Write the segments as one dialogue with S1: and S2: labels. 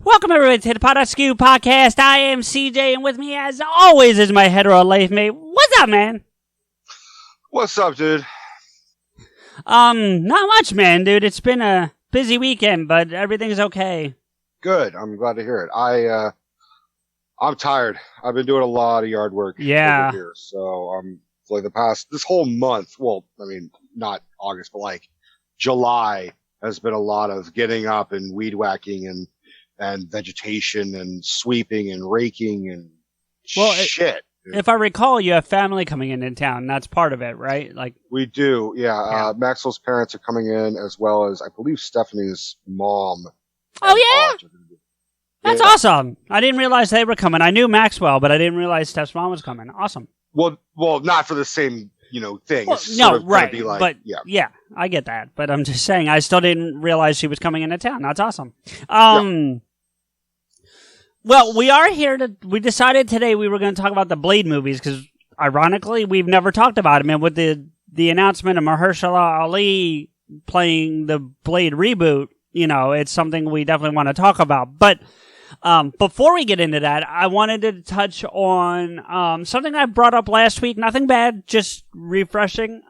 S1: Welcome everybody to the PodAskew Podcast. I am CJ, and with me, as always, is my hetero life mate. What's up, man?
S2: What's up, dude?
S1: Not much, man, dude. It's been a busy weekend, but everything's okay.
S2: Good. I'm glad to hear it. I'm tired. I've been doing a lot of yard work over here, so like this whole month. Well, I mean, not August, but like July has been a lot of getting up and weed whacking and vegetation and sweeping and raking and shit.
S1: If I recall, you have family coming in town. That's part of it, right? Like
S2: we do, yeah. Maxwell's parents are coming in, as well as I believe Stephanie's mom.
S1: Oh yeah, that's awesome. I didn't realize they were coming. I knew Maxwell, but I didn't realize Steph's mom was coming. Awesome.
S2: Well, not for the same thing.
S1: Well, no, right? Like, but yeah, I get that. But I'm just saying, I still didn't realize she was coming into town. That's awesome. Well, we decided today we were going to talk about the Blade movies because, ironically, we've never talked about them. And with the announcement of Mahershala Ali playing the Blade reboot, it's something we definitely want to talk about. But before we get into that, I wanted to touch on something I brought up last week. Nothing bad, just refreshing.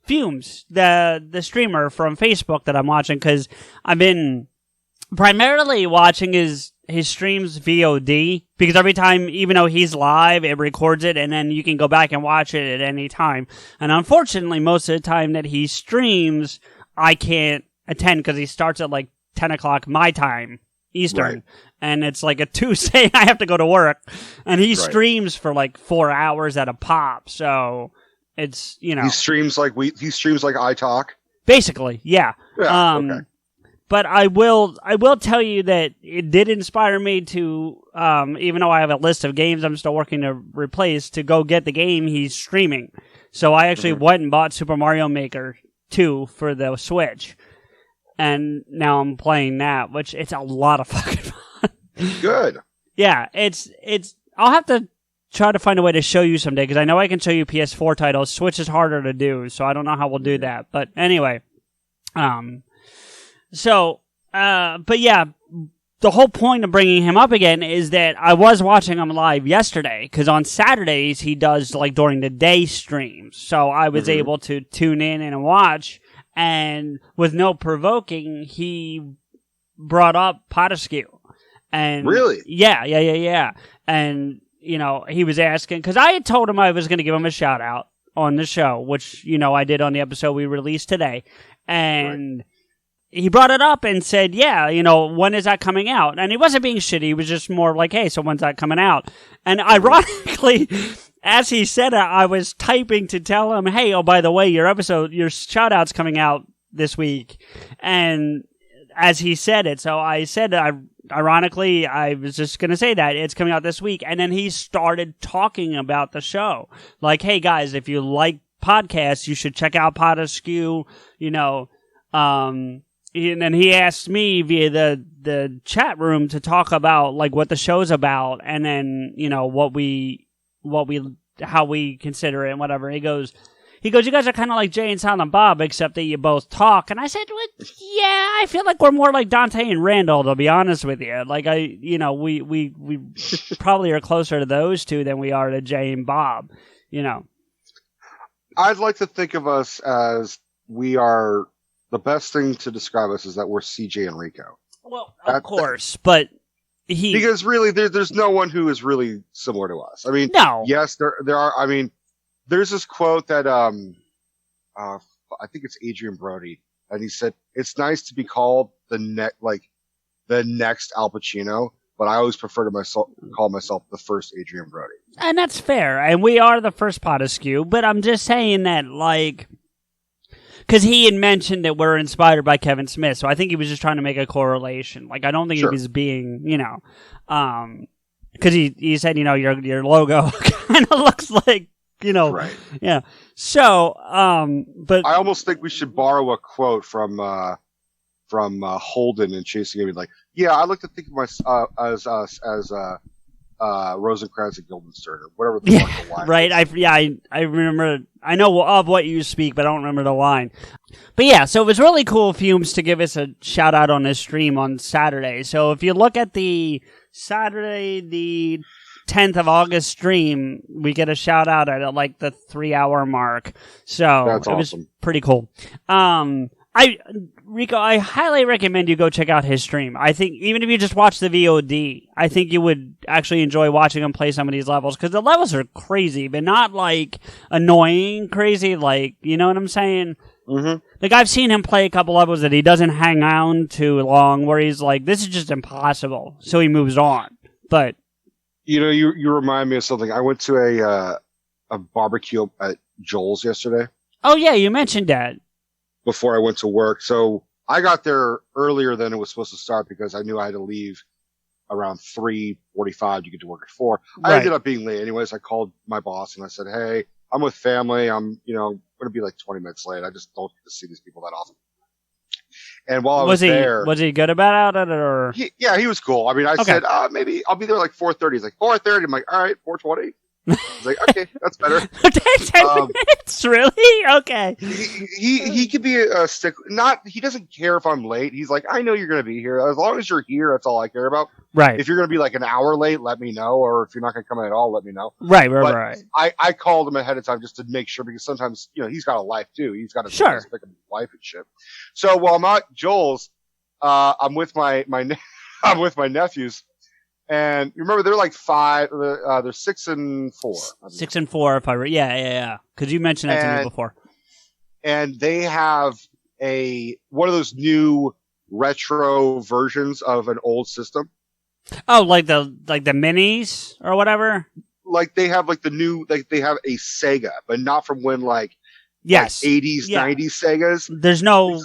S1: Fumes, the streamer from Facebook that I'm watching, because I've been primarily watching his streams VOD, because every time, even though he's live, it records it, and then you can go back and watch it at any time. And unfortunately, most of the time that he streams, I can't attend because he starts at like 10 o'clock my time, Eastern. Right. And it's like a Tuesday, I have to go to work. And he streams for like 4 hours at a pop, so it's, He
S2: streams like iTalk?
S1: Basically, yeah.
S2: Okay.
S1: But I will tell you that it did inspire me to, even though I have a list of games I'm still working to replace, to go get the game he's streaming. So I actually went and bought Super Mario Maker 2 for the Switch. And now I'm playing that, which it's a lot of fucking fun.
S2: Good.
S1: Yeah, I'll have to try to find a way to show you someday, because I know I can show you PS4 titles. Switch is harder to do, so I don't know how we'll do that. But anyway, but yeah, the whole point of bringing him up again is that I was watching him live yesterday, because on Saturdays he does like during the day streams. So I was able to tune in and watch, and with no provoking, he brought up PodAskew. And
S2: really?
S1: Yeah. And, he was asking, because I had told him I was going to give him a shout out on the show, which, I did on the episode we released today. And he brought it up and said, when is that coming out? And he wasn't being shitty. He was just more like, hey, so when's that coming out? And ironically, as he said it, I was typing to tell him, hey, oh, by the way, your shout out's coming out this week. And as he said it, so I said, ironically, I was just going to say that it's coming out this week. And then he started talking about the show. Like, hey guys, if you like podcasts, you should check out PodAskew, and then he asked me via the chat room to talk about like what the show's about, and then how we consider it and whatever. He goes, you guys are kind of like Jay and Silent Bob, except that you both talk. And I said, well, yeah, I feel like we're more like Dante and Randall, to be honest with you. Like we probably are closer to those two than we are to Jay and Bob.
S2: I'd like to think of us as we are. The best thing to describe us is that we're CJ and Rico.
S1: Well, of course, but
S2: because really there's no one who is really similar to us. I mean,
S1: no.
S2: Yes, there are. I mean, there's this quote that I think it's Adrian Brody, and he said, "It's nice to be called the next Al Pacino, but I always prefer to call myself the first Adrian Brody."
S1: And that's fair, and we are the first PodAskew, but I'm just saying that, like, because he had mentioned that we're inspired by Kevin Smith, so I think he was just trying to make a correlation. Like, I don't think he was being, because he said, your logo kind of looks like,
S2: right.
S1: Yeah. So, but
S2: I almost think we should borrow a quote from Holden and Chasing Amy. Like, yeah, I like to think of myself as Rosencrantz and Guildenstern or whatever the fuck the line
S1: right.
S2: is.
S1: I remember. I know of what you speak, but I don't remember the line. But yeah, so it was really cool of Fumes to give us a shout out on this stream on Saturday. So if you look at the Saturday, the 10th of August stream, we get a shout out at like the 3-hour mark. So
S2: That's
S1: it was
S2: awesome.
S1: pretty cool. Rico, I highly recommend you go check out his stream. I think even if you just watch the VOD, I think you would actually enjoy watching him play some of these levels because the levels are crazy, but not like annoying crazy. Like, you know what I'm saying?
S2: Mm-hmm.
S1: Like I've seen him play a couple levels that he doesn't hang on too long, where he's like, "This is just impossible," so he moves on. But
S2: you know, you remind me of something. I went to a barbecue at Joel's yesterday.
S1: Oh yeah, you mentioned that.
S2: Before I went to work. So I got there earlier than it was supposed to start because I knew I had to leave around 3:45 to get to work at 4.
S1: Right.
S2: I ended up being late anyways. I called my boss and I said, "Hey, I'm with family. I'm, going to be like 20 minutes late. I just don't get to see these people that often." And while I was there,
S1: was he good about it or?
S2: He was cool. I mean, I said, maybe I'll be there like 4:30. He's like 4:30. I'm like, all right, 4:20. He's like, okay, that's better.
S1: 10 minutes, really? Okay.
S2: He could be a stick. He doesn't care if I'm late. He's like, I know you're going to be here. As long as you're here, that's all I care about.
S1: Right.
S2: If you're going to be like an hour late, let me know. Or if you're not going to come in at all, let me know.
S1: Right.
S2: I called him ahead of time just to make sure because sometimes, he's got a life too. He's got to pick up his wife and shit. So while I'm at Joel's, I'm with my I'm with my nephews. And you remember they're like 5. They're 6 and 4.
S1: 6 and 4, if I yeah. Because you mentioned that to me before.
S2: And they have one of those new retro versions of an old system.
S1: Oh, like the minis or whatever.
S2: Like they have they have a Sega, but not from when
S1: yes,
S2: 80s, 90s Segas.
S1: There's no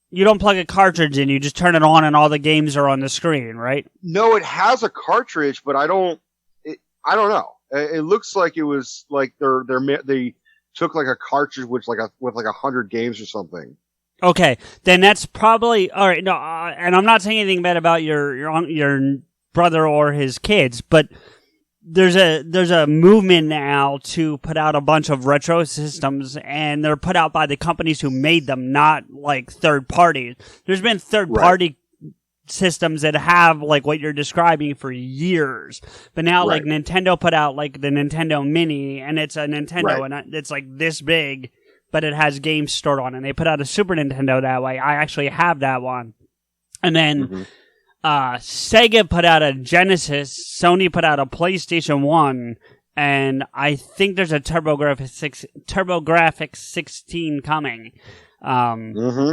S1: you don't plug a cartridge in, you just turn it on and all the games are on the screen, right?
S2: No, it has a cartridge, but I don't know. It looks like it was like they took like a cartridge with like 100 games or something.
S1: Okay, then that's probably all right. No, and I'm not saying anything bad about your brother or his kids, but there's a movement now to put out a bunch of retro systems, and they're put out by the companies who made them, not like third parties. There's been third party systems that have like what you're describing for years, but now like Nintendo put out like the Nintendo Mini, and it's a Nintendo, and it's like this big, but it has games stored on it. And they put out a Super Nintendo that way. I actually have that one, and then. Sega put out a Genesis, Sony put out a PlayStation 1, and I think there's a TurboGrafx 16 coming,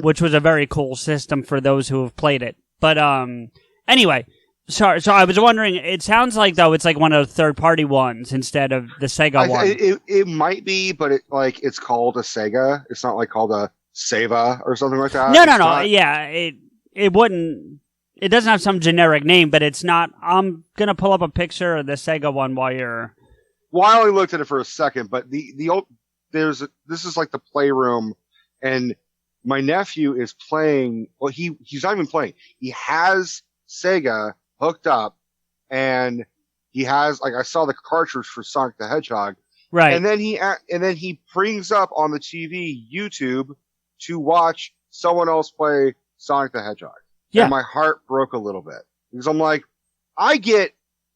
S1: which was a very cool system for those who have played it. But anyway, so I was wondering, it sounds like though it's like one of the third-party ones instead of the Sega one.
S2: It might be, but it's called a Sega. It's not like called a Sega or something like that.
S1: No. Yeah, it wouldn't. It doesn't have some generic name, but it's not. I'm going to pull up a picture of the Sega one while you're...
S2: Well, I only looked at it for a second, but the old... this is like the playroom, and my nephew is playing... Well, he's not even playing. He has Sega hooked up, and he has... Like, I saw the cartridge for Sonic the Hedgehog.
S1: Right.
S2: And then he brings up on the TV YouTube to watch someone else play Sonic the Hedgehog. Yeah. And my heart broke a little bit because I'm like, I get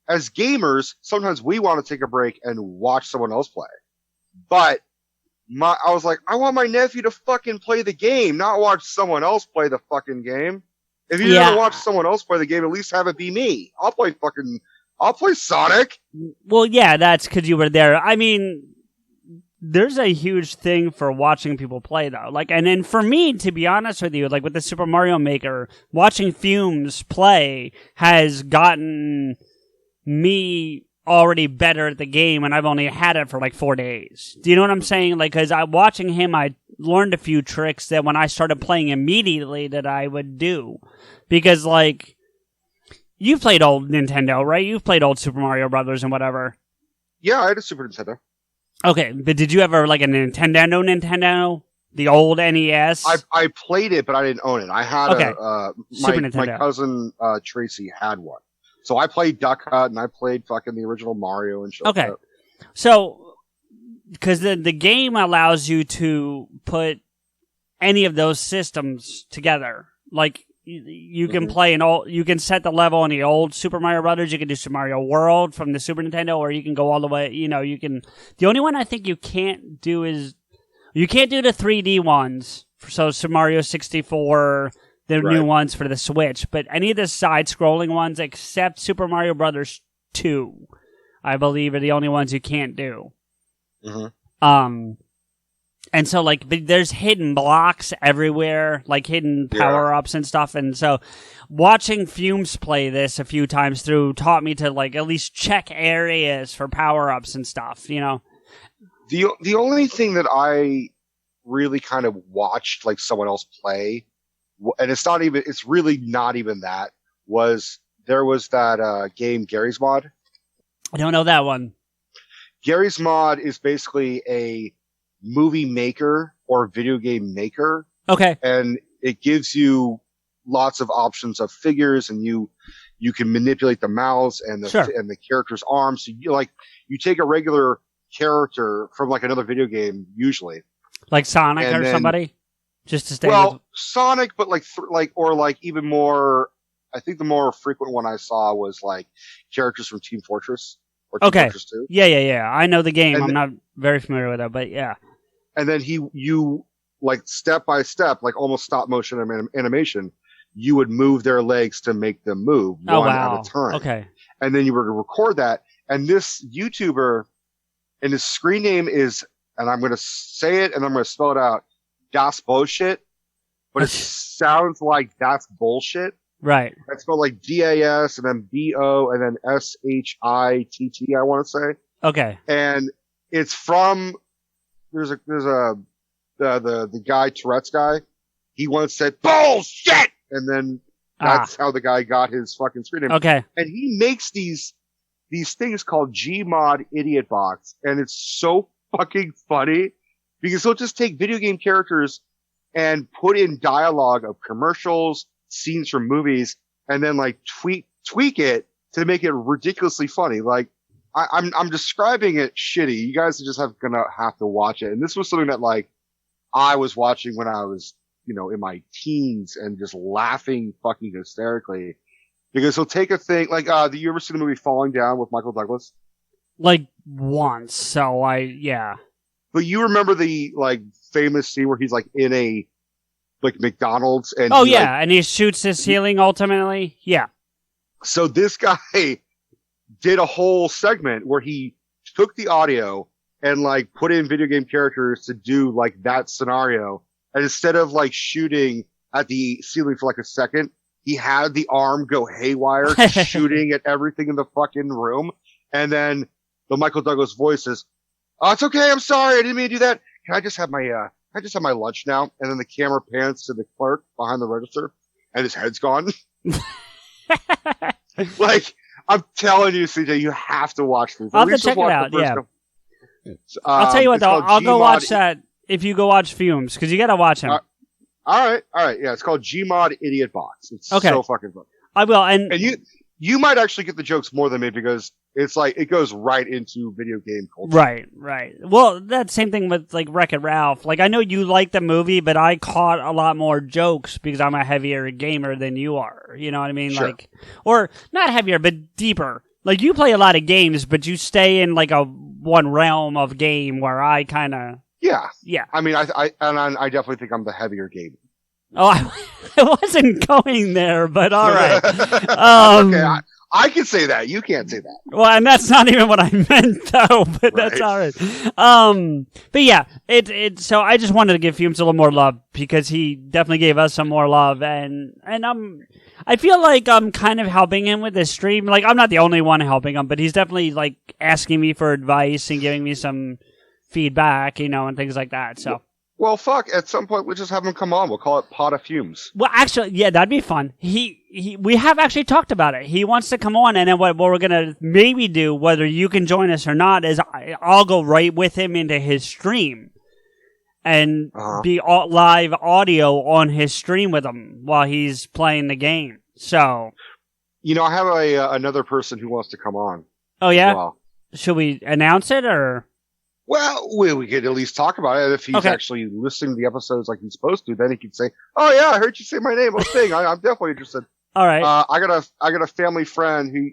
S2: as gamers, sometimes we want to take a break and watch someone else play. But I was like, I want my nephew to fucking play the game, not watch someone else play the fucking game. If you're going to watch someone else play the game, at least have it be me. I'll play Sonic.
S1: Well, yeah, that's because you were there. I mean, there's a huge thing for watching people play, though. Like, and then for me, to be honest with you, like with the Super Mario Maker, watching Fumes play has gotten me already better at the game, and I've only had it for like 4 days. Do you know what I'm saying? Like, because watching him, I learned a few tricks that when I started playing immediately that I would do. Because, like, you've played old Nintendo, right? You've played old Super Mario Brothers and whatever.
S2: Yeah, I had a Super Nintendo.
S1: Okay, but did you ever like a Nintendo? The old NES?
S2: I played it, but I didn't own it. I had
S1: Super Nintendo.
S2: My cousin Tracy had one. So I played Duck Hunt and I played fucking the original Mario and shit.
S1: Okay. So, because the game allows you to put any of those systems together. Like, you can play you can set the level on the old Super Mario Brothers. You can do Super Mario World from the Super Nintendo, or you can go all the way, you can. The only one I think you can't do is, you can't do the 3D ones. So Super Mario 64, the new ones for the Switch. But any of the side-scrolling ones, except Super Mario Brothers 2, I believe are the only ones you can't do. And so, like, there's hidden blocks everywhere, like hidden power-ups and stuff. And so, watching Fumes play this a few times through taught me to, like, at least check areas for power-ups and stuff,
S2: The only thing that I really kind of watched, like, someone else play, and it's really not even that, there was that game, Garry's Mod.
S1: I don't know that one.
S2: Garry's Mod is basically a movie maker or video game maker.
S1: Okay.
S2: And it gives you lots of options of figures, and you can manipulate the mouths and the character's arms. So you take a regular character from like another video game, usually. Like Sonic or somebody? Just to stay with Sonic, but even more, I think the more frequent one I saw was like characters from Team Fortress. Or Team Fortress 2.
S1: Yeah. I know the game. I'm not very familiar with it, but yeah.
S2: And then you like step by step, like almost stop motion animation, you would move their legs to make them move one at a time. Okay. And then you were to record that. And this YouTuber, and his screen name is, and I'm going to say it and I'm going to spell it out, Das Bullshit, but it sounds like that's bullshit. Right. It's spelled like DAS and then BO and then SHITT, I want to say. Okay. And it's from, there's the guy, Tourette's guy. He once said, bullshit! And then that's how the guy got his fucking screen name. Okay. And he makes these things called Gmod Idiot Box. And it's so fucking funny because he'll just take video game characters and put in dialogue of commercials, scenes from movies, and then like tweak it to make it ridiculously funny. Like I'm describing it shitty. You guys are just gonna have to watch it. And this was something that like I was watching when I was, in my teens and just laughing fucking hysterically because he'll take a thing like, do you ever see the movie Falling Down with Michael Douglas? Like once. So yeah. But you remember the like famous scene where he's like in a like McDonald's and
S1: and he shoots the ceiling ultimately. Yeah.
S2: So this guy did a whole segment where he took the audio and like put in video game characters to do like that scenario. And instead of like shooting at the ceiling for like a second, he had the arm go haywire, shooting at everything in the fucking room. And then the Michael Douglas voice is, "Oh, it's okay. I'm sorry. I didn't mean to do that. Can I just have my lunch now?" And then the camera pans to the clerk behind the register and his head's gone. Like, I'm telling you, CJ, you have to watch this.
S1: I'll have to check it out. Yeah. I'll tell you what, though. I'll go watch that if you go watch Fumes, because you got to watch him.
S2: All right. Yeah, it's called Gmod Idiot Box. It's so fucking fun.
S1: I will. And
S2: you might actually get the jokes more than me because it's like it goes right into video game culture.
S1: Right. Well, that same thing with like Wreck-It Ralph. Like, I know you like the movie, but I caught a lot more jokes because I'm a heavier gamer than you are. You know what I mean? Sure. Like, or not heavier, but deeper. Like, you play a lot of games, but you stay in like a one realm of game where I kind of. Yeah. I mean, I definitely think I'm the heavier gamer. Oh, I wasn't going there, but all right.
S2: Okay, I can say that. You can't say that.
S1: Well, and that's not even what I meant, though. But that's all right. But yeah, so I just wanted to give Fumes a little more love because he definitely gave us some more love, and I feel like I'm kind of helping him with this stream. Like, I'm not the only one helping him, but he's definitely like asking me for advice and giving me some feedback, and things like that. So.
S2: Well, fuck, at some point we'll just have him come on. We'll call it Pod of Fumes.
S1: Well, actually, yeah, that'd be fun. We have actually talked about it. He wants to come on, and then what we're going to maybe do, whether you can join us or not, is I'll go right with him into his stream and be live audio on his stream with him while he's playing the game. So.
S2: I have another person who wants to come on.
S1: Oh, yeah? Well. Should we announce it, or?
S2: Well, we could at least talk about it. If he's actually listening to the episodes like he's supposed to, then he could say, "Oh yeah, I heard you say my name. Oh, thing. I'm definitely interested."
S1: All right.
S2: I got a family friend who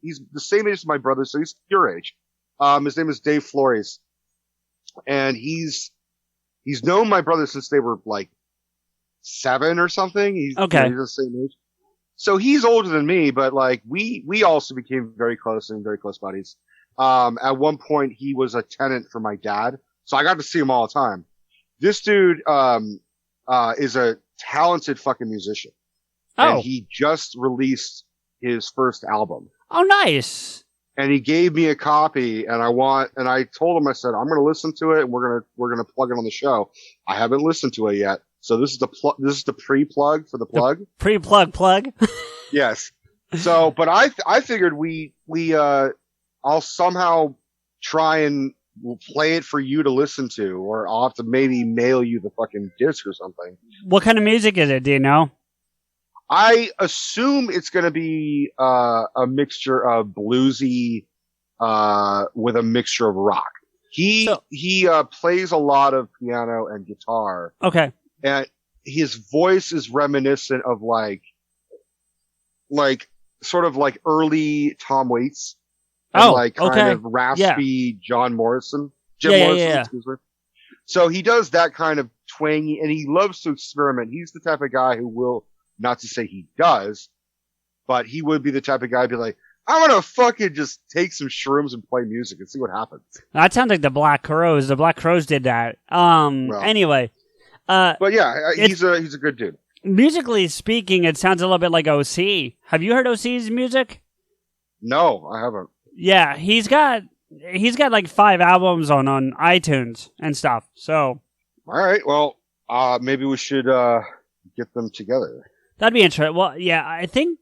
S2: he's the same age as my brother, so he's your age. His name is Dave Flores, and he's known my brother since they were like 7 or something. He's the same age. So he's older than me, but like we also became very close and very close buddies. At one point he was a tenant for my dad, so I got to see him all the time. This dude, is a talented fucking musician. Oh. And he just released his first album.
S1: Oh, nice.
S2: And he gave me a copy, and I told him, I said, I'm going to listen to it, and we're going to plug it on the show. I haven't listened to it yet. So this is the pre-plug for the plug.
S1: The pre-plug plug.
S2: Yes. So, but I figured I'll somehow try and play it for you to listen to, or I'll have to maybe mail you the fucking disc or something.
S1: What kind of music is it? Do you know?
S2: I assume it's going to be a mixture of bluesy with a mixture of rock. He plays a lot of piano and guitar.
S1: Okay.
S2: And his voice is reminiscent of like sort of like early Tom Waits. And kind of raspy Jim Morrison, excuse me. So he does that kind of twangy, and he loves to experiment. He's the type of guy who will, not to say he does, but he would be the type of guy to be like, I'm gonna fucking just take some shrooms and play music and see what happens.
S1: That sounds like the Black Crowes. The Black Crowes did that. Anyway.
S2: But yeah, he's a good dude.
S1: Musically speaking, it sounds a little bit like OC. Have you heard OC's music?
S2: No, I haven't.
S1: Yeah, he's got like 5 albums on iTunes and stuff. So,
S2: all right, well, maybe we should get them together.
S1: That'd be interesting. Well, yeah, I think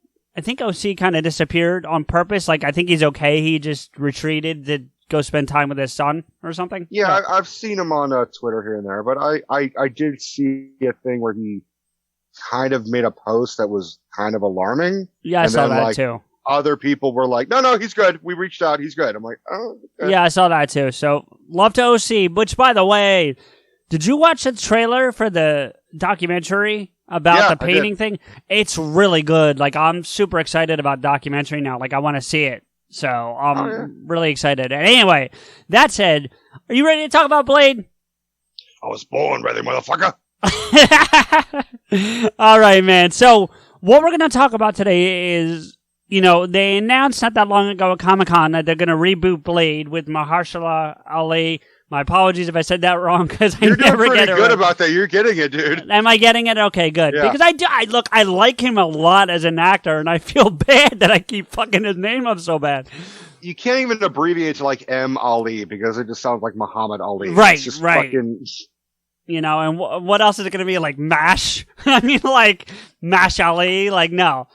S1: OC kind of disappeared on purpose. Like, I think he's okay. He just retreated to go spend time with his son or something.
S2: Yeah, I've seen him on Twitter here and there, but I did see a thing where he kind of made a post that was kind of alarming.
S1: Yeah, I saw that too.
S2: Other people were like, no, he's good. We reached out. He's good. I'm like, oh. Okay.
S1: Yeah, I saw that too. So, love to OC, which, by the way, did you watch the trailer for the documentary about the painting thing? It's really good. Like, I'm super excited about documentary now. Like, I want to see it. So, I'm really excited. And anyway, that said, are you ready to talk about Blade?
S2: I was born ready, motherfucker.
S1: All right, man. So, what we're going to talk about today is, they announced not that long ago at Comic-Con that they're going to reboot Blade with Mahershala Ali. My apologies if I said that wrong, because I never get it. You're doing pretty
S2: good about that. You're getting it, dude.
S1: Am I getting it? Okay, good. Yeah. Because I like him a lot as an actor, and I feel bad that I keep fucking his name up so bad.
S2: You can't even abbreviate to like M. Ali, because it just sounds like Muhammad Ali.
S1: Right,
S2: it's just
S1: right.
S2: Fucking...
S1: and what else is it going to be? Like MASH? I mean, like MASH Ali? Like, no,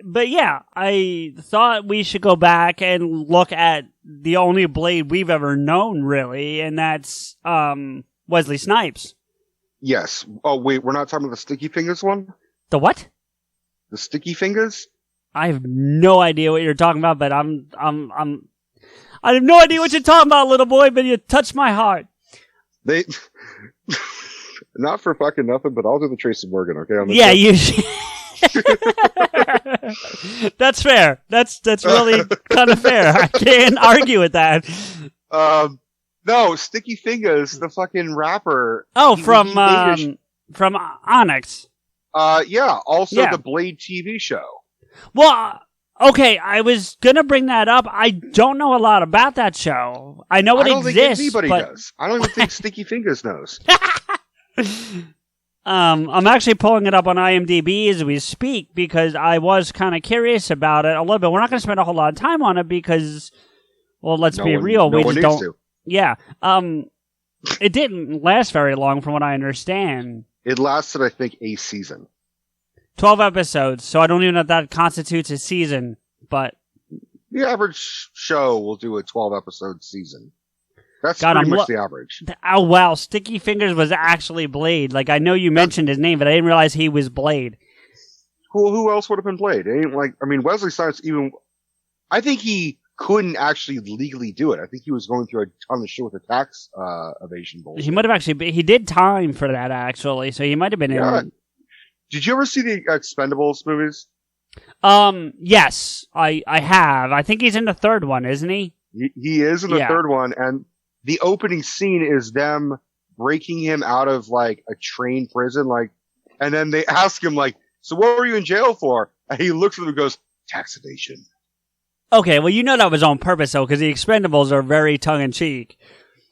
S1: but yeah, I thought we should go back and look at the only Blade we've ever known, really, and that's Wesley Snipes.
S2: Yes. Oh, wait, we're not talking about the Sticky Fingers one?
S1: The what?
S2: The Sticky Fingers?
S1: I have no idea what you're talking about, but I have no idea what you're talking about, little boy, but you touched my heart.
S2: They, not for fucking nothing, but I'll do the Tracy Morgan, okay?
S1: Yeah, you. That's fair. That's really kind of fair. I can't argue with that.
S2: No, Sticky Fingers, the fucking rapper.
S1: Oh, from Onyx.
S2: Yeah. Also the Blade TV show.
S1: Well. Okay, I was gonna bring that up. I don't know a lot about that show. I know it exists. I don't think
S2: anybody does. I don't even think Sticky Fingers knows.
S1: I'm actually pulling it up on IMDb as we speak because I was kind of curious about it a little bit. We're not going to spend a whole lot of time on it because, well, let's be real. We just don't. To. Yeah. It didn't last very long, from what I understand.
S2: It lasted, I think, a season.
S1: 12 episodes, so I don't even know if that constitutes a season, but...
S2: The average show will do a 12-episode season. That's pretty much the average.
S1: Oh, wow. Sticky Fingers was actually Blade. Like, I know you mentioned his name, but I didn't realize he was Blade.
S2: Well, who else would have been Blade? It ain't like, I mean, Wesley Snipes I think he couldn't actually legally do it. I think he was going through a ton of shit with the tax evasion bullshit.
S1: He might have he did time for that, actually, so he might have been in.
S2: Did you ever see the Expendables movies?
S1: Yes, I have. I think he's in the third one, isn't he?
S2: He is in the third one, and the opening scene is them breaking him out of, like, a train prison, like, and then they ask him, like, so what were you in jail for? And he looks at them and goes, tax evasion.
S1: Okay, well, you know that was on purpose, though, because the Expendables are very tongue-in-cheek.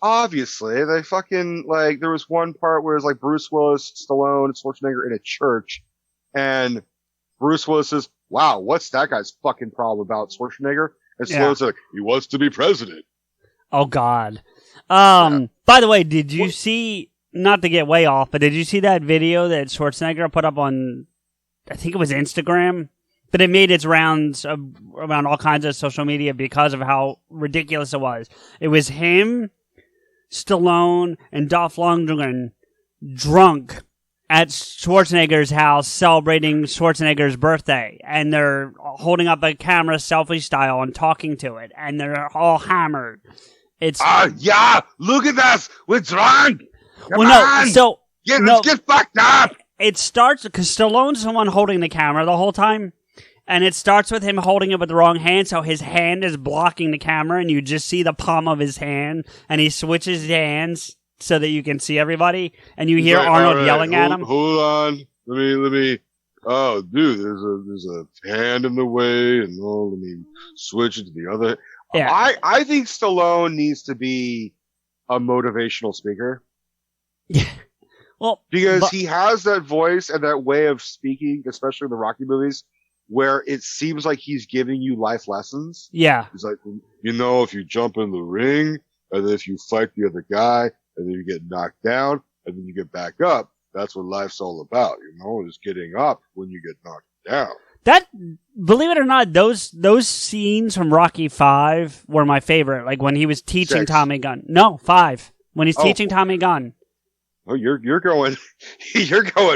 S2: Obviously, they fucking, like, there was one part where it was, like, Bruce Willis, Stallone, and Schwarzenegger in a church, and Bruce Willis says, wow, what's that guy's fucking problem about Schwarzenegger? And Stallone's like, he wants to be president.
S1: Oh, God. By the way, did you see, not to get way off, but did you see that video that Schwarzenegger put up on, I think it was Instagram? But it made its rounds around all kinds of social media because of how ridiculous it was. It was him, Stallone, and Dolph Lundgren drunk at Schwarzenegger's house celebrating Schwarzenegger's birthday. And they're holding up a camera selfie style and talking to it. And they're all hammered. It's
S2: yeah, look at us. We're drunk. Come on.
S1: Let's
S2: get fucked up.
S1: It starts because Stallone's the one holding the camera the whole time. And it starts with him holding it with the wrong hand, so his hand is blocking the camera, and you just see the palm of his hand, and he switches hands so that you can see everybody, and you hear Arnold yelling at him.
S2: Hold on, let me. Oh, dude, there's a hand in the way, and let me switch it to the other. Yeah. I think Stallone needs to be a motivational speaker.
S1: Yeah. Well,
S2: because he has that voice and that way of speaking, especially in the Rocky movies, where it seems like he's giving you life lessons.
S1: Yeah.
S2: He's like, if you jump in the ring, and then if you fight the other guy, and then you get knocked down, and then you get back up, that's what life's all about, is getting up when you get knocked down.
S1: That, believe it or not, those scenes from Rocky V were my favorite. Like when he was teaching
S2: 6.
S1: Tommy Gunn. No, 5. When he's teaching Tommy Gunn.
S2: Oh, you're going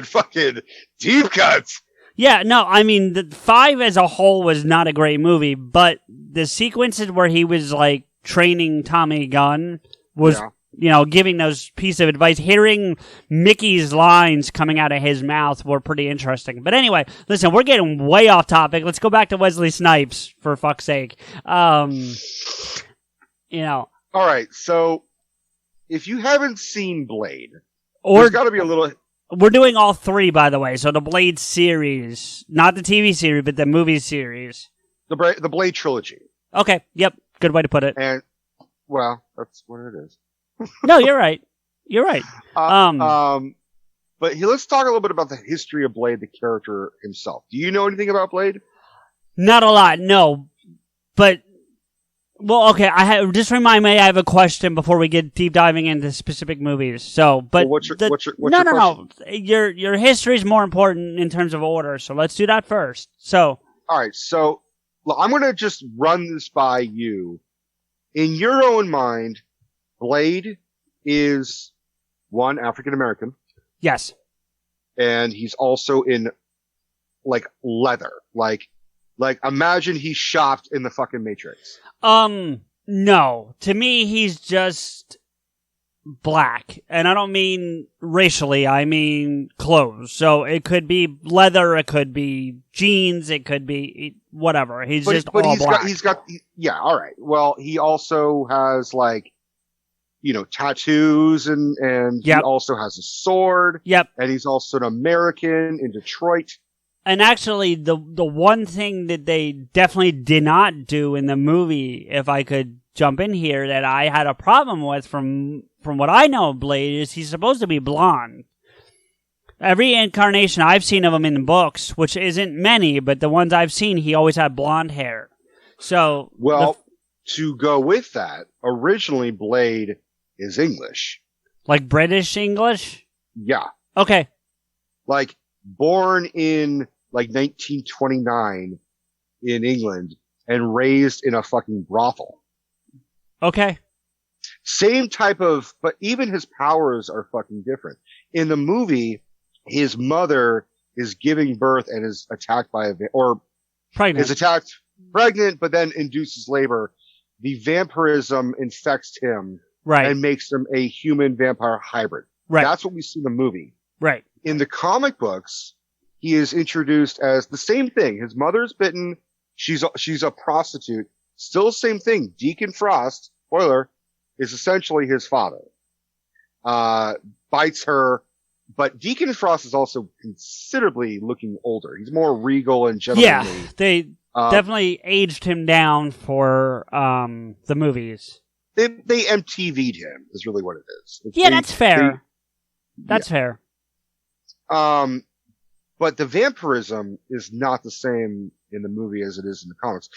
S2: fucking deep cuts.
S1: Yeah, no, I mean, the 5 as a whole was not a great movie, but the sequences where he was, like, training Tommy Gunn was, giving those pieces of advice. Hearing Mickey's lines coming out of his mouth were pretty interesting. But anyway, listen, we're getting way off topic. Let's go back to Wesley Snipes, for fuck's sake.
S2: All right, so if you haven't seen Blade, there's got to be a little...
S1: We're doing all 3, by the way. So the Blade series, not the TV series, but the movie series.
S2: The Blade trilogy.
S1: Okay. Yep. Good way to put it.
S2: And well, that's what it is.
S1: No, you're right. You're right.
S2: But let's talk a little bit about the history of Blade, the character himself. Do you know anything about Blade?
S1: Not a lot, no. But well, okay. Just remind me. I have a question before we get deep diving into specific movies. So, but
S2: what's your question?
S1: No. Your history is more important in terms of order. So let's do that first. So,
S2: all right. So I'm going to just run this by you. In your own mind, Blade is one African American.
S1: Yes.
S2: And he's also in like leather, like imagine he shopped in the fucking Matrix.
S1: No. To me, he's just black. And I don't mean racially, I mean clothes. So it could be leather, it could be jeans, it could be whatever. He's all black.
S2: Yeah, all right. Well, he also has like, tattoos and he also has a sword.
S1: Yep.
S2: And he's also an American in Detroit.
S1: And actually, the one thing that they definitely did not do in the movie, if I could jump in here, that I had a problem with from what I know of Blade, is he's supposed to be blonde. Every incarnation I've seen of him in books, which isn't many, but the ones I've seen, he always had blonde hair. So,
S2: to go with that, originally Blade is English.
S1: Like British English?
S2: Yeah.
S1: Okay.
S2: Like born in like 1929 in England and raised in a fucking brothel.
S1: Okay.
S2: Same type of, but even his powers are fucking different. In the movie, his mother is giving birth and is attacked by
S1: pregnant.
S2: Is attacked pregnant, but then induces labor. The vampirism infects him.
S1: Right.
S2: And makes him a human vampire hybrid.
S1: Right.
S2: That's what we see in the movie.
S1: Right.
S2: In the comic books, he is introduced as the same thing. His mother's bitten. She's a prostitute. Still the same thing. Deacon Frost, spoiler, is essentially his father. Bites her. But Deacon Frost is also considerably looking older. He's more regal and gentlemanly.
S1: Yeah, they definitely aged him down for the movies.
S2: They MTV'd him, is really what it is.
S1: That's fair. That's fair.
S2: But the vampirism is not the same in the movie as it is in the comics.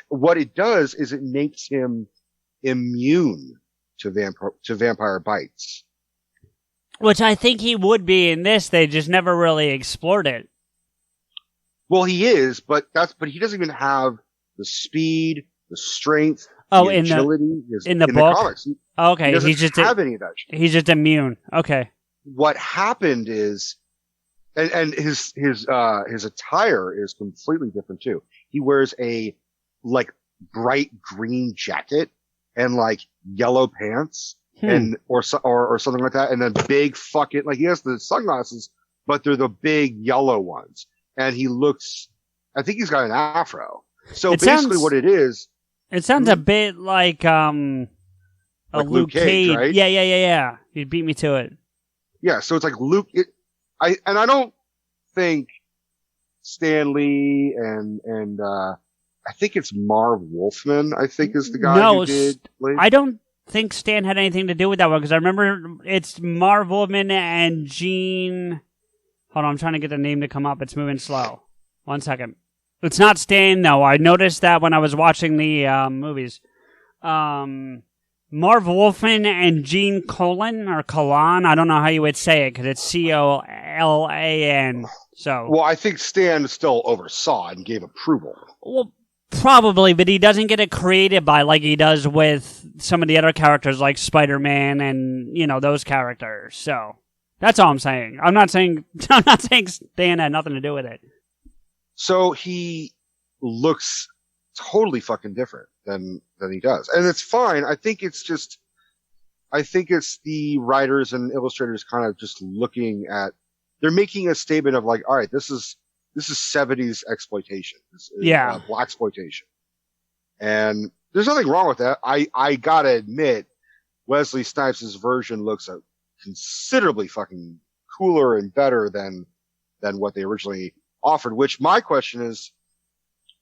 S2: What it does is it makes him immune to vampire bites.
S1: Which I think he would be in this. They just never really explored it.
S2: Well, he is, but he doesn't even have the speed, the strength.
S1: Oh,
S2: the agility
S1: in the book?
S2: The comics.
S1: Okay,
S2: he doesn't have any of that shit.
S1: He's just immune. Okay.
S2: What happened is, and his attire is completely different too. He wears a bright green jacket and yellow pants or something like that, and then big fucking he has the sunglasses, but they're the big yellow ones, and he looks. I think he's got an afro. So what it is.
S1: It sounds a bit like a Luke Cage,
S2: right?
S1: Yeah. You beat me to it.
S2: Yeah, so it's like Luke. I don't think Stan Lee and I think it's Marv Wolfman. I think is the guy who did.
S1: I don't think Stan had anything to do with that one because I remember it's Marv Wolfman and Gene. Hold on, I'm trying to get the name to come up. It's moving slow. 1 second. It's not Stan, though. I noticed that when I was watching the movies. Marv Wolfman and Gene Colan, or Colan, I don't know how you would say it, because it's Colan. So.
S2: Well, I think Stan still oversaw and gave approval.
S1: Well, probably, but he doesn't get it created by like he does with some of the other characters like Spider-Man and, those characters. So, that's all I'm saying. I'm not saying Stan had nothing to do with it.
S2: So he looks totally fucking different than he does. And it's fine. I think it's the writers and illustrators kind of just they're making a statement of all right, this is 70s exploitation. This is blaxploitation. And there's nothing wrong with that. I gotta admit, Wesley Snipes' version looks considerably fucking cooler and better than what they originally offered, which my question is,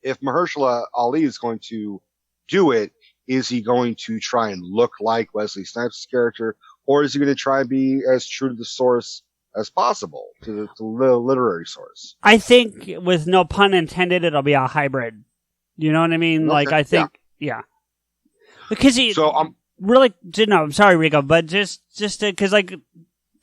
S2: if Mahershala Ali is going to do it, is he going to try and look like Wesley Snipes' character, or is he going to try and be as true to the source as possible, to the literary source?
S1: I think, with no pun intended, it'll be a hybrid. You know what I mean?
S2: Okay.
S1: I think, yeah. Because I'm sorry, Rico, but just because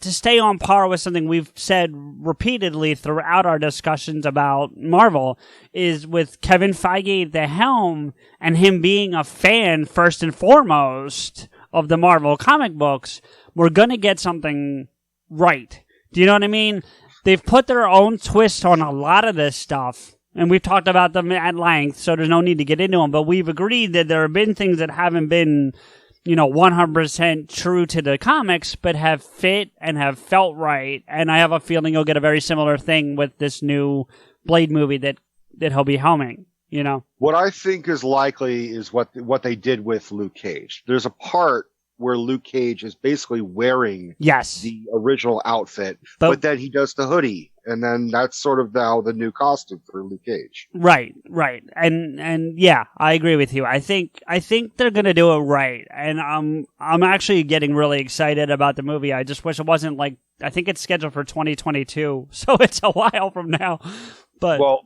S1: to stay on par with something we've said repeatedly throughout our discussions about Marvel is with Kevin Feige at the helm and him being a fan first and foremost of the Marvel comic books, we're going to get something right. Do you know what I mean? They've put their own twist on a lot of this stuff, and we've talked about them at length, so there's no need to get into them, but we've agreed that there have been things that haven't been 100% true to the comics, but have fit and have felt right. And I have a feeling you'll get a very similar thing with this new Blade movie that he'll be helming, What
S2: I think is likely is what they did with Luke Cage. There's a part where Luke Cage is basically wearing the original outfit, but then he does the hoodie, and then that's sort of now the new costume for Luke Cage.
S1: Right. And yeah, I agree with you. I think they're going to do it right, and I'm actually getting really excited about the movie. I just wish it wasn't I think it's scheduled for 2022, so it's a while from now. So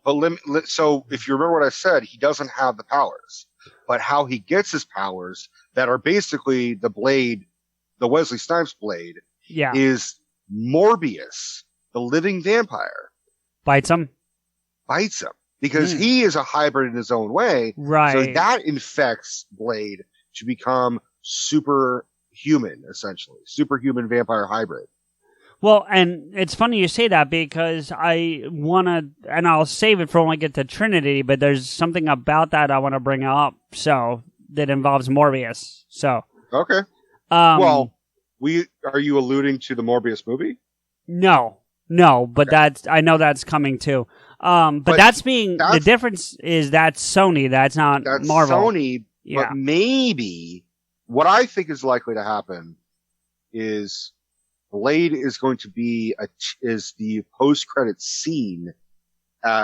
S1: if you remember what I said, he doesn't have the powers, but how he gets his powers that are basically the blade, the Wesley Snipes blade, is Morbius, the living vampire. Bites him
S2: because he is a hybrid in his own way.
S1: Right.
S2: So that infects Blade to become superhuman, essentially. Superhuman vampire hybrid.
S1: Well, and it's funny you say that because I want to, and I'll save it for when I get to Trinity, but there's something about that I want to bring up, so, that involves Morbius, so.
S2: Okay. Are you alluding to the Morbius movie?
S1: No, but I know that's coming too. But the difference is that's Sony, that's not Marvel.
S2: That's Sony, yeah. But maybe, what I think is likely to happen is Blade is going to be is the post-credit scene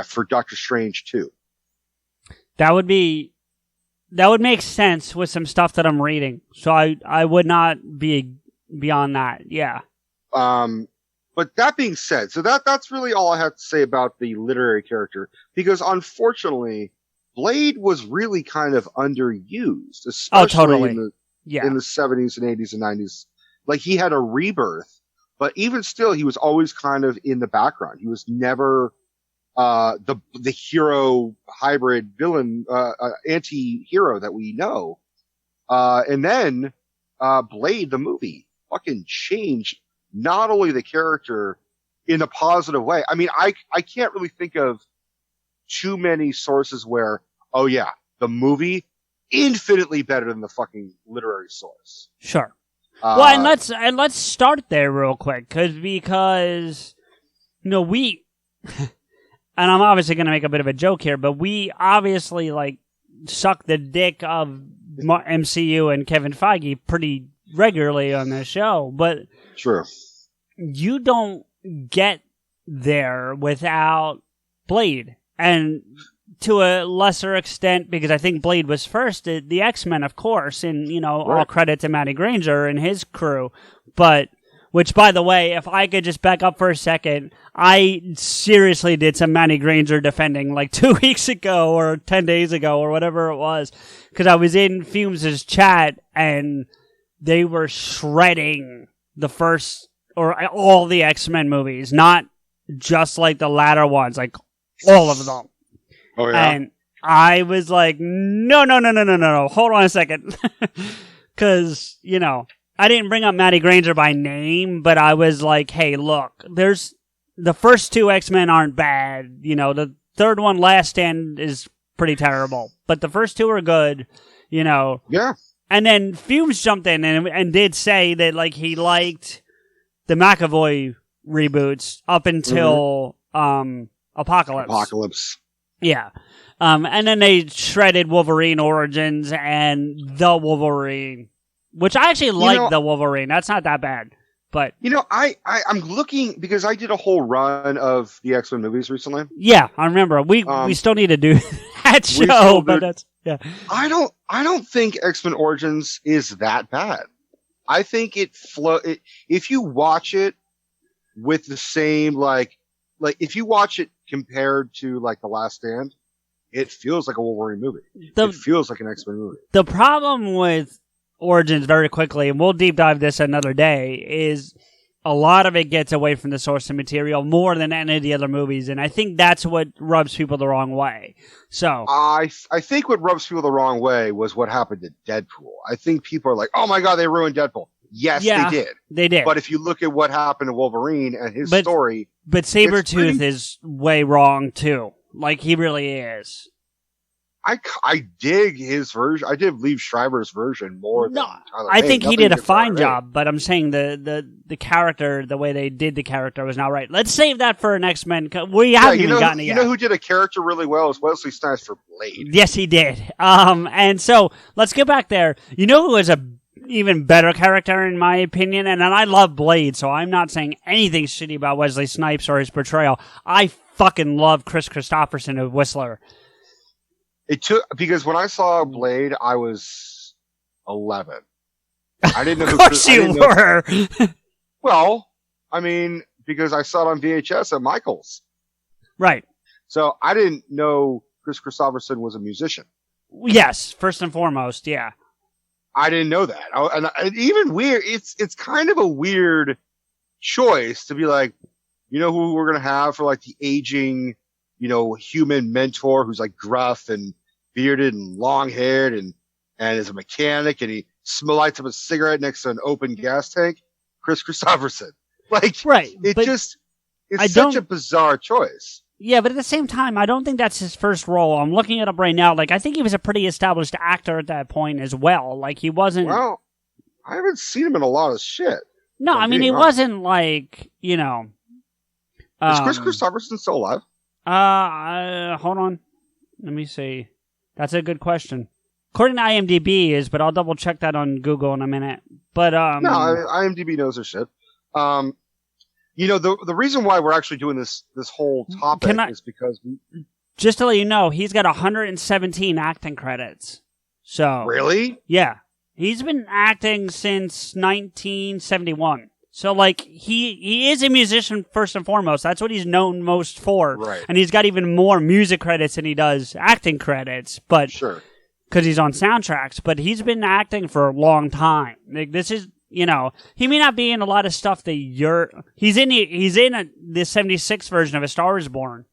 S2: for Doctor Strange 2.
S1: That would make sense with some stuff that I'm reading. So I would not be beyond that. Yeah.
S2: But that being said, so that's really all I have to say about the literary character, because unfortunately, Blade was really kind of underused, especially in the 70s and 80s and 90s. Like, he had a rebirth, but even still, he was always kind of in the background. He was never the hero hybrid villain, anti-hero that we know. And then Blade, the movie, fucking changed not only the character in a positive way. I mean, I can't really think of too many sources where, oh yeah, the movie infinitely better than the fucking literary source.
S1: Sure. Well, and let's start there real quick, because we, and I'm obviously going to make a bit of a joke here, but we obviously like suck the dick of MCU and Kevin Feige pretty regularly on this show, but
S2: sure, you
S1: don't get there without Blade, and to a lesser extent, because I think Blade was first, the X-Men, of course, and, right. All credit to Matty Granger and his crew, but, which, by the way, if I could just back up for a second, I seriously did some Matty Granger defending, like 2 weeks ago, or 10 days ago, or whatever it was, because I was in Fumes' chat, and they were shredding the first, or all the X-Men movies, not just like the latter ones, like all of them.
S2: Oh, yeah.
S1: And I was like, no, hold on a second. Because, I didn't bring up Matty Granger by name, but I was like, hey, look, the first two X-Men aren't bad. The third one, Last Stand, is pretty terrible. But the first two are good,
S2: Yeah.
S1: And then Fumes jumped in and did say that, like, he liked the McAvoy reboots up until Apocalypse. Yeah. And then they shredded Wolverine Origins and The Wolverine, which I actually like The Wolverine. That's not that bad. But
S2: I'm looking, because I did a whole run of the X-Men movies recently.
S1: Yeah, I remember. We still need to do that show, but that's yeah.
S2: I don't think X-Men Origins is that bad. I think if you watch it with the same like if you watch it compared to like The Last Stand, it feels like a Wolverine movie. It feels like an X-Men movie.
S1: The problem with Origins, very quickly, and we'll deep dive this another day, is a lot of it gets away from the source material more than any of the other movies, and I think that's what rubs people the wrong way. So
S2: I think what rubs people the wrong way was what happened to Deadpool. I think people are like, oh my god, they ruined Deadpool. Yes,
S1: yeah,
S2: they did.
S1: They did.
S2: But if you look at what happened to Wolverine and his story...
S1: But Sabretooth is way wrong, too. Like, he really is.
S2: I dig his version. I did Liev Schreiber's version more than Tyler
S1: I think he did a fine job, but I'm saying the character, the way they did the character was not right. Let's save that for an X-Men. We haven't even gotten it yet.
S2: You know who did a character really well is Wesley Snipes for Blade.
S1: Yes, he did. And so, let's get back there. You know who is a even better character, in my opinion, and I love Blade, so I'm not saying anything shitty about Wesley Snipes or his portrayal. I fucking love Chris Christopherson of Whistler.
S2: Because when I saw Blade, I was 11. I didn't know.
S1: Of course you were.
S2: Well, I mean, because I saw it on VHS at Michael's.
S1: Right.
S2: So I didn't know Chris Christopherson was a musician.
S1: Yes, first and foremost, yeah.
S2: I didn't know that. And even weird, it's kind of a weird choice to be like, who we're going to have for like the aging, human mentor who's like gruff and bearded and long haired and is a mechanic and lights up a cigarette next to an open gas tank. Chris Christopherson. Like,
S1: right.
S2: It's such a bizarre choice.
S1: Yeah, but at the same time, I don't think that's his first role. I'm looking it up right now. Like, I think he was a pretty established actor at that point as well. Like, he wasn't...
S2: Well, I haven't seen him in a lot of shit.
S1: No, I mean, he wasn't like, you know...
S2: Is Chris Christopherson still alive?
S1: Hold on. Let me see. That's a good question. According to IMDb is, but I'll double check that on Google in a minute. But,
S2: No, IMDb knows their shit. You know, the reason why we're actually doing this whole topic is because...
S1: Just to let you know, he's got 117 acting credits. So
S2: Really?
S1: Yeah. He's been acting since 1971. So, like, he is a musician first and foremost. That's what he's known most for.
S2: Right.
S1: And he's got even more music credits than he does acting credits. But
S2: sure.
S1: Because he's on soundtracks. But he's been acting for a long time. Like, this is... You know, he may not be in a lot of stuff that he's in the 76 version of A Star Is Born,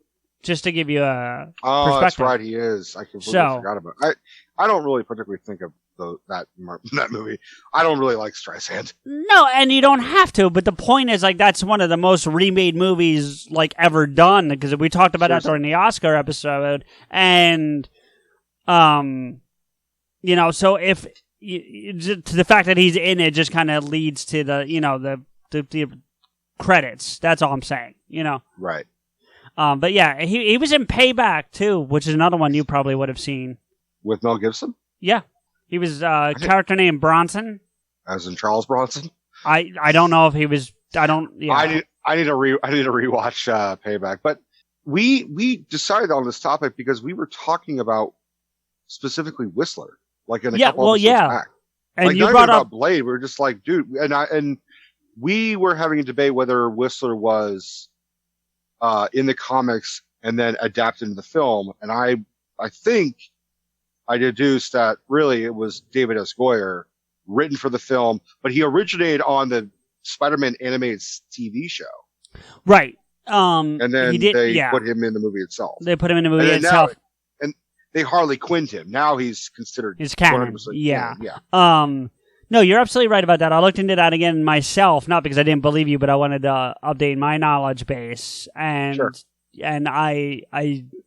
S1: just to give you a perspective.
S2: That's right, he is. I completely forgot about it. I don't really particularly think of that movie. I don't really like Streisand.
S1: No, and you don't have to, but the point is, like, that's one of the most remade movies, like, ever done, because we talked about that during the Oscar episode, and, you know, so if... to the fact that he's in it just kind of leads to the credits. That's all I'm saying, you know.
S2: Right.
S1: But yeah, he was in Payback too, which is another one you probably would have seen.
S2: With Mel Gibson?
S1: Yeah. He was a character named Bronson.
S2: As in Charles Bronson?
S1: I don't know if he was. I don't. Yeah.
S2: I need to rewatch Payback. But we decided on this topic because we were talking about specifically Whistler. Like in a couple episodes back.
S1: And
S2: like,
S1: you brought up
S2: Blade. We were just like, dude, and we were having a debate whether Whistler was in the comics and then adapted into the film. And I think I deduced that really it was David S. Goyer written for the film, but he originated on the Spider-Man animated TV show.
S1: Right.
S2: And then they put him in the movie itself.
S1: They put him in the movie itself.
S2: They Harley Quinned him. Now he's considered
S1: canon. Yeah. No, you're absolutely right about that. I looked into that again myself, not because I didn't believe you, but I wanted to update my knowledge base. And I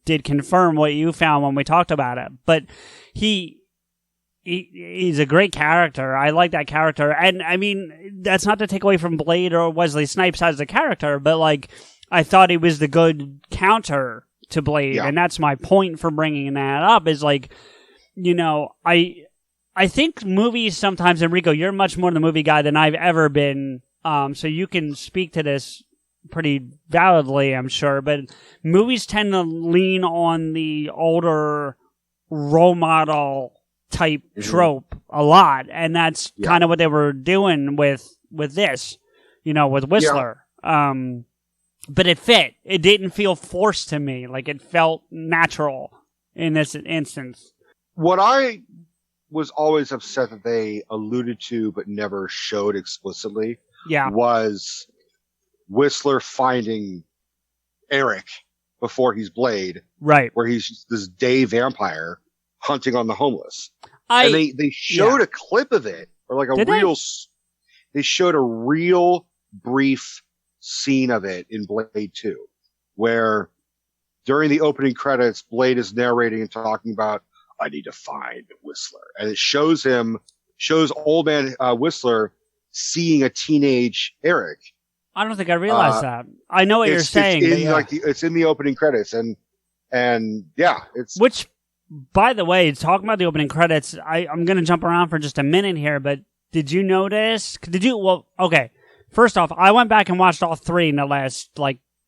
S1: did confirm what you found when we talked about it. But he's a great character. I like that character. And I mean, that's not to take away from Blade or Wesley Snipes as a character, but like, I thought he was the good counter to Blade, and that's my point for bringing that up, is like, you know, I think movies sometimes, Enrico, you're much more the movie guy than I've ever been, so you can speak to this pretty validly, I'm sure, but movies tend to lean on the older role model type trope a lot, and that's kind of what they were doing with this, you know, with Whistler. But it fit. It didn't feel forced to me. Like, it felt natural in this instance.
S2: What I was always upset that they alluded to but never showed explicitly was Whistler finding Eric before he's Blade.
S1: Right.
S2: Where he's just this day vampire hunting on the homeless. And they showed a clip of it. Or like they showed a real brief scene of it in Blade 2, where during the opening credits, Blade is narrating and talking about, I need to find Whistler. And it shows old man Whistler seeing a teenage Eric.
S1: I don't think I realized that. I know what you're saying.
S2: It's in the opening credits. And it's...
S1: Which, by the way, talking about the opening credits, I'm going to jump around for just a minute here, but did you notice? Okay. First off, I went back and watched all three in the last,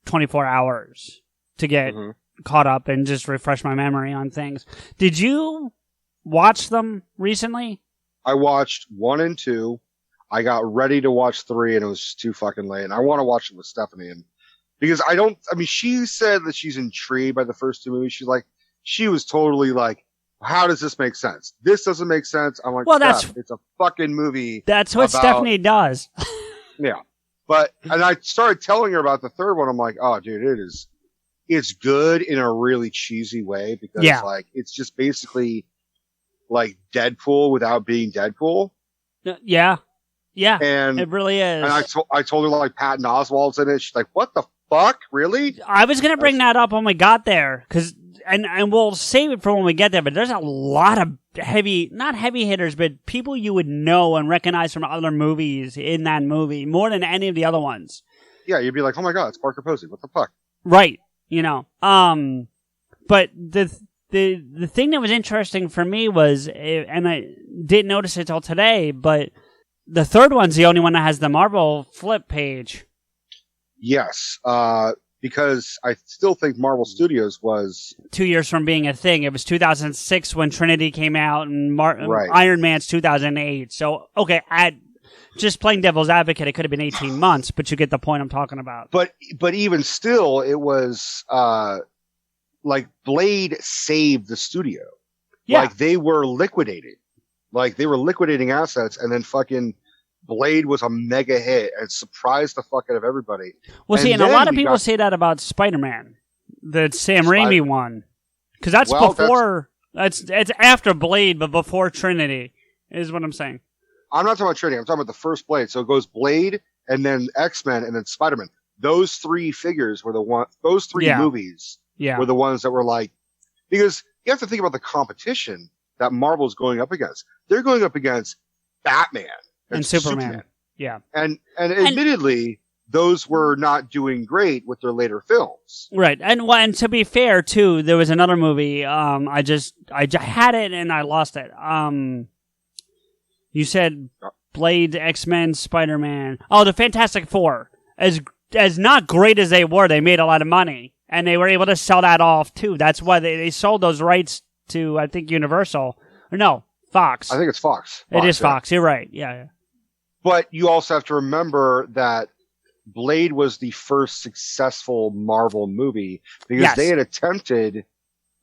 S1: 24 hours to get caught up and just refresh my memory on things. Did you watch them recently?
S2: I watched 1 and 2. I got ready to watch 3, and it was just too fucking late. And I want to watch it with Stephanie. And because she said that she's intrigued by the first 2 movies. She was totally like, how does this make sense? This doesn't make sense. I'm like, well, it's a fucking movie.
S1: That's what Stephanie does.
S2: Yeah. And I started telling her about the third one. I'm like, oh, dude, it's good in a really cheesy way because it's just basically like Deadpool without being Deadpool.
S1: Yeah. Yeah,
S2: and
S1: it really is.
S2: And I told her, like, Patton Oswalt's in it. She's like, what the fuck? Really?
S1: I was going to bring that up when we got there, and we'll save it for when we get there, but there's a lot of not heavy hitters, but people you would know and recognize from other movies in that movie, more than any of the other ones.
S2: Yeah, you'd be like, oh my god, it's Parker Posey. What the fuck?
S1: Right, but the thing that was interesting for me was, and I didn't notice it till today, but the third one's the only one that has the Marvel flip page.
S2: Yes, because I still think Marvel Studios was
S1: 2 years from being a thing. It was 2006 when Trinity came out, and Iron Man's 2008. So, okay, just playing devil's advocate, it could have been 18 months, but you get the point I'm talking about.
S2: But even still, it was like Blade saved the studio. Yeah. Like they were liquidating. Like they were liquidating assets, and then fucking Blade was a mega hit and surprised the fuck out of everybody.
S1: Well, and a lot of people say that about Spider-Man, the Sam Raimi one, because that's before. It's after Blade, but before Trinity, is what I'm saying.
S2: I'm not talking about Trinity. I'm talking about the first Blade. So it goes Blade, and then X-Men, and then Spider-Man. Those three figures were the one. Those three movies were the ones that were like, because you have to think about the competition that Marvel's going up against. They're going up against Batman and Superman.
S1: Yeah.
S2: And admittedly, those were not doing great with their later films.
S1: Right. And to be fair, too, there was another movie. I just had it and I lost it. You said Blade, X-Men, Spider-Man. Oh, the Fantastic Four. As not great as they were, they made a lot of money. And they were able to sell that off, too. That's why they sold those rights to, I think, Universal. Or no, Fox.
S2: I think it's Fox.
S1: It is Fox. You're right. Yeah.
S2: But you also have to remember that Blade was the first successful Marvel movie because they had attempted,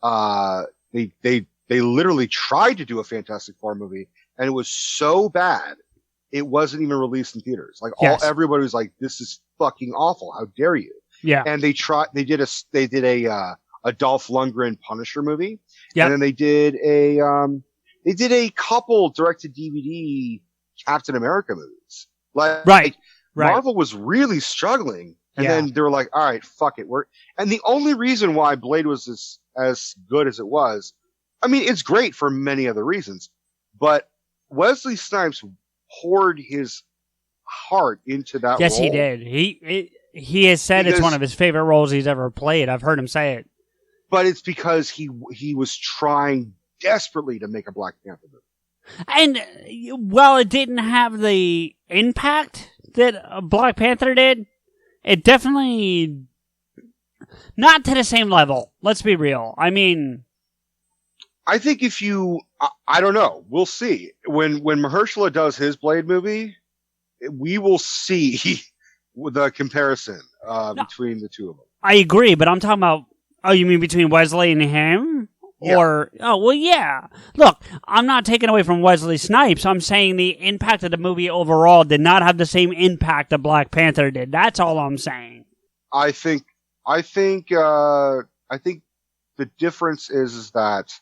S2: they literally tried to do a Fantastic Four movie, and it was so bad, it wasn't even released in theaters. Like everybody was like, this is fucking awful. How dare you?
S1: Yeah.
S2: And they did a Dolph Lundgren Punisher movie.
S1: Yeah.
S2: And then they did a couple direct-to-DVD Captain America movies. Like, Marvel was really struggling, and then they were like, all right, fuck it. And the only reason why Blade was as good as it was, I mean, it's great for many other reasons, but Wesley Snipes poured his heart into that role.
S1: Yes, he did. He has said it's one of his favorite roles he's ever played. I've heard him say it.
S2: But it's because he was trying desperately to make a Black Panther movie.
S1: And, while it didn't have the impact that Black Panther did, it definitely... not to the same level. Let's be real. I mean...
S2: I think I don't know. We'll see. When Mahershala does his Blade movie, we will see the comparison between the two of them.
S1: I agree, but I'm talking about... Oh, you mean between Wesley and him?
S2: Yeah.
S1: Or, oh, well, yeah. Look, I'm not taking away from Wesley Snipes. I'm saying the impact of the movie overall did not have the same impact that Black Panther did. That's all I'm saying.
S2: I think the difference is that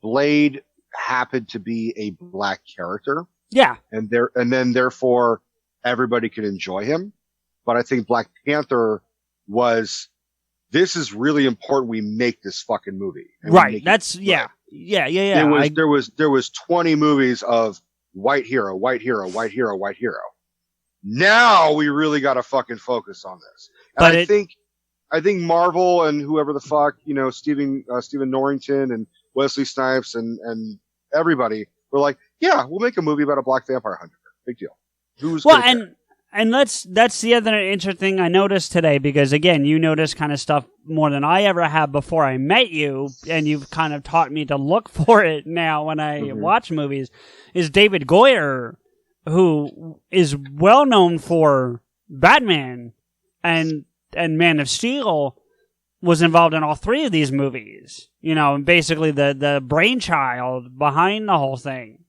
S2: Blade happened to be a black character.
S1: Yeah.
S2: And then therefore everybody could enjoy him. But I think Black Panther was, this is really important. We make this fucking movie.
S1: Right. That's, yeah.
S2: There was 20 movies of white hero, white hero, white hero, white hero. Now we really got to fucking focus on this. And I think Marvel and whoever the fuck, Stephen Norrington and Wesley Snipes and everybody were like, yeah, we'll make a movie about a black vampire hunter. Big deal.
S1: And that's the other interesting thing I noticed today, because again, you notice kind of stuff more than I ever have before I met you, and you've kind of taught me to look for it now when I watch movies, is David Goyer, who is well known for Batman and Man of Steel, was involved in all three of these movies. Basically the brainchild behind the whole thing.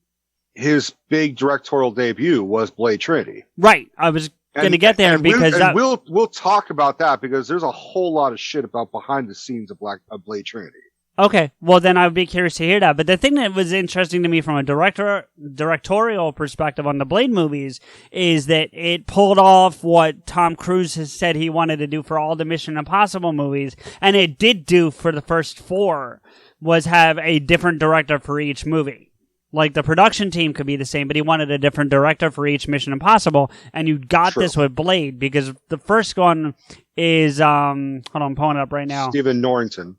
S2: His big directorial debut was Blade Trinity.
S1: Right. I was going to get there because
S2: we'll talk about that, because there's a whole lot of shit about behind the scenes of Blade Trinity.
S1: Okay, well then I would be curious to hear that. But the thing that was interesting to me from a directorial perspective on the Blade movies is that it pulled off what Tom Cruise has said he wanted to do for all the Mission Impossible movies, and it did do for the first 4, was have a different director for each movie. Like the production team could be the same, but he wanted a different director for each Mission Impossible, and you got this with Blade, because the first one is, hold on, I'm pulling it up right now.
S2: Stephen Norrington.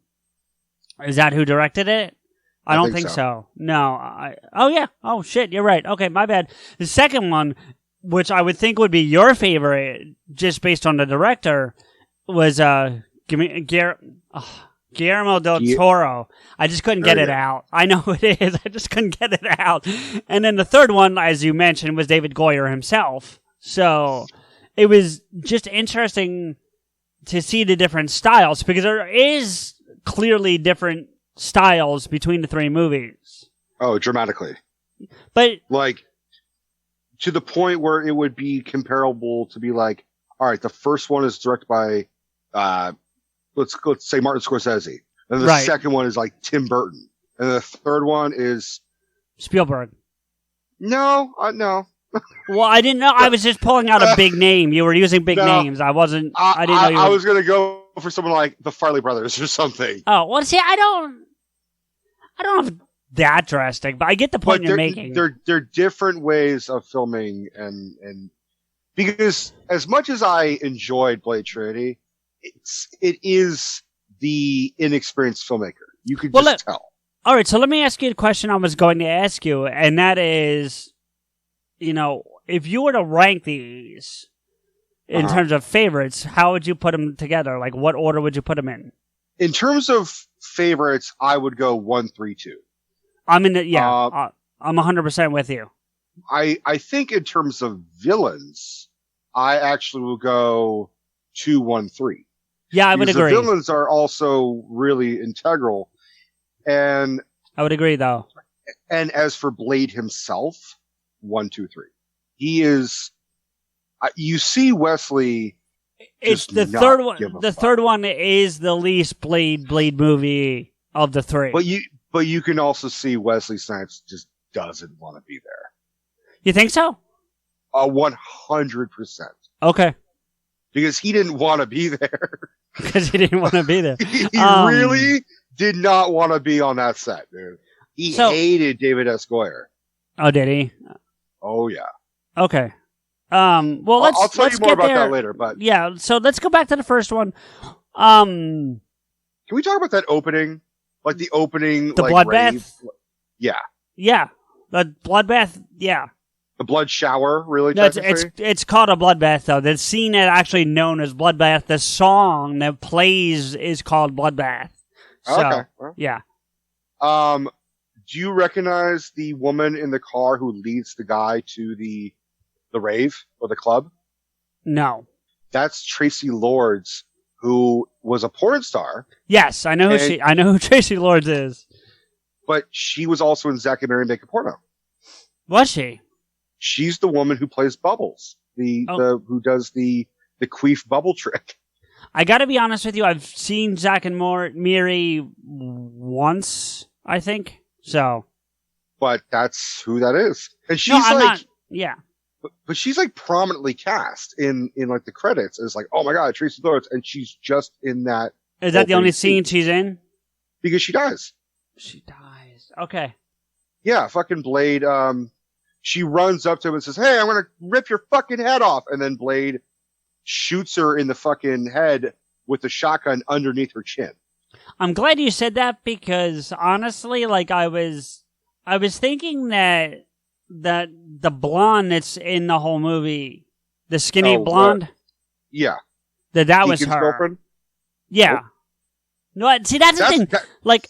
S1: Is that who directed it? I don't think so. No. Oh, yeah. Oh, shit. You're right. Okay, my bad. The second one, which I would think would be your favorite, just based on the director, was Guillermo del Toro. I just couldn't get it out. I know it is. I just couldn't get it out. And then the third one, as you mentioned, was David Goyer himself. So it was just interesting to see the different styles, because there is clearly different styles between the 3 movies.
S2: Oh, dramatically.
S1: But
S2: like to the point where it would be comparable to be like, all right, the first one is directed by let's say Martin Scorsese. And the second one is like Tim Burton. And the third one is
S1: Spielberg.
S2: No.
S1: Well, I didn't know. I was just pulling out a big name. You were using big names. I wasn't. I didn't know you were...
S2: I was going to go for someone like the Farley Brothers or something.
S1: Oh, well, see, I don't know if that drastic, but I get the point you're making.
S2: They're different ways of filming, and because as much as I enjoyed Blade Trinity, it is the inexperienced filmmaker. You could just tell.
S1: All right, so let me ask you a question I was going to ask you, and that is, if you were to rank these in terms of favorites, how would you put them together? Like, what order would you put them in?
S2: In terms of favorites, I would go 1, 3, 2.
S1: I'm in the, I'm 100% with you.
S2: I think in terms of villains, I actually will go 2, 1, 3.
S1: Yeah, I would agree.
S2: The villains are also really integral. And
S1: I would agree, though.
S2: And as for Blade himself, 1, 2, 3. He is, you see Wesley.
S1: It's the third one. The third one is the least Blade movie of the 3.
S2: But you can also see Wesley Snipes just doesn't want to be there.
S1: You think so?
S2: 100%.
S1: Okay.
S2: Because he didn't want to be there.
S1: Because he didn't want to be there.
S2: He really did not want to be on that set, dude. He hated David S. Goyer.
S1: Oh, did he?
S2: Oh, yeah.
S1: Okay. Well,
S2: I'll tell you more about that later, but
S1: yeah. So let's go back to the first one.
S2: Can we talk about that opening? Like the opening,
S1: the bloodbath.
S2: Yeah.
S1: Yeah. The bloodbath. Yeah.
S2: The blood shower, really?
S1: No, it's called a bloodbath, though. The scene that's actually known as Bloodbath, the song that plays is called Bloodbath. So,
S2: okay. Well,
S1: yeah.
S2: Do you recognize the woman in the car who leads the guy to the rave or the club?
S1: No.
S2: That's Tracy Lords, who was a porn star.
S1: Yes, I know who Tracy Lords is.
S2: But she was also in Zack and Mary Make a Porno.
S1: Was she?
S2: She's the woman who plays Bubbles, who does the queef bubble trick.
S1: I got to be honest with you. I've seen Zack and Miri once, I think. So,
S2: but that's who that is, and she's
S1: not. Yeah,
S2: but she's like prominently cast in like the credits. It's like, oh my god, Tracy Lords, and she's just in that.
S1: Is that the only scene she's in?
S2: Because she dies.
S1: She dies. Okay.
S2: Yeah, fucking Blade. She runs up to him and says, "Hey, I'm gonna rip your fucking head off," and then Blade shoots her in the fucking head with the shotgun underneath her chin.
S1: I'm glad you said that, because honestly, like I was thinking that the blonde that's in the whole movie, the skinny blonde,
S2: yeah,
S1: that was
S2: Deacon's
S1: her
S2: girlfriend?
S1: Yeah. No, see, that's the thing. Like,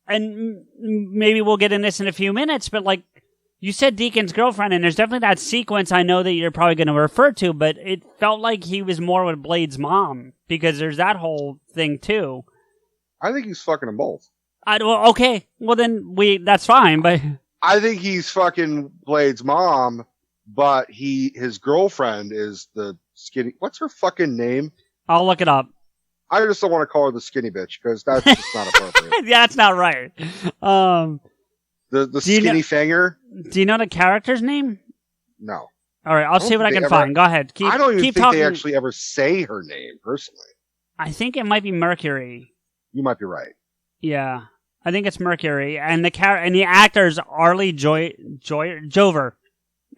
S1: and maybe we'll get in this in a few minutes, but like you said, Deacon's girlfriend, and there's definitely that sequence I know that you're probably going to refer to, but it felt like he was more with Blade's mom, because there's that whole thing too.
S2: I think he's fucking them both.
S1: Okay. Well, then that's fine, but
S2: I think he's fucking Blade's mom, but his girlfriend is the skinny. What's her fucking name?
S1: I'll look it up.
S2: I just don't want to call her the skinny bitch because that's just not appropriate.
S1: Yeah, that's not right.
S2: The skinny fanger.
S1: Do you know the character's name?
S2: No.
S1: All right, I'll see what I can find. Go ahead.
S2: I don't even
S1: keep
S2: think
S1: talking.
S2: they actually ever say her name personally.
S1: I think it might be Mercury.
S2: You might be right.
S1: Yeah, I think it's Mercury, and the actor's Arlie Jover,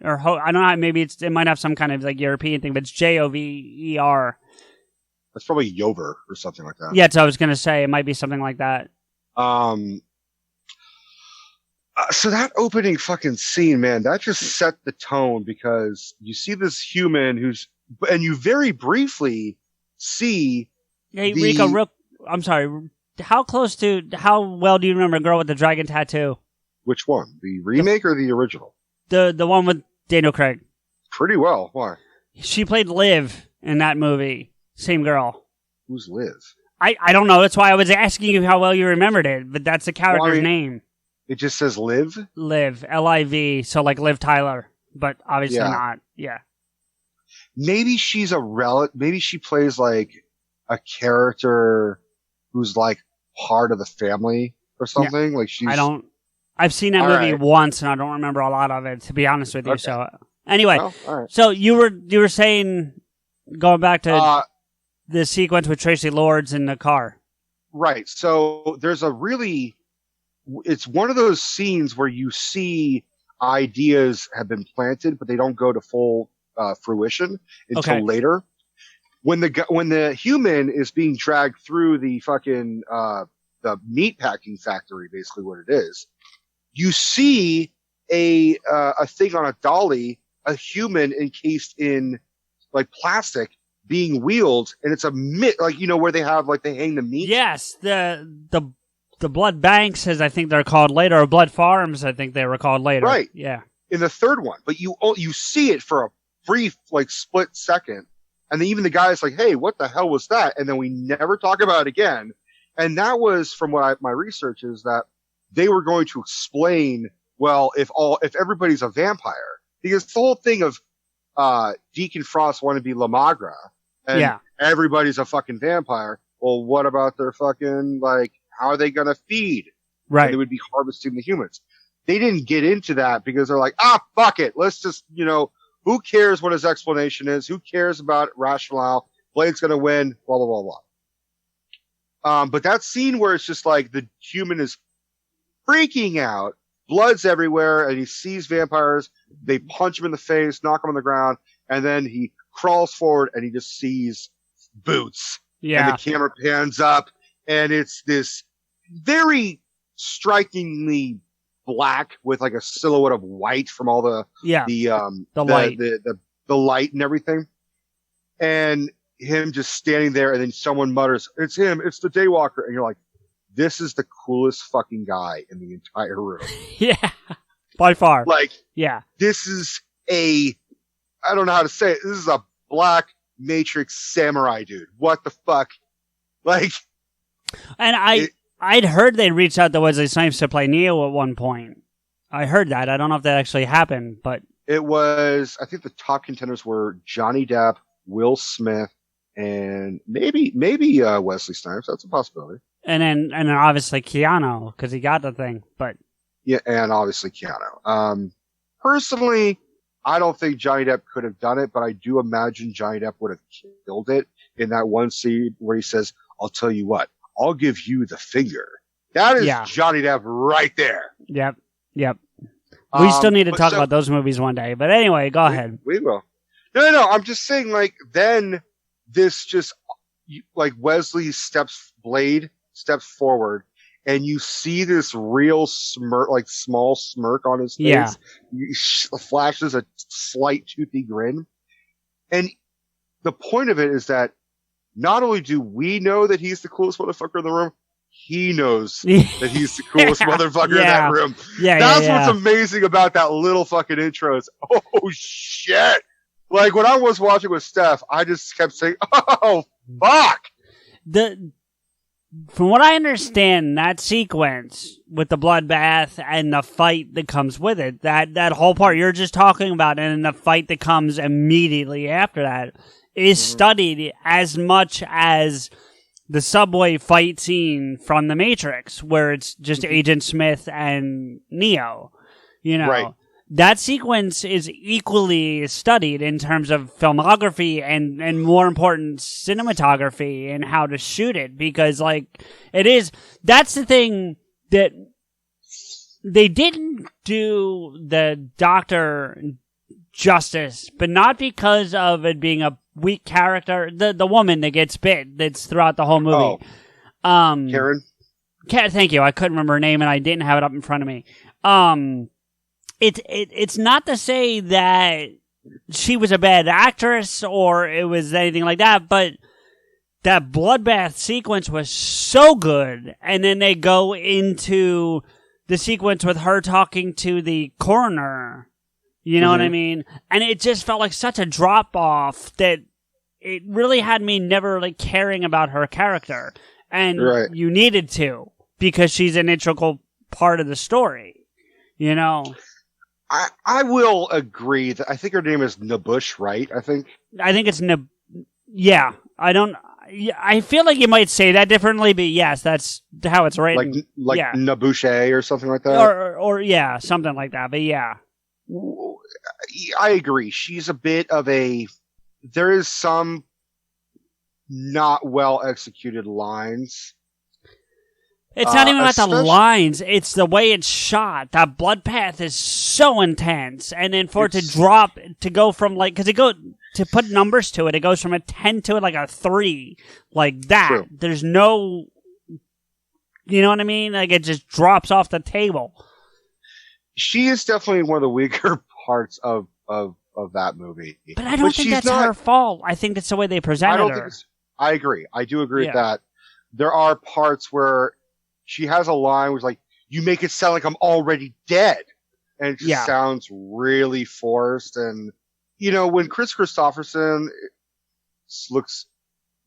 S1: or I don't know. Maybe it might have some kind of like European thing, but it's Jover.
S2: That's probably Yover or something like that.
S1: Yeah, so I was gonna say it might be something like that.
S2: So that opening fucking scene, man, that just set the tone because you see this human and you very briefly see.
S1: Hey, Rico, I'm sorry. How well do you remember Girl with the Dragon Tattoo?
S2: Which one? The remake or the original?
S1: The one with Daniel Craig.
S2: Pretty well. Why?
S1: She played Liv in that movie. Same girl.
S2: Who's Liv?
S1: I don't know. That's why I was asking you how well you remembered it, but that's the character's name.
S2: It just says Liv?
S1: Liv. L-I-V. So like Liv Tyler, but obviously not. Yeah.
S2: Maybe she's maybe she plays like a character who's like part of the family or something. Yeah. Like
S1: I've seen that movie once and I don't remember a lot of it, to be honest with you. Okay. So anyway, so you were saying, going back to the sequence with Tracy Lords in the car.
S2: Right. So there's it's one of those scenes where you see ideas have been planted, but they don't go to full fruition until later. When the human is being dragged through the fucking the meat packing factory, basically what it is, you see a thing on a dolly, a human encased in like plastic being wheeled, and it's a like where they have like they hang the meat.
S1: Yes, the blood banks, as I think they're called later, or blood farms, I think they were called later.
S2: Right.
S1: Yeah.
S2: In the third one, but you see it for a brief like split second. And then even the guy's like, hey, what the hell was that? And then we never talk about it again. And that was from my research is that they were going to explain, well, if everybody's a vampire, because the whole thing of, Deacon Frost wanted to be La Magra and everybody's a fucking vampire. Well, what about their fucking, like, how are they going to feed?
S1: Right.
S2: And they would be harvesting the humans. They didn't get into that because they're like, fuck it. Let's just, who cares what his explanation is? Who cares about rationale? Blade's going to win, blah, blah, blah, blah. But that scene where it's just like the human is freaking out, blood's everywhere, and he sees vampires. They punch him in the face, knock him on the ground, and then he crawls forward and he just sees boots.
S1: Yeah.
S2: And the camera pans up, and it's this very strikingly black with like a silhouette of white from all the light, the light and everything, and him just standing there, and then someone mutters, "It's him! It's the Daywalker!" And you're like, "This is the coolest fucking guy in the entire room."
S1: Yeah, by far.
S2: Like,
S1: yeah,
S2: this is I don't know how to say it. This is a black Matrix samurai dude. What the fuck? Like,
S1: and I'd heard they reached out to Wesley Snipes to play Neo at one point. I heard that. I don't know if that actually happened, but
S2: it was. I think the top contenders were Johnny Depp, Will Smith, and maybe Wesley Snipes. That's a possibility.
S1: And then obviously Keanu, because he got the thing. But
S2: yeah, and obviously Keanu. Personally, I don't think Johnny Depp could have done it, but I do imagine Johnny Depp would have killed it in that one scene where he says, "I'll tell you what. I'll give you the finger." That is Johnny Depp right there.
S1: Yep. We still need to talk about those movies one day. But anyway, go ahead.
S2: We will. No. I'm just saying, like, then this just, like, Blade steps forward, and you see this real smirk, like, small smirk on his face.
S1: Yeah.
S2: He flashes a slight toothy grin. And the point of it is that not only do we know that he's the coolest motherfucker in the room, he knows that he's the coolest motherfucker in that room.
S1: Yeah,
S2: That's what's amazing about that little fucking intro is, oh shit. Like when I was watching with Steph, I just kept saying, oh fuck.
S1: From what I understand, that sequence with the bloodbath and the fight that comes with it, that whole part you're just talking about, and the fight that comes immediately after that, is studied as much as the subway fight scene from The Matrix, where it's just Agent Smith and Neo. You know,
S2: right.
S1: That sequence is equally studied in terms of filmography and more important, cinematography and how to shoot it, because that's the thing that they didn't do the Doctor justice, but not because of it being a weak character. The woman that gets bit, that's throughout the whole movie.
S2: Karen?
S1: Thank you. I couldn't remember her name and I didn't have it up in front of me. It's not to say that she was a bad actress or it was anything like that, but that bloodbath sequence was so good. And then they go into the sequence with her talking to the coroner. You know what I mean? And it just felt like such a drop off that it really had me never like caring about her character. And you needed to, because she's an integral part of the story. You know?
S2: I will agree that I think her name is Nabush, right? I think
S1: it's yeah. I feel like you might say that differently, but yes, that's how it's written.
S2: Like Nabushe or something like that?
S1: Or yeah, something like that, but yeah.
S2: I agree. She's a bit of there is some not well executed lines.
S1: It's not even about the lines. It's the way it's shot. That blood path is so intense. And then for it to drop, to go from because to put numbers to it, it goes from a 10 to like a 3. Like that. True. There's no, you know what I mean? Like it just drops off the table. She
S2: is definitely one of the weaker parts of that movie.
S1: But I don't think that's her fault. I think that's the way they presented her.
S2: I agree. I do agree with that. There are parts where she has a line where it's like, you make it sound like I'm already dead. And it just sounds really forced. And, you know, when Chris Christopherson looks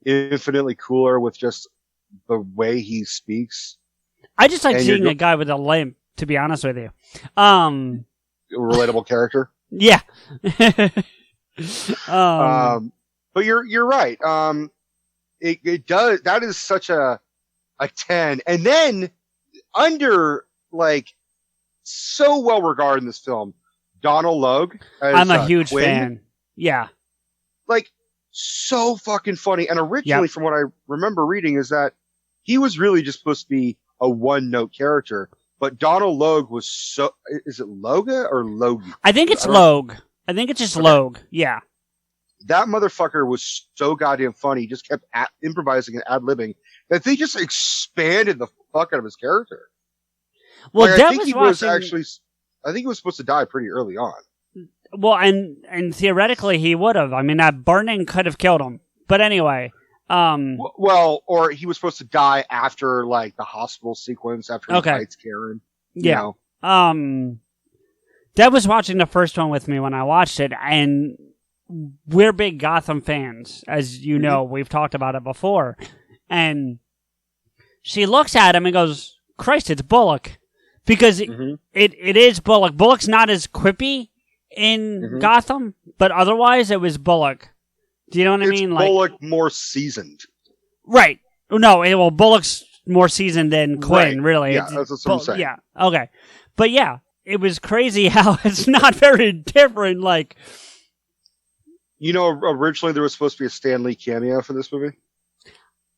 S2: infinitely cooler with just the way he speaks.
S1: I just like seeing a guy with a limp, to be honest with you.
S2: Relatable character.
S1: Yeah.
S2: But you're right. It does. That is such a 10. And then so well regarded in this film, Donald Logue.
S1: I'm a huge fan. Yeah.
S2: So fucking funny. And originally, from what I remember reading, is that he was really just supposed to be a one-note character. But Donald Logue was so... Is it Loga or Logie?
S1: I think it's Logue. I think it's just Logue. Yeah.
S2: That motherfucker was so goddamn funny. He just kept improvising and ad-libbing that they just expanded the fuck out of his character.
S1: Well,
S2: I think he was supposed to die pretty early on.
S1: Well, and theoretically he would have. I mean, that burning could have killed him. But anyway...
S2: Well, or he was supposed to die after the hospital sequence after he fights Karen.
S1: Yeah. Deb was watching the first one with me when I watched it, and we're big Gotham fans, as you know. We've talked about it before, and she looks at him and goes, "Christ, it's Bullock," because it is Bullock. Bullock's not as quippy in Gotham, but otherwise it was Bullock. Do you know what I mean?
S2: Bullock more seasoned.
S1: Right. No, Bullock's more seasoned than Quinn, really.
S2: Yeah, that's what I'm saying.
S1: Yeah, okay. But yeah, it was crazy how it's not very different,
S2: You know, originally there was supposed to be a Stan Lee cameo for this movie.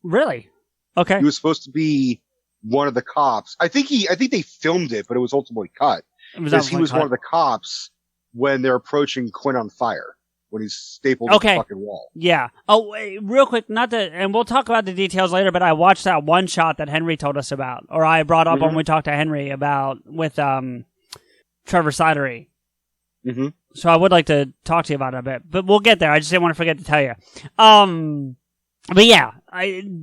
S1: Really? Okay.
S2: He was supposed to be one of the cops. I think they filmed it, but it was ultimately cut. Because he was one of the cops when they're approaching Quinn on fire. When he's stapled to the fucking wall.
S1: Yeah. Oh, wait, real quick, and we'll talk about the details later, but I watched that one shot that Henry told us about, or I brought up when we talked to Henry about, with Trevor Sidery. So I would like to talk to you about it a bit, but we'll get there. I just didn't want to forget to tell you. But yeah,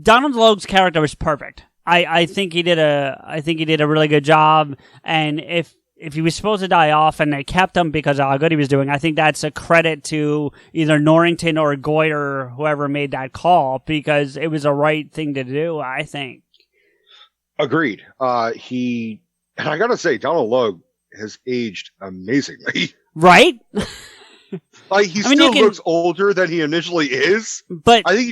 S1: Donald Logue's character was perfect. I think he did a really good job, and if he was supposed to die off and they kept him because of how good he was doing, I think that's a credit to either Norrington or Goyer, whoever made that call, because it was the right thing to do, I think.
S2: Agreed. And I gotta say, Donald Logue has aged amazingly.
S1: Right?
S2: Like he still looks older than he initially is.
S1: But
S2: I think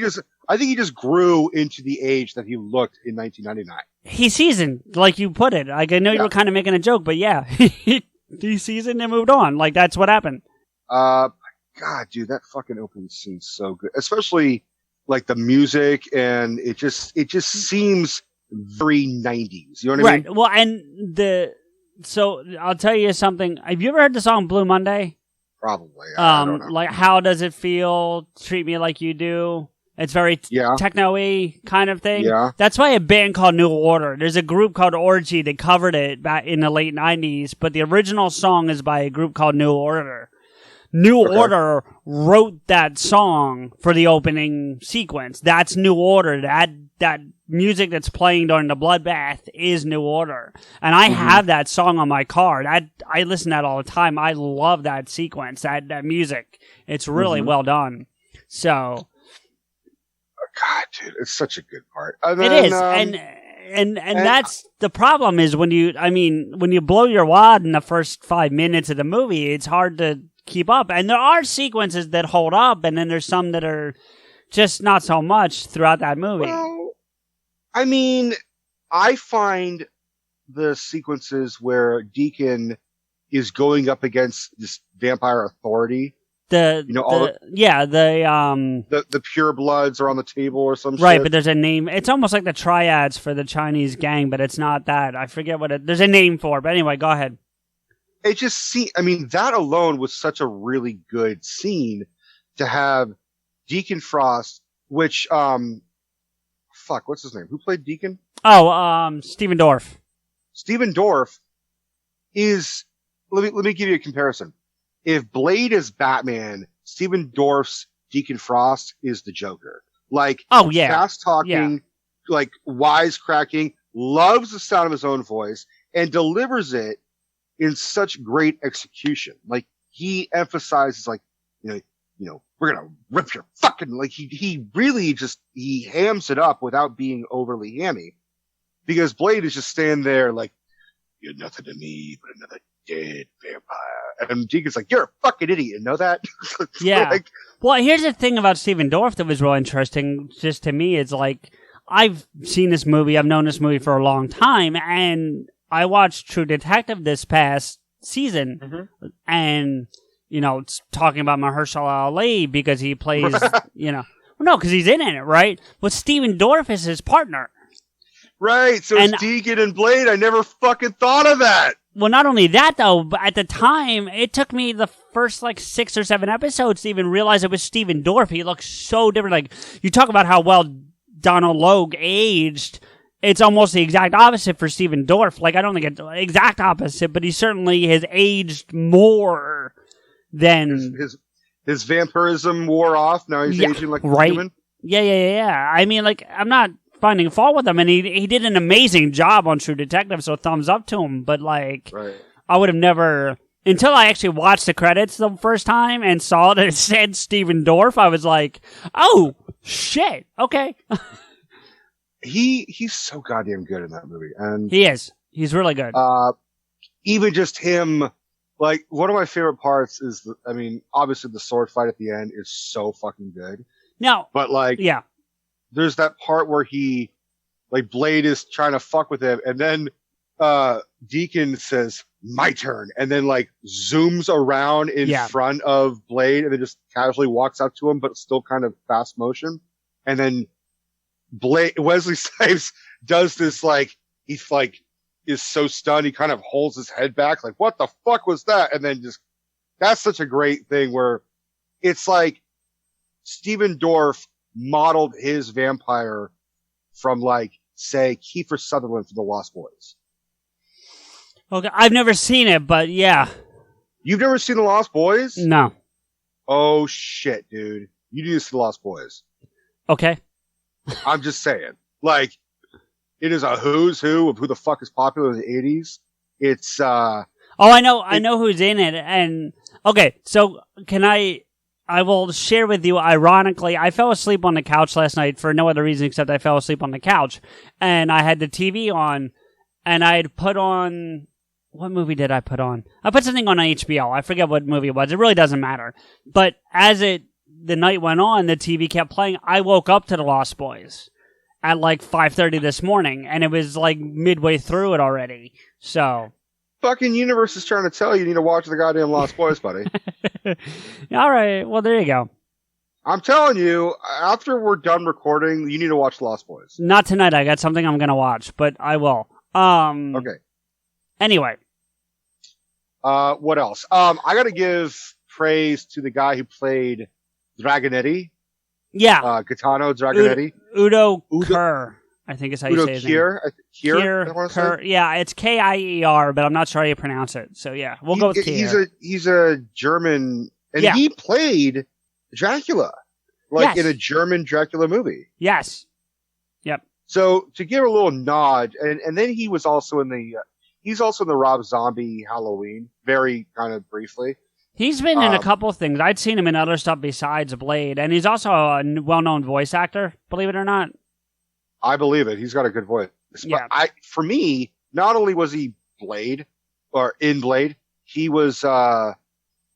S2: he just grew into the age that he looked in 1999.
S1: He's seasoned, like you put it. Like I know you were kind of making a joke, but yeah, he seasoned and moved on. Like that's what happened.
S2: God, dude, that fucking opening scene's so good, especially like the music, and it just seems very 90s. You know what I mean?
S1: Right. Well, and so I'll tell you something. Have you ever heard the song Blue Monday?
S2: Probably. I don't know.
S1: Like how does it feel? Treat me like you do. It's very techno-y kind of thing.
S2: Yeah.
S1: That's why a band called New Order. There's a group called Orgy that covered it back in the late 90s, but the original song is by a group called New Order. New Order wrote that song for the opening sequence. That's New Order. That music that's playing during the bloodbath is New Order. And I have that song on my car. I listen to that all the time. I love that sequence, that music. It's really well done. So...
S2: God, dude, it's such a good part.
S1: It is, and that's the problem is when you blow your wad in the first 5 minutes of the movie, it's hard to keep up. And there are sequences that hold up, and then there's some that are just not so much throughout that movie.
S2: Well, I mean, I find the sequences where Deacon is going up against this vampire authority. The pure bloods are on the table or some shit.
S1: Right, but there's a name. It's almost like the triads for the Chinese gang, but it's not that. I forget there's a name for it. But anyway, go ahead.
S2: It just that alone was such a really good scene to have Deacon Frost, which, what's his name? Who played Deacon?
S1: Oh, Stephen Dorff.
S2: Stephen Dorff is, let me give you a comparison. If Blade is Batman, Stephen Dorff's Deacon Frost is the Joker. Like, fast talking, like wisecracking, loves the sound of his own voice, and delivers it in such great execution. Like, he emphasizes, like, you know, we're gonna rip your fucking, like, he really just, he hams it up without being overly hammy. Because Blade is just standing there like, you're nothing to me but another dead vampire. And Deacon's like, you're a fucking idiot, you know that?
S1: Yeah. Well, here's the thing about Stephen Dorff that was real interesting, just to me, is like, I've seen this movie, I've known this movie for a long time, and I watched True Detective this past season, and, you know, it's talking about Mahershala Ali because he plays, because he's in it, right? But Stephen Dorff is his partner.
S2: Right, so it's Deacon and Blade. I never fucking thought of that.
S1: Well, not only that, though, but at the time, it took me the first, 6 or 7 episodes to even realize it was Stephen Dorff. He looks so different. Like, you talk about how well Donald Logue aged. It's almost the exact opposite for Stephen Dorff. Like, I don't think it's the exact opposite, but he certainly has aged more than...
S2: His vampirism wore off. Now he's aging like a human.
S1: Yeah. I mean, I'm not finding fault with him, and he did an amazing job on True Detective, so thumbs up to him. But I would have never, until I actually watched the credits the first time and saw that it said Stephen Dorff, I was like, oh shit, okay.
S2: He's so goddamn good in that movie, and
S1: he is. He's really good.
S2: Even just him, like, one of my favorite parts is, obviously the sword fight at the end is so fucking good.
S1: Now,
S2: but there's that part where he, Blade is trying to fuck with him, and then Deacon says, my turn, and then, zooms around in front of Blade, and then just casually walks up to him, but still kind of fast motion. And then Wesley Snipes does this, he's is so stunned, he kind of holds his head back, what the fuck was that? And then that's such a great thing where it's like Stephen Dorff modeled his vampire from, say, Kiefer Sutherland from The Lost Boys.
S1: Okay, I've never seen it, but yeah.
S2: You've never seen The Lost Boys?
S1: No.
S2: Oh, shit, dude. You need to see The Lost Boys.
S1: Okay.
S2: I'm just saying. It is a who's who of who the fuck is popular in the 80s. It's, I
S1: know who's in it, and, okay, so I will share with you, ironically, I fell asleep on the couch last night for no other reason except I fell asleep on the couch. And I had the TV on, and I had put on what movie did I put on? I put something on HBO. I forget what movie it was. It really doesn't matter. But as the night went on, the TV kept playing. I woke up to The Lost Boys at like 5:30 this morning, and it was like midway through it already. So,
S2: fucking universe is trying to tell you need to watch the goddamn Lost Boys, buddy.
S1: All right, well there you go.
S2: I'm telling you, after we're done recording, you need to watch Lost Boys.
S1: Not tonight. I got something I'm gonna watch, but I will.
S2: Okay.
S1: Anyway.
S2: What else? I gotta give praise to the guy who played Dragonetti.
S1: Yeah.
S2: Gaetano Dragonetti.
S1: Udo Kier, I think is how you say his name.
S2: Kier?
S1: Yeah, it's Kier, but I'm not sure how you pronounce it. So yeah, we'll go with Kier.
S2: He's a German, and he played Dracula, in a German Dracula movie.
S1: Yes. Yep.
S2: So to give a little nod, and then he was also in the Rob Zombie Halloween, very kind of briefly.
S1: He's been in a couple of things. I'd seen him in other stuff besides Blade, and he's also a well-known voice actor, believe it or not.
S2: I believe it. He's got a good voice.
S1: Yeah.
S2: But for me, not only was he Blade, or in Blade, he was,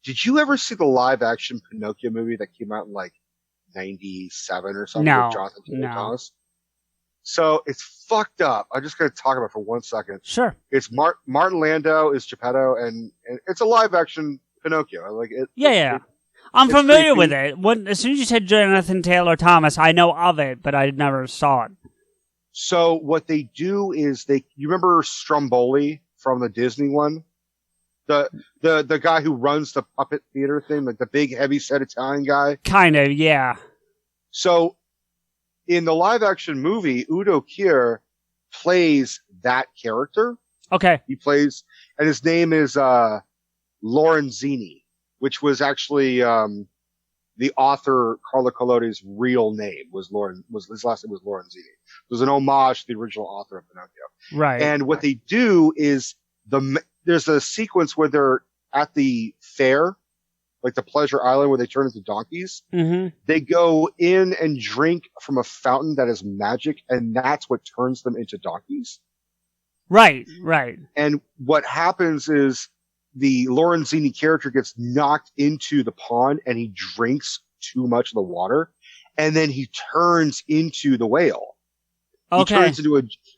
S2: did you ever see the live-action Pinocchio movie that came out in, 97 or something?
S1: No.
S2: With Jonathan Taylor Thomas? So, it's fucked up. I'm just going to talk about it for 1 second.
S1: Sure.
S2: It's Martin Landau is Geppetto, and it's a live-action Pinocchio.
S1: I'm familiar with it. As soon as you said Jonathan Taylor Thomas, I know of it, but I never saw it.
S2: So what they do is you remember Stromboli from the Disney one? The guy who runs the puppet theater thing, like the big heavy-set Italian guy? Kind of,
S1: yeah.
S2: So in the live-action movie, Udo Kier plays that character.
S1: Okay.
S2: He plays, and his name is Lorenzini, which was actually the author Carlo Collodi's real name his last name was Lorenzini. It was an homage to the original author of Pinocchio.
S1: Right.
S2: And what they do is there's a sequence where they're at the fair, like the Pleasure Island, where they turn into donkeys.
S1: Mm-hmm.
S2: They go in and drink from a fountain that is magic, and that's what turns them into donkeys.
S1: Right.
S2: And what happens is the Lorenzini character gets knocked into the pond and he drinks too much of the water, and then he turns into the whale.
S1: Okay.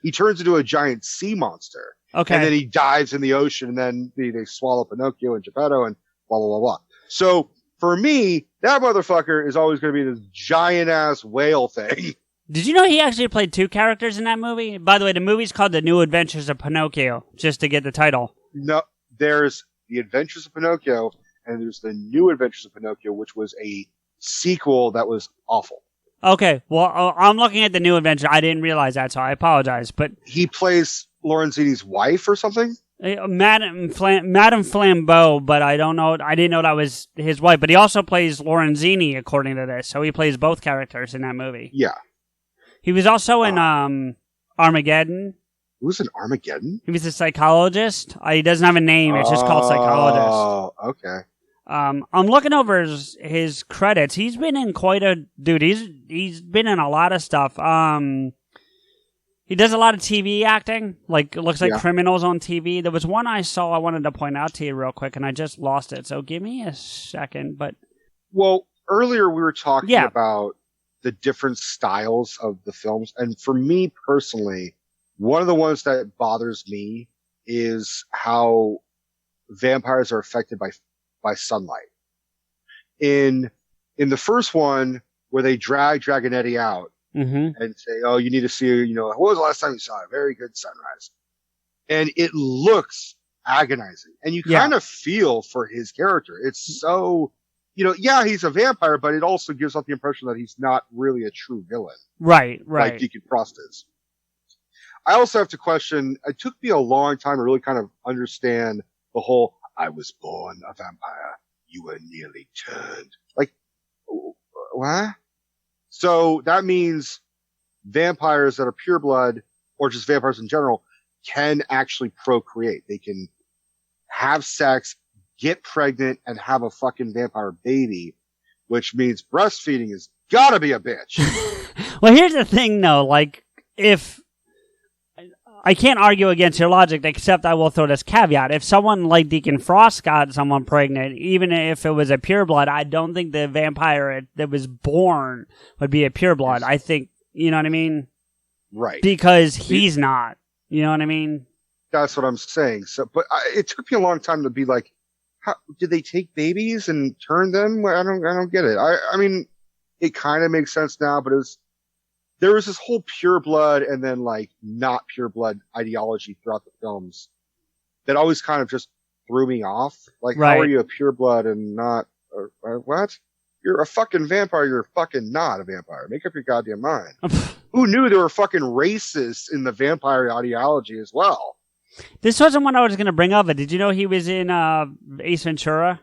S2: He turns into a giant sea monster.
S1: Okay.
S2: And then he dives in the ocean, and then they swallow Pinocchio and Geppetto and blah, blah, blah, blah. So for me, that motherfucker is always going to be this giant ass whale thing.
S1: Did you know he actually played two characters in that movie? By the way, the movie's called The New Adventures of Pinocchio, just to get the title.
S2: No, there's The Adventures of Pinocchio, and there's The New Adventures of Pinocchio, which was a sequel that was awful.
S1: Okay, well, I'm looking at The New Adventure. I didn't realize that, so I apologize. But
S2: he plays Lorenzini's wife or something?
S1: Madame Flambeau, but I don't know. I didn't know that was his wife. But he also plays Lorenzini, according to this. So he plays both characters in that movie.
S2: Yeah.
S1: He was also in Armageddon.
S2: He was in Armageddon?
S1: He was a psychologist. He doesn't have a name. It's just called Psychologist.
S2: Oh, okay.
S1: I'm looking over his credits. He's been in quite a dude. He's been in a lot of stuff. He does a lot of TV acting. It looks like Criminals on TV. There was one I saw I wanted to point out to you real quick, and I just lost it. So give me a second.
S2: Well, earlier we were talking about the different styles of the films, and for me personally, one of the ones that bothers me is how vampires are affected by sunlight. In the first one, where they drag Dragonetti out and say, "Oh, you need to see, what was the last time you saw a very good sunrise?" And it looks agonizing, and you kind of feel for his character. It's so, he's a vampire, but it also gives off the impression that he's not really a true villain.
S1: Right.
S2: Like Deacon Frost is. I also have to question, it took me a long time to really kind of understand the whole, I was born a vampire, you were nearly turned. What? So that means vampires that are pureblood, or just vampires in general, can actually procreate. They can have sex, get pregnant, and have a fucking vampire baby, which means breastfeeding has gotta be a bitch.
S1: Well, here's the thing, though. If I can't argue against your logic, except I will throw this caveat. If someone like Deacon Frost got someone pregnant, even if it was a pureblood, I don't think the vampire that was born would be a pureblood. I think, you know what I mean?
S2: Right.
S1: Because he's not. You know what I mean?
S2: That's what I'm saying. So, but it took me a long time to be like, how did they take babies and turn them? I don't get it. I mean, it kind of makes sense now, but there was this whole pure blood and then like not pure blood ideology throughout the films that always kind of just threw me off. Like, How are you a pure blood and not what? You're a fucking vampire. You're fucking not a vampire. Make up your goddamn mind. Who knew there were fucking racists in the vampire ideology as well?
S1: This wasn't what I was going to bring up. But did you know he was in Ace Ventura?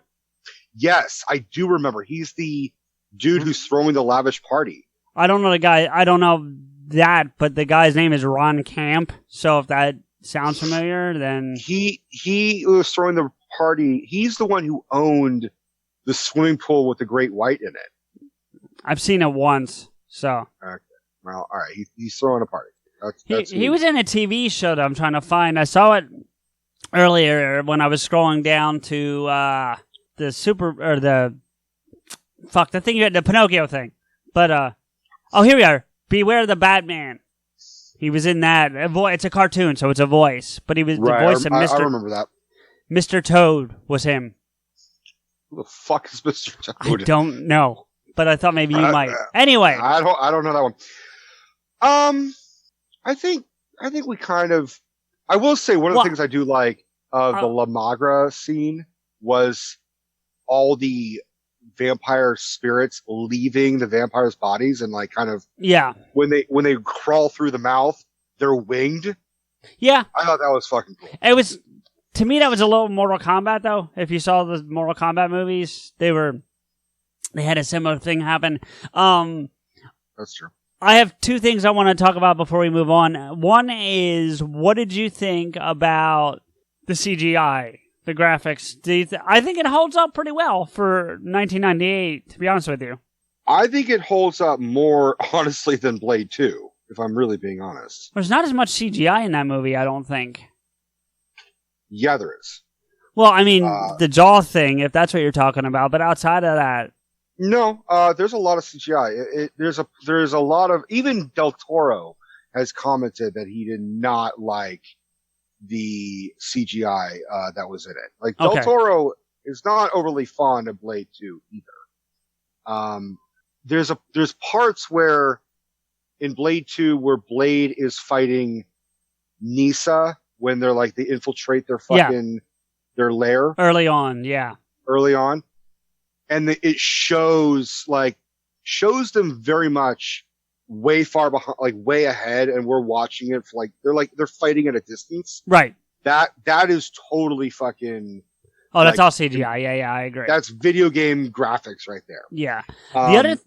S2: Yes, I do remember. He's the dude who's throwing the lavish party.
S1: I don't know the guy. I don't know that, but the guy's name is Ron Camp. So if that sounds familiar, then
S2: he was throwing the party. He's the one who owned the swimming pool with the great white in it.
S1: I've seen it once. So
S2: okay, well, all right. He's throwing a party.
S1: He was in a TV show that I'm trying to find. I saw it earlier when I was scrolling down to the Pinocchio thing. But oh, here we are. Beware the Batman. He was in that. It's a cartoon, so it's a voice. But he was the voice of Mr.
S2: I remember that.
S1: Mr. Toad was him.
S2: Who the fuck is Mr. Toad?
S1: I don't know, but I thought maybe you might. Anyway,
S2: I don't know that one. I think we kind of. I will say one of the things I do like of the La Magra scene was all the vampire spirits leaving the vampires' bodies and like kind of when they crawl through the mouth, they're winged.
S1: Yeah,
S2: I thought that was fucking cool.
S1: It was, to me, that was a little Mortal Kombat though. If you saw the Mortal Kombat movies, they had a similar thing happen.
S2: That's true.
S1: I have two things I want to talk about before we move on. One is, what did you think about the CGI? The graphics, I think it holds up pretty well for 1998, to be honest with you.
S2: I think it holds up more, honestly, than Blade 2, if I'm really being honest.
S1: There's not as much CGI in that movie, I don't think.
S2: Yeah, there is.
S1: Well, I mean, the jaw thing, if that's what you're talking about, but outside of that...
S2: No, there's a lot of CGI. There's a lot of... Even Del Toro has commented that he did not like the CGI that was in it. Like, Del Toro is not overly fond of Blade 2 either. There's parts where in Blade 2 where Blade is fighting Nisa when they're like they infiltrate their their lair
S1: early on,
S2: and it shows them very much way far behind, like way ahead, and we're watching it for they're fighting at a distance.
S1: Right.
S2: That is totally fucking.
S1: Oh, that's all CGI. Yeah, I agree.
S2: That's video game graphics right there.
S1: Yeah. The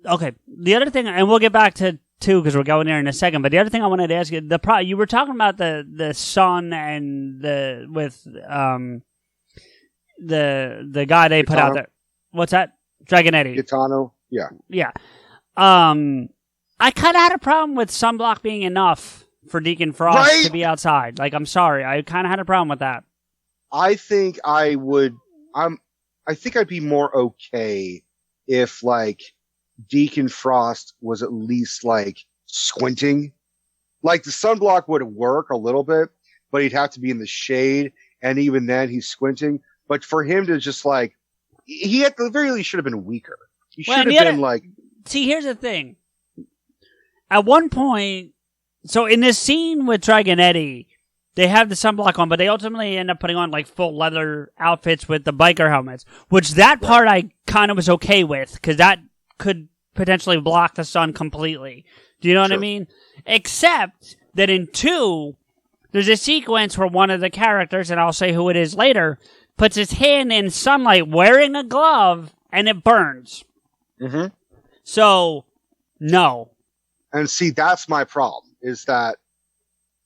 S1: other thing, and we'll get back to 2 because we're going there in a second. But the other thing I wanted to ask you, you were talking about the sun and the guy they put out there. What's that? Dragonetti.
S2: Gitano. Yeah.
S1: Yeah. I kind of had a problem with sunblock being enough for Deacon Frost to be outside. Like, I'm sorry. I kind of had a problem with that.
S2: I think I would. I think I'd be more okay if Deacon Frost was at least squinting. Like the sunblock would work a little bit, but he'd have to be in the shade, and even then he's squinting. But for him to just he at the very least should have been weaker. He should have been
S1: See, here's the thing. At one point, so in this scene with Dragonetti, they have the sunblock on, but they ultimately end up putting on full leather outfits with the biker helmets, which that part I kind of was okay with, because that could potentially block the sun completely. Do you know what I mean? Except that in 2, there's a sequence where one of the characters, and I'll say who it is later, puts his hand in sunlight wearing a glove, and it burns.
S2: Mm-hmm.
S1: So, no.
S2: And see, that's my problem, is that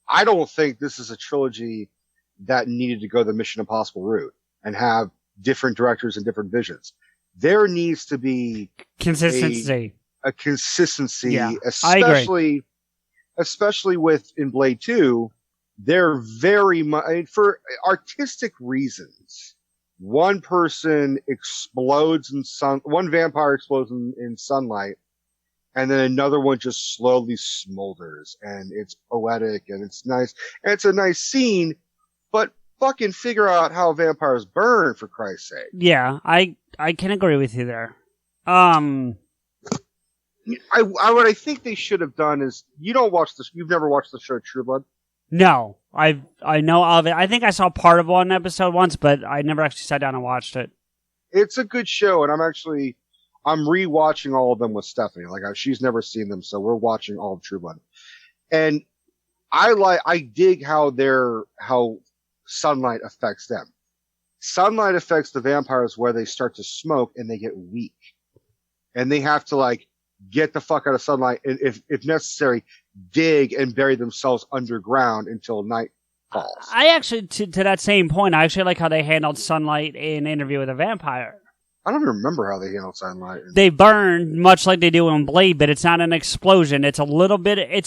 S2: I don't think this is a trilogy that needed to go the Mission Impossible route and have different directors and different visions. There needs to be
S1: consistency.
S2: A consistency,
S1: I agree.
S2: especially with in Blade 2, they're very much, for artistic reasons. One person explodes one vampire explodes in sunlight, and then another one just slowly smolders, and it's poetic and it's nice, and it's a nice scene, but fucking figure out how vampires burn, for Christ's sake.
S1: Yeah, I can agree with you there.
S2: What I think they should have done is, you've never watched the show True Blood?
S1: No, I know of it. I think I saw part of one episode once, but I never actually sat down and watched it. It's
S2: a good show, and I'm rewatching all of them with Stephanie. Like, she's never seen them, so we're watching all of True Blood. And I dig how sunlight affects them. Sunlight affects the vampires where they start to smoke and they get weak. And they have to, like, get the fuck out of sunlight, and if necessary, dig and bury themselves underground until night falls.
S1: I actually, to that same point, I actually like how they handled sunlight in Interview with a Vampire.
S2: I don't remember how they handled sunlight.
S1: They burn much like they do in Blade, but it's not an explosion. It's a little bit.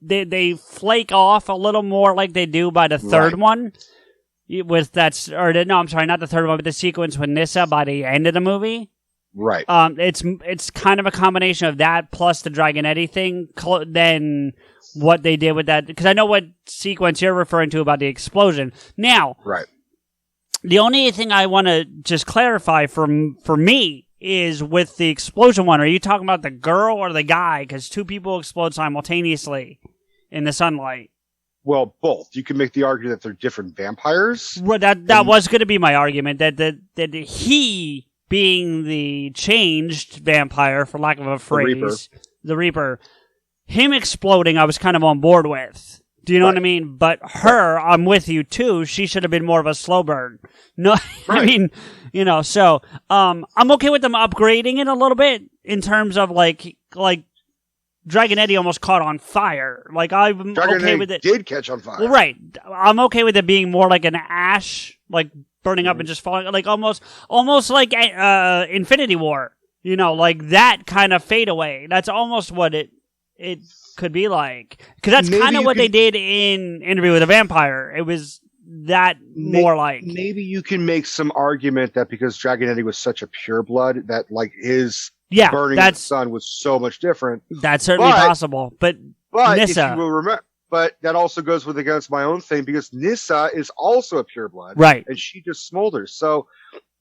S1: They flake off a little more like they do by the third one. I'm sorry, not the third one, but the sequence with Nyssa by the end of the movie.
S2: Right.
S1: It's kind of a combination of that plus the Dragonetti thing, then what they did with that. Because I know what sequence you're referring to about the explosion. Now,
S2: right.
S1: The only thing I want to just clarify for me is with the explosion one. Are you talking about the girl or the guy? Because two people explode simultaneously in the sunlight.
S2: Well, both. You can make the argument that they're different vampires.
S1: Well, that was going to be my argument. That he, being the changed vampire, for lack of a phrase, the Reaper, him exploding, I was kind of on board with. Do you know what I mean? But her, I'm with you too. She should have been more of a slow burn. No, I mean, so, I'm okay with them upgrading it a little bit in terms of like Dragonetti almost caught on fire. Like, I'm okay with it.
S2: Did catch on fire.
S1: Well, right. I'm okay with it being more like an ash, like burning up and just falling, like almost like Infinity War. Like that kind of fade away. That's almost what it could be like. Because that's kind of what they did in Interview with a Vampire. It was that more like.
S2: Maybe you can make some argument that because Dragonetti was such a pureblood, that like his burning in the sun was so much different.
S1: That's certainly possible. But Nyssa,
S2: if you will remember, but that also goes against my own thing, because Nyssa is also a pureblood.
S1: Right.
S2: And she just smolders. So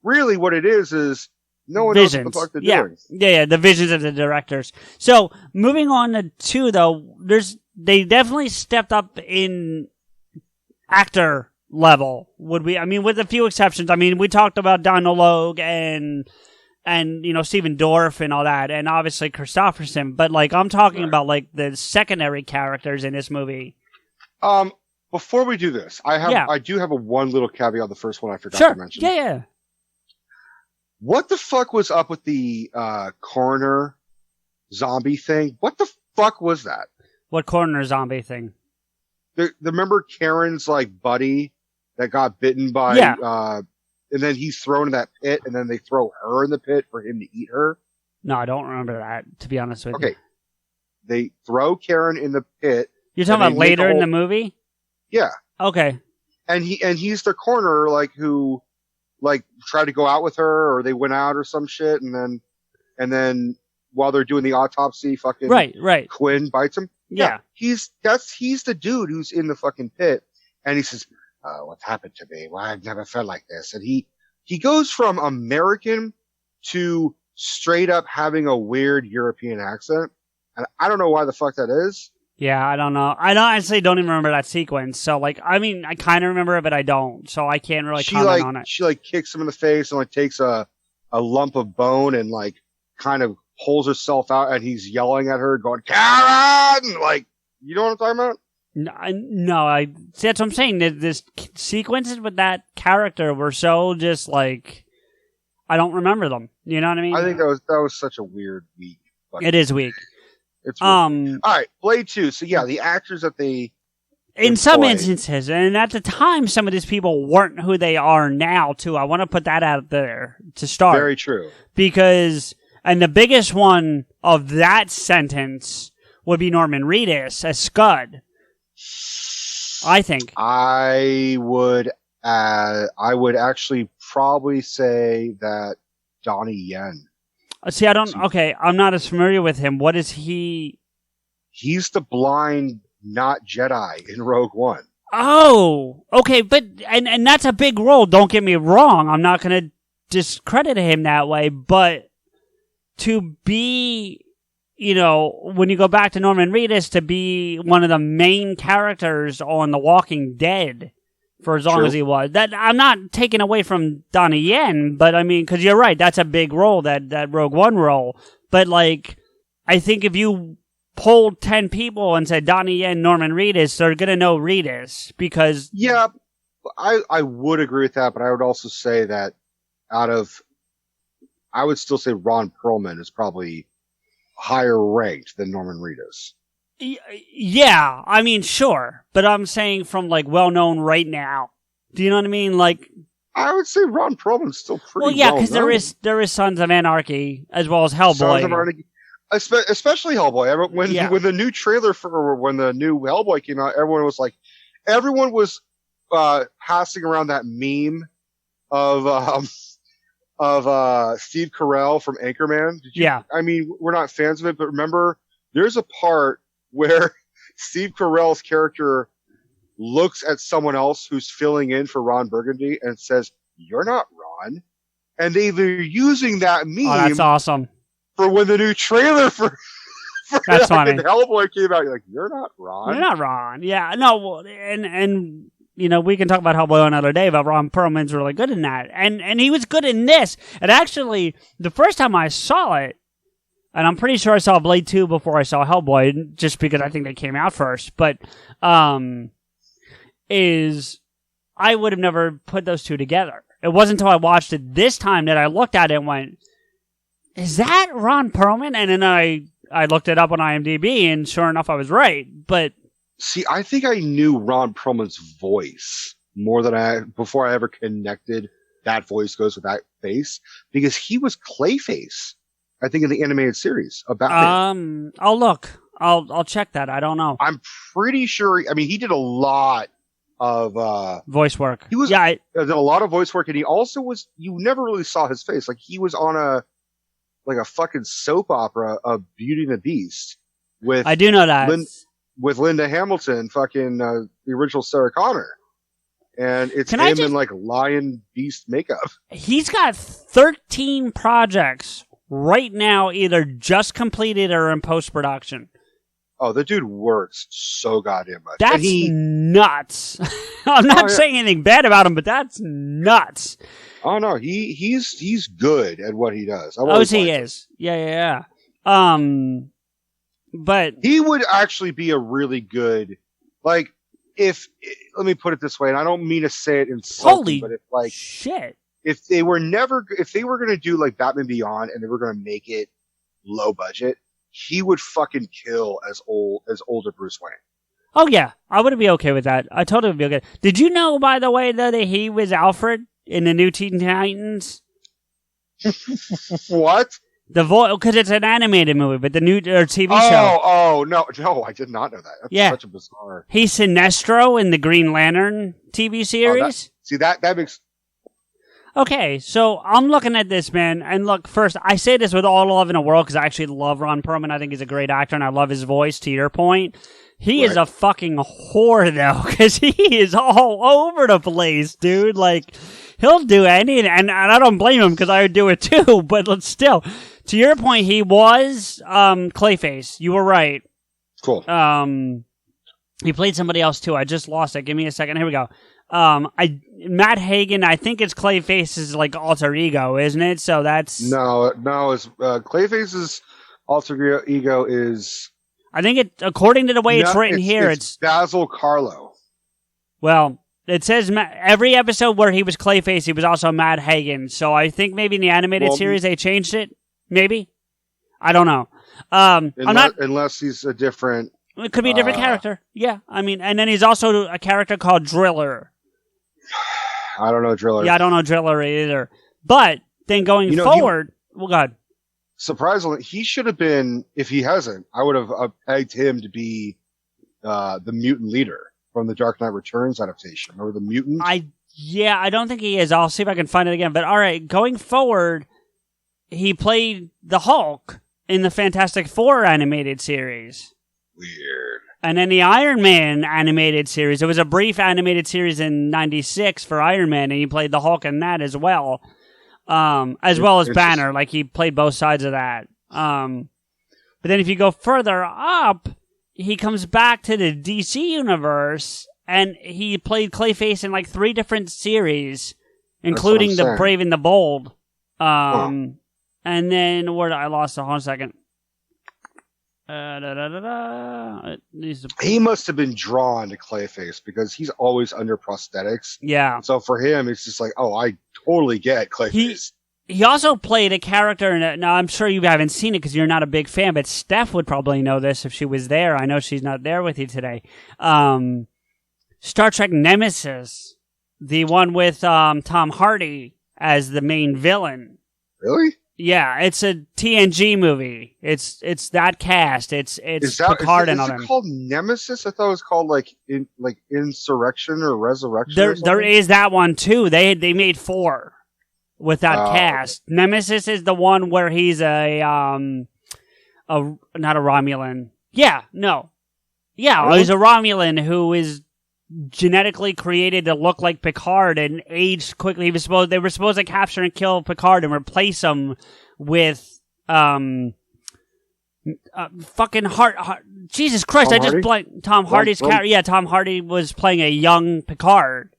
S2: really what it is no one knows what the fuck they're doing.
S1: Yeah, the visions of the directors. So, moving on to 2, though, they definitely stepped up in actor level, with a few exceptions. I mean, we talked about Donald Logue and Stephen Dorff and all that, and obviously Kristofferson, but, like, I'm talking about, like, the secondary characters in this movie.
S2: Before we do this, I do have one little caveat on the first one I forgot to mention.
S1: Yeah.
S2: What the fuck was up with the coroner zombie thing? What the fuck was that?
S1: What coroner zombie thing?
S2: Remember Karen's like buddy that got bitten by and then he's thrown in that pit, and then they throw her in the pit for him to eat her?
S1: No, I don't remember that, to be honest with you.
S2: Okay. They throw Karen in the pit.
S1: You're talking about later in the movie?
S2: Yeah.
S1: Okay.
S2: And he's the coroner, like, who like tried to go out with her, or they went out or some shit, and then while they're doing the autopsy, fucking
S1: right.
S2: Quinn bites him.
S1: Yeah.
S2: He's the dude who's in the fucking pit, and he says, "What's happened to me? Well, I've never felt like this." And he goes from American to straight up having a weird European accent, and I don't know why the fuck that is.
S1: Yeah, I don't know. I honestly don't even remember that sequence. So, like, I mean, I kind of remember it, but I don't. So I can't really comment on it.
S2: She, like, kicks him in the face and, like, takes a lump of bone and, like, kind of pulls herself out, and he's yelling at her, going, "Karen!" Like, you know what I'm talking about?
S1: No, see, that's what I'm saying. This sequences with that character were so just, like, I don't remember them. You know what I mean?
S2: I think that was such a weird week.
S1: It is weak.
S2: It's all right, Blade 2. So yeah, the actors that they
S1: in some instances, and at the time, some of these people weren't who they are now. Too, I want to put that out there to start.
S2: Very true.
S1: Because, and the biggest one of that sentence would be Norman Reedus as Scud. I think.
S2: I would actually probably say that Donnie Yen.
S1: See, I'm not as familiar with him. What is he?
S2: He's the blind, not Jedi in Rogue One.
S1: Oh, okay, but and that's a big role. Don't get me wrong. I'm not going to discredit him that way, but to be, when you go back to Norman Reedus, to be one of the main characters on The Walking Dead for as long as he was, that I'm not taking away from Donnie Yen, but I mean, because you're right, that's a big role, that Rogue One role. But like, I think if you polled 10 people and said Donnie Yen, Norman Reedus, they're gonna know Reedus because
S2: I would agree with that, but I would also say that I would still say Ron Perlman is probably higher ranked than Norman Reedus.
S1: Yeah, I mean, sure, but I'm saying from like well-known right now. Do you know what I mean? Like,
S2: I would say Ron Perlman's still pretty well.
S1: Well, yeah, because there is Sons of Anarchy as well as Hellboy. Sons of Anarchy,
S2: especially Hellboy. When the new trailer when the new Hellboy came out, everyone was passing around that meme of Steve Carell from Anchorman. I mean, we're not fans of it, but remember, there's a part where Steve Carell's character looks at someone else who's filling in for Ron Burgundy and says, "You're not Ron." And they're using that meme.
S1: Oh, that's awesome.
S2: For when the new trailer for
S1: that's funny.
S2: Hellboy came out, you're like, "You're not Ron."
S1: You're not Ron. Yeah, no, and we can talk about Hellboy another day, but Ron Perlman's really good in that. And he was good in this. And actually, the first time I saw it, and I'm pretty sure I saw Blade 2 before I saw Hellboy, just because I think they came out first, but I would have never put those two together. It wasn't until I watched it this time that I looked at it and went, is that Ron Perlman? And then I looked it up on IMDb, and sure enough, I was right. But
S2: see, I think I knew Ron Perlman's voice more than before I ever connected that voice goes with that face, because he was Clayface, I think, in the animated series about it.
S1: I'll look. I'll check that. I don't know.
S2: I'm pretty sure. I mean, he did a lot of
S1: voice work.
S2: He did a lot of voice work, and he also was. You never really saw his face. Like, he was on a fucking soap opera of Beauty and the Beast with.
S1: I do know that
S2: with Linda Hamilton, fucking the original Sarah Connor, and it's him in like lion beast makeup. He's
S1: got 13 projects right now, either just completed or in post-production.
S2: Oh, the dude works so goddamn much.
S1: That's nuts. I'm not saying anything bad about him, but that's nuts.
S2: Oh no, he's good at what he does.
S1: He is. Yeah. But
S2: he would actually be a really good, like, let me put it this way, and I don't mean to say it insulting, but if like
S1: shit.
S2: If they were going to do like Batman Beyond and they were going to make it low budget, he would fucking kill as older Bruce Wayne.
S1: Oh yeah, I would be okay with that. I totally would be okay. Did you know, by the way, that he was Alfred in the new Teen Titans?
S2: What?
S1: The voice, because it's an animated movie, but the new TV show.
S2: Oh no, I did not know that. That's such a bizarre.
S1: He's Sinestro in the Green Lantern TV series.
S2: That makes.
S1: Okay, so I'm looking at this, man, and look, first, I say this with all love in the world because I actually love Ron Perlman. I think he's a great actor, and I love his voice, to your point. He is a fucking whore, though, because he is all over the place, dude. Like, he'll do anything, and I don't blame him because I would do it too, but still, to your point, he was Clayface. You were right.
S2: Cool.
S1: He played somebody else, too. I just lost it. Give me a second. Here we go. Matt Hagen, I think it's Clayface's like alter ego, isn't it? So that's
S2: no. It's Clayface's alter ego is.
S1: I think it, according to the way it's written here, it's
S2: Basil Carlo.
S1: Well, it says every episode where he was Clayface, he was also Matt Hagen. So I think maybe in the animated series they changed it. Maybe, I don't know.
S2: Unless he's a different.
S1: It could be a different character. Yeah, I mean, and then he's also a character called Driller.
S2: I don't know Driller.
S1: Yeah, I don't know Driller either. But then going forward, God.
S2: Surprisingly, he should have been, if he hasn't, I would have pegged him to be the mutant leader. from the Dark Knight Returns adaptation, or the mutant.
S1: I don't think he is. I'll see if I can find it again. But all right, going forward, he played the Hulk in the Fantastic Four animated series.
S2: Weird.
S1: And then the Iron Man animated series. It was a brief animated series in '96 for Iron Man, and he played the Hulk in that as well. As well as Banner. Like, he played both sides of that. But then if you go further up, he comes back to the DC universe, and he played Clayface in like 3 different series, including The Brave and the Bold. And then, I lost it. Hold on a second.
S2: He must have been drawn to Clayface because he's always under prosthetics.
S1: Yeah.
S2: So for him, it's just like, oh, I totally get Clayface.
S1: He also played a character in it. Now, I'm sure you haven't seen it because you're not a big fan, but Steph would probably know this if she was there. I know she's not there with you today. Star Trek Nemesis, the one with Tom Hardy as the main villain.
S2: Really?
S1: Yeah, it's a TNG movie. It's that cast. It's Picard and all them.
S2: Is it called Nemesis? I thought it was called like Insurrection or Resurrection.
S1: There is that one too. They made 4 with that cast. Okay. Nemesis is the one where he's not a Romulan. Yeah, no. Yeah, really? He's a Romulan who is genetically created to look like Picard and aged quickly. They were supposed to capture and kill Picard and replace him with fucking Jesus Christ!
S2: Tom
S1: I just blanked. Tom Hardy's character. Yeah, Tom Hardy was playing a young Picard,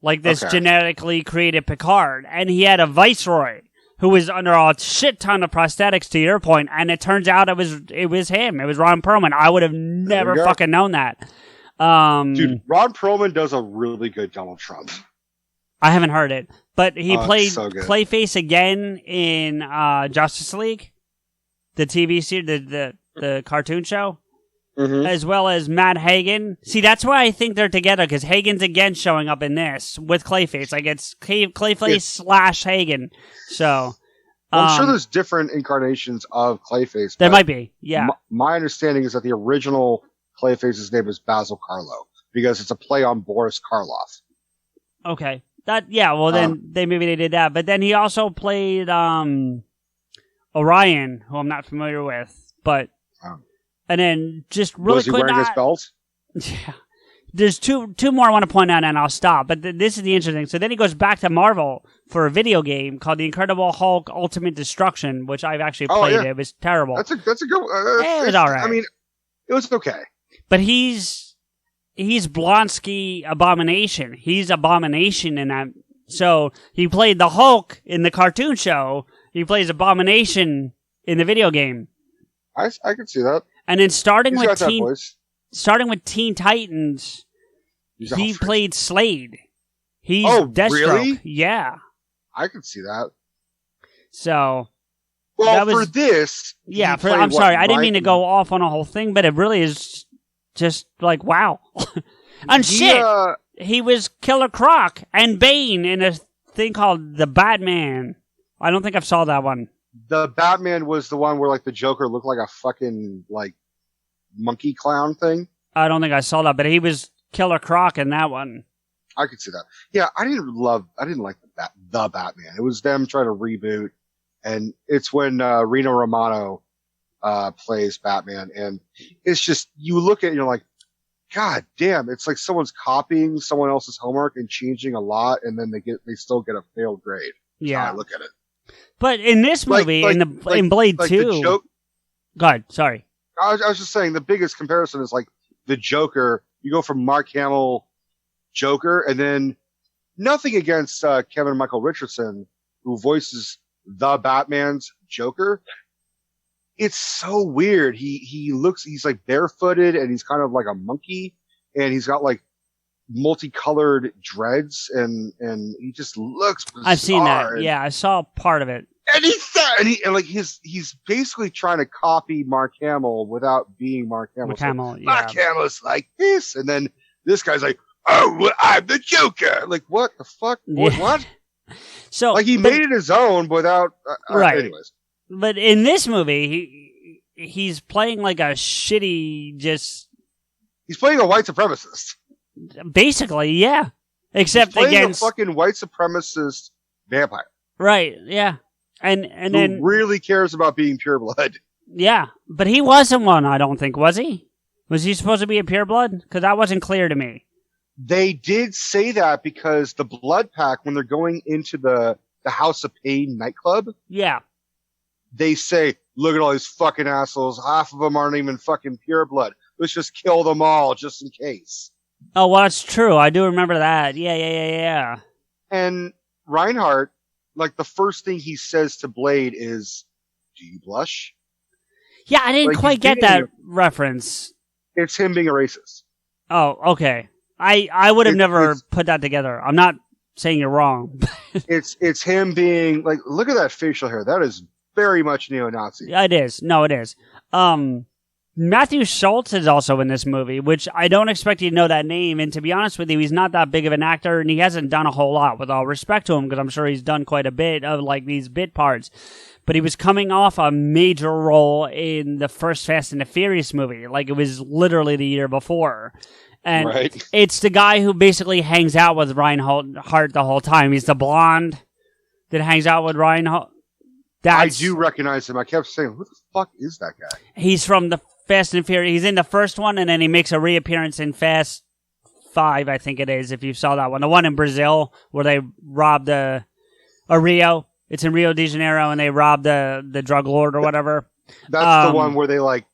S1: like this genetically created Picard, and he had a Viceroy who was under a shit ton of prosthetics. To your point, and it turns out it was him. It was Ron Perlman. I would have never fucking known that.
S2: Dude, Ron Perlman does a really good Donald Trump.
S1: I haven't heard it, but he played Clayface again in Justice League, the TV series, the cartoon show, as well as Matt Hagen. See, that's why I think they're together, because Hagen's again showing up in this with Clayface. Like, it's Clayface / Hagen. So,
S2: I'm sure there's different incarnations of Clayface.
S1: There might be, yeah.
S2: My understanding is that the original Clayface's name is Basil Karlo, because it's a play on Boris Karloff.
S1: Okay. Then maybe they did that. But then he also played Orion, who I'm not familiar with. But and then just really quick.
S2: Was he wearing his belt?
S1: Yeah. There's two more I want to point out, and I'll stop. But this is the interesting. So then he goes back to Marvel for a video game called The Incredible Hulk Ultimate Destruction, which I've actually played. Yeah. It was terrible.
S2: That's a good one.
S1: It was all right.
S2: I mean, it was okay.
S1: But he's Blonsky Abomination. He's Abomination in that. So he played the Hulk in the cartoon show. He plays Abomination in the video game.
S2: I can see that.
S1: And then starting with Teen Titans, he played Slade. He's Deathstroke.
S2: Really?
S1: Yeah.
S2: I can see that.
S1: So.
S2: Well, for this.
S1: Yeah, I'm sorry. I didn't mean to go off on a whole thing, but it really is just like, wow. And he was Killer Croc and Bane in a thing called The Batman. I don't think I saw that one.
S2: The Batman was the one where, like, the Joker looked like a fucking, like, monkey clown thing.
S1: I don't think I saw that, but he was Killer Croc in that one.
S2: I could see that. Yeah, I didn't like the Batman. It was them trying to reboot, and it's when Rino Romano plays Batman, and it's just, you look at it and you're like, God damn, it's like someone's copying someone else's homework and changing a lot, and then they still get a failed grade.
S1: Yeah,
S2: I look at it.
S1: But in this movie, in Blade 2, go ahead. Sorry,
S2: I was just saying the biggest comparison is like the Joker. You go from Mark Hamill Joker, and then nothing against Kevin Michael Richardson, who voices the Batman's Joker. It's so weird. He's like barefooted, and he's kind of like a monkey, and he's got like multicolored dreads, and he just looks bizarre.
S1: I've seen that. Yeah, I saw part of it.
S2: And he's basically trying to copy Mark Hamill without being Mark Hamill. Mark Hamill's like this, and then this guy's like, "Oh, well, I'm the Joker." Like, what the fuck?
S1: Yeah.
S2: What?
S1: So,
S2: like, he made it his own without.
S1: Right.
S2: Anyways.
S1: But in this movie, he's playing like a shitty, just.
S2: He's playing a white supremacist.
S1: Basically, yeah. Except
S2: he's playing
S1: against
S2: a fucking white supremacist vampire.
S1: Right, yeah. And
S2: who
S1: then
S2: really cares about being pureblood.
S1: Yeah, but he wasn't one, I don't think, was he? Was he supposed to be a pureblood? Because that wasn't clear to me.
S2: They did say that because the Blood Pack, when they're going into the House of Pain nightclub,
S1: yeah,
S2: they say, look at all these fucking assholes. Half of them aren't even fucking pureblood. Let's just kill them all just in case.
S1: Oh, well, that's true. I do remember that. Yeah.
S2: And Reinhardt, like, the first thing he says to Blade is, do you blush?
S1: Yeah, I didn't quite get that reference.
S2: It's him being a racist.
S1: Oh, okay. I would have never put that together. I'm not saying you're wrong.
S2: it's him being, like, look at that facial hair. That is very much neo-Nazi.
S1: Yeah, it is. No, it is. Matthew Schultz is also in this movie, which I don't expect you to know that name. And to be honest with you, he's not that big of an actor, and he hasn't done a whole lot, with all respect to him, because I'm sure he's done quite a bit of, like, these bit parts. But he was coming off a major role in the first Fast and the Furious movie. Like, it was literally the year before. And It's the guy who basically hangs out with Reinhardt the whole time. He's the blonde that hangs out with Reinhardt.
S2: I do recognize him. I kept saying, who the fuck is that guy?
S1: He's from the Fast and Furious. He's in the first one, and then he makes a reappearance in Fast 5, I think it is, if you saw that one. The one in Brazil where they robbed Rio. It's in Rio de Janeiro, and they robbed the drug lord or whatever.
S2: That's the one where they like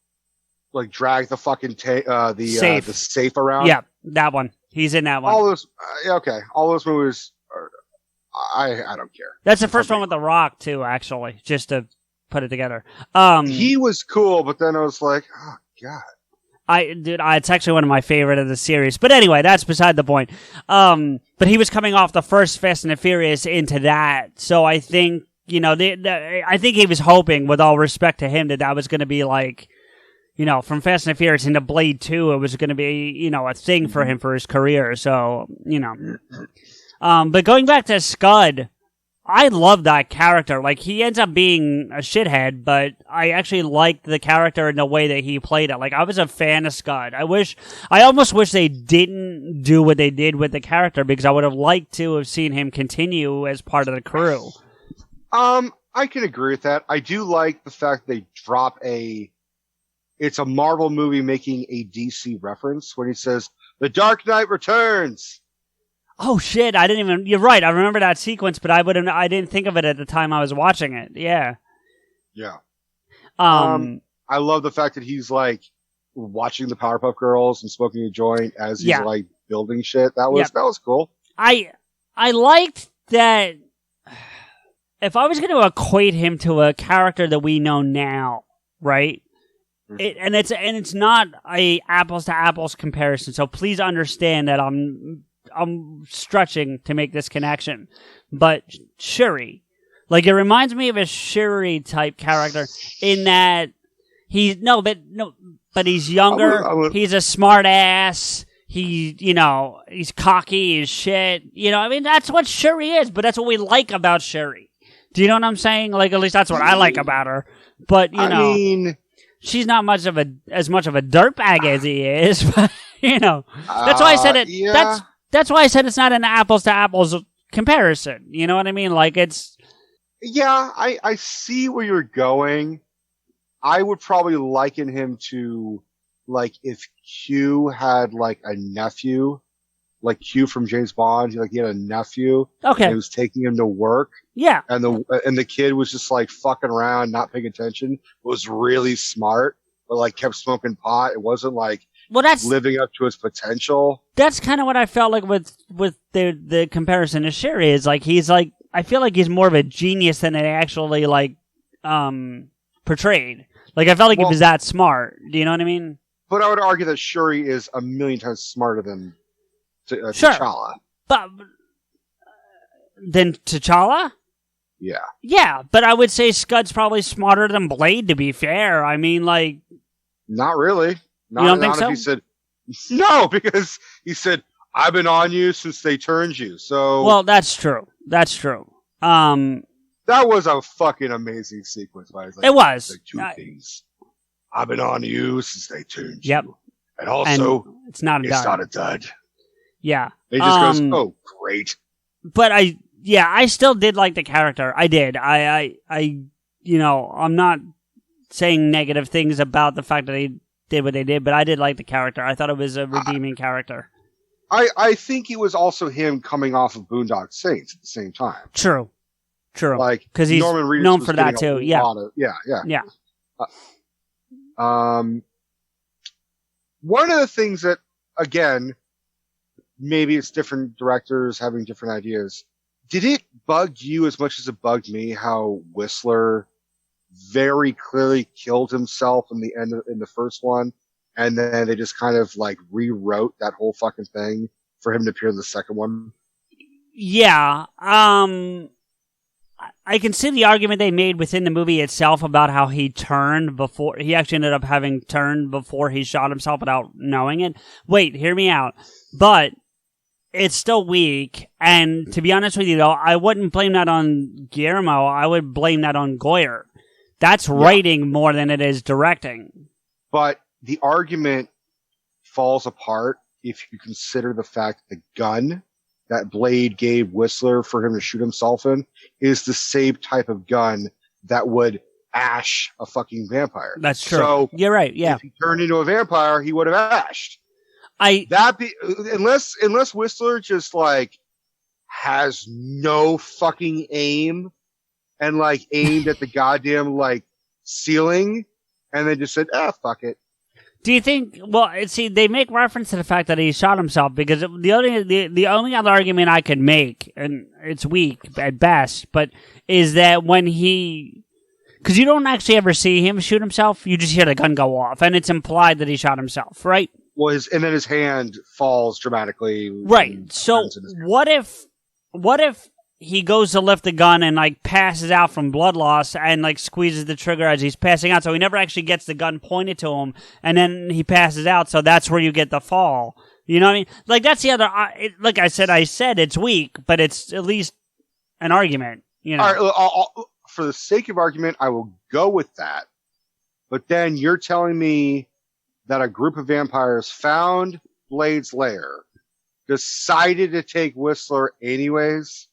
S2: drag the fucking the safe around.
S1: Yeah, that one. He's in that one.
S2: All those, okay. All those movies. I don't care.
S1: That's the first one with The Rock too, actually. Just to put it together.
S2: He was cool, but then I was like, oh god.
S1: It's actually one of my favorite of the series. But anyway, that's beside the point. But he was coming off the first Fast and the Furious into that, so I think I think he was hoping, with all respect to him, that was going to be like, from Fast and the Furious into Blade 2, it was going to be a thing for him for his career. So but going back to Scud, I love that character. Like, he ends up being a shithead, but I actually liked the character in the way that he played it. Like, I was a fan of Scud. I almost wish they didn't do what they did with the character, because I would have liked to have seen him continue as part of the crew.
S2: I can agree with that. I do like the fact they drop it's a Marvel movie making a DC reference when he says, "The Dark Knight returns."
S1: Oh shit! You're right. I remember that sequence, but I didn't think of it at the time I was watching it. Yeah.
S2: Yeah. I love the fact that he's like watching the Powerpuff Girls and smoking a joint as he's like building shit. That was cool.
S1: I liked that. If I was going to equate him to a character that we know now, right? And it's not a apples to apples comparison. So please understand that I'm stretching to make this connection. But Shuri, like, it reminds me of a Shuri type character in that but he's younger. He's a smart ass. He's cocky as shit. That's what Shuri is, but that's what we like about Shuri. Do you know what I'm saying? Like, at least that's what I like about her. But, she's not as much of a dirtbag as he is, but, that's why I said it. Yeah. That's why I said it's not an apples to apples comparison. You know what I mean? Like, it's...
S2: Yeah, I see where you're going. I would probably liken him to, like, if Q had, like, a nephew, like Q from James Bond, he had a nephew.
S1: Okay.
S2: And he was taking him to work.
S1: Yeah.
S2: And the kid was just, like, fucking around, not paying attention, was really smart, but, like, kept smoking pot. It wasn't, like, living up to his potential.
S1: That's kind of what I felt like with the comparison to Shuri. Is like, he's like, I feel like he's more of a genius than they actually like portrayed. Like, I felt like he was that smart. Do you know what I mean?
S2: But I would argue that Shuri is a million times smarter than T'Challa.
S1: But than T'Challa?
S2: Yeah.
S1: Yeah, but I would say Scud's probably smarter than Blade, to be fair. I mean, like...
S2: Not really.
S1: You don't think so?
S2: He said, no, because he said, I've been on you since they turned you, so...
S1: Well, that's true. That's true.
S2: That was a fucking amazing sequence.
S1: It was.
S2: Like, two things. I've been on you since they turned
S1: you.
S2: And also,
S1: it's not a dud.
S2: It's not a dud.
S1: Yeah.
S2: He just goes, oh, great.
S1: But I still did like the character. I did. I'm not saying negative things about the fact that they did what they did, but I did like the character. I thought it was a redeeming character.
S2: I think it was also him coming off of Boondock Saints at the same time.
S1: True. Like,
S2: because he's Norman Reedus
S1: known for that too. Yeah.
S2: Yeah. One of the things that, again, maybe it's different directors having different ideas. Did it bug you as much as it bugged me how Whistler very clearly killed himself in the first one, and then they just kind of like rewrote that whole fucking thing for him to appear in the second one?
S1: Yeah. I can see the argument they made within the movie itself about how he turned before he actually ended up having turned before he shot himself without knowing it. Wait, hear me out. But it's still weak, and to be honest with you, though, I wouldn't blame that on Guillermo. I would blame that on Goyer. That's writing more than it is directing.
S2: But the argument falls apart if you consider the fact that the gun that Blade gave Whistler for him to shoot himself in is the same type of gun that would ash a fucking vampire.
S1: That's true.
S2: So
S1: you're right. Yeah.
S2: If he turned into a vampire, he would have ashed. Unless Whistler just like has no fucking aim and like aimed at the goddamn like ceiling and then just said, fuck it.
S1: Do you think? Well, see, they make reference to the fact that he shot himself because the only other argument I could make, and it's weak at best, but is that when because you don't actually ever see him shoot himself, you just hear the gun go off, and it's implied that he shot himself, right?
S2: Well, and then his hand falls dramatically.
S1: Right. So what if he goes to lift the gun and like passes out from blood loss and like squeezes the trigger as he's passing out, so he never actually gets the gun pointed to him, and then he passes out, so that's where you get the fall. You know what I mean? Like that's the other. Like I said it's weak, but it's at least an argument. You know.
S2: All right, for the sake of argument, I will go with that. But then you're telling me that a group of vampires found Blade's lair, decided to take Whistler anyways.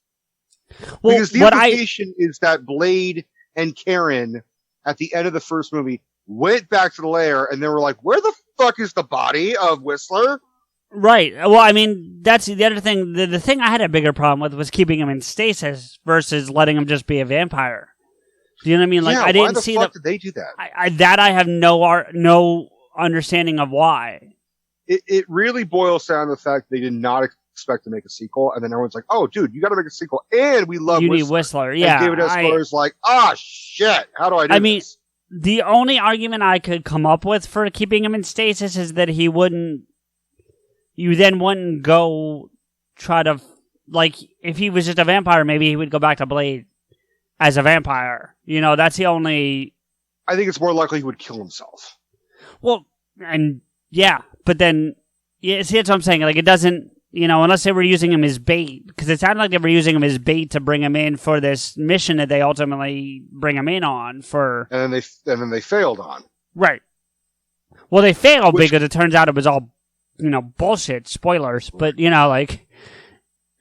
S2: Well, because the implication is that Blade and Karen, at the end of the first movie, went back to the lair and they were like, where the fuck is the body of Whistler?
S1: Right. Well, I mean, that's the other thing. The thing I had a bigger problem with was keeping him in stasis versus letting him just be a vampire. Do you know what I mean? Like, I didn't see
S2: why the fuck did they do that?
S1: I have no understanding of why.
S2: It really boils down to the fact they did not expect to make a sequel, and then everyone's like, "Oh, dude, you got to make a sequel," and we love
S1: you need Whistler. Yeah,
S2: and David S. Goyer's like, shit, how do I do this?
S1: I mean, the only argument I could come up with for keeping him in stasis is that you then wouldn't go try to, like, if he was just a vampire, maybe he would go back to Blade as a vampire. You know, that's the only.
S2: I think it's more likely he would kill himself.
S1: Well, and yeah, but then, yeah, see, that's what I'm saying. Like, it doesn't, unless they were using him as bait, because it sounded like they were using him as bait to bring him in for this mission that they ultimately bring him in on for.
S2: And then they failed on.
S1: Right. Well, they failed because it turns out it was all, bullshit. Spoilers, but like.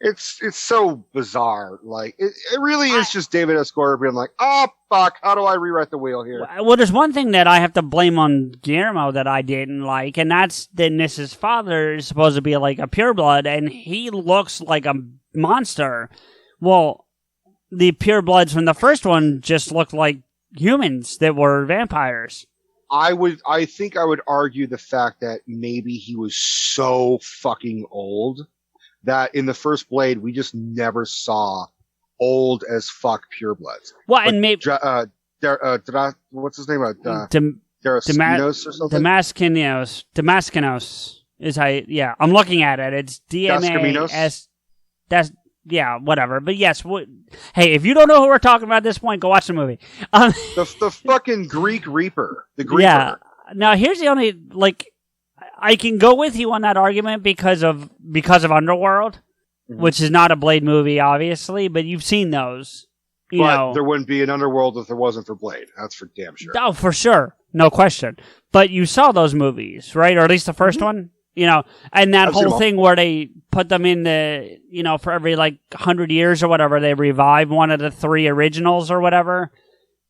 S2: It's so bizarre. Like, it really is just David S. Goyer being like, oh, fuck, how do I rewrite the wheel here?
S1: Well, there's one thing that I have to blame on Guillermo that I didn't like, and that's that Niss's father is supposed to be like a pureblood, and he looks like a monster. Well, the purebloods from the first one just looked like humans that were vampires.
S2: I think I would argue the fact that maybe he was so fucking old that in the first Blade, we just never saw old as fuck purebloods.
S1: Well, and maybe
S2: what's his name?
S1: Damaskinos
S2: or something.
S1: Damaskinos is how. Yeah, I'm looking at it. It's DMAS. That's whatever. But yes, hey, if you don't know who we're talking about at this point, go watch the movie.
S2: The fucking Greek Reaper. The Greek.
S1: Yeah. Now here's the only I can go with you on that argument because of Underworld, which is not a Blade movie, obviously, but you've seen those.
S2: But there wouldn't be an Underworld if there wasn't for Blade. That's for damn sure.
S1: Oh, for sure. No question. But you saw those movies, right? Or at least the first one? and that whole thing where they put them in the, for every 100 years or whatever, they revive one of the 3 originals or whatever.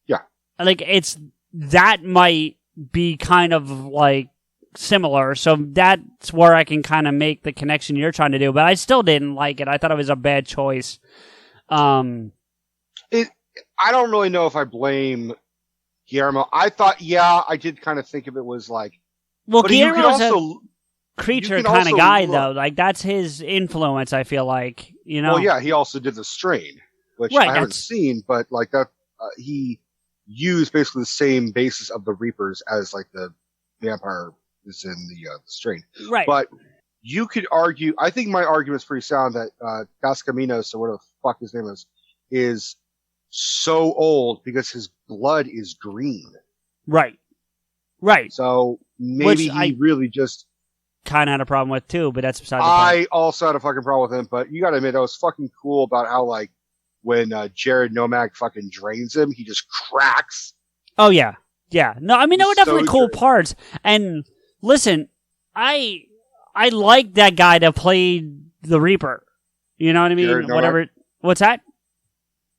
S2: Yeah.
S1: That might be kind of similar. So that's where I can kind of make the connection you're trying to do, but I still didn't like it. I thought it was a bad choice.
S2: I don't really know if I blame Guillermo. I thought, I did kind of think of it was
S1: well, Guillermo's a creature kind of guy, though. That's his influence, I feel like,
S2: Well, yeah, he also did The Strain, which I haven't seen, but that he used basically the same basis of the Reapers as the vampire is in the Strain.
S1: Right.
S2: But you could argue, I think my argument is pretty sound that Dos Caminos, or whatever the fuck his name is so old because his blood is green.
S1: Right.
S2: So maybe he really just
S1: kind of had a problem with too, but that's beside the
S2: point. I also had a fucking problem with him, but you gotta admit, I was fucking cool about how when Jared Nomak fucking drains him, he just cracks.
S1: Oh yeah. No, I mean, there were definitely cool parts. And listen, I like that guy that played the Reaper. You know what I mean?
S2: Jared
S1: Whatever.
S2: Nomak?
S1: What's that?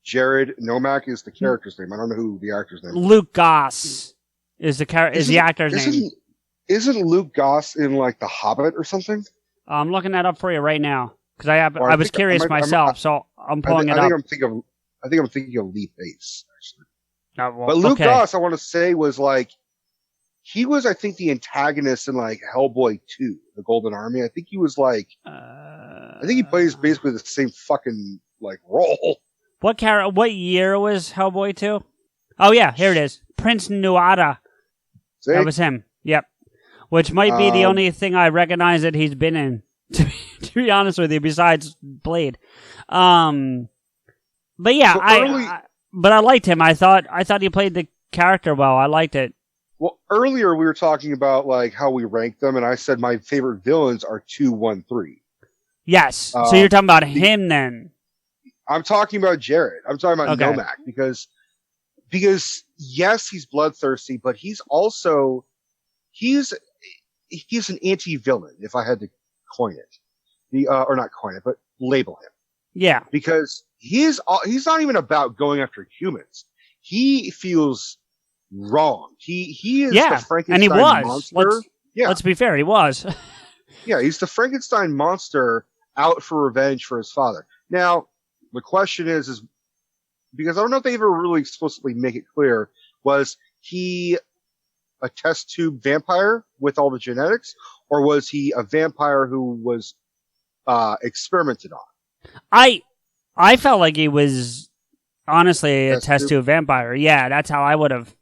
S2: Jared Nomak is the character's name. I don't know who the actor's name is.
S1: Luke Goss is the actor's name.
S2: Isn't Luke Goss in The Hobbit or something?
S1: I'm looking that up for you right now because I was curious myself, so I'm pulling it up.
S2: I think I'm thinking of Lee Pace, actually. But Luke Goss, I want to say, was he was, I think, the antagonist in Hellboy 2, The Golden Army. I think he was I think he plays basically the same fucking role.
S1: What year was Hellboy 2? Oh yeah, here it is. Prince Nuada.
S2: See?
S1: That was him. Yep. Which might be the only thing I recognize that he's been in, to be honest with you, besides Blade. But yeah, but I liked him. I thought he played the character well. I liked it.
S2: Well, earlier we were talking about how we rank them, and I said my favorite villains are 2, 1, 3.
S1: Yes. So you're talking about him then?
S2: I'm talking about Jared. I'm talking about Nomak because yes, he's bloodthirsty, but he's also he's an anti-villain, if I had to coin it, or not coin it, but label him.
S1: Yeah,
S2: because he's not even about going after humans. He feels wrong. He is the Frankenstein
S1: and he was.
S2: monster.
S1: Let's be fair, he was.
S2: Yeah, he's the Frankenstein monster out for revenge for his father. Now, the question is because I don't know if they ever really explicitly make it clear, was he a test tube vampire with all the genetics, or was he a vampire who was experimented on?
S1: I felt like he was honestly a test tube vampire. Yeah, that's how I would have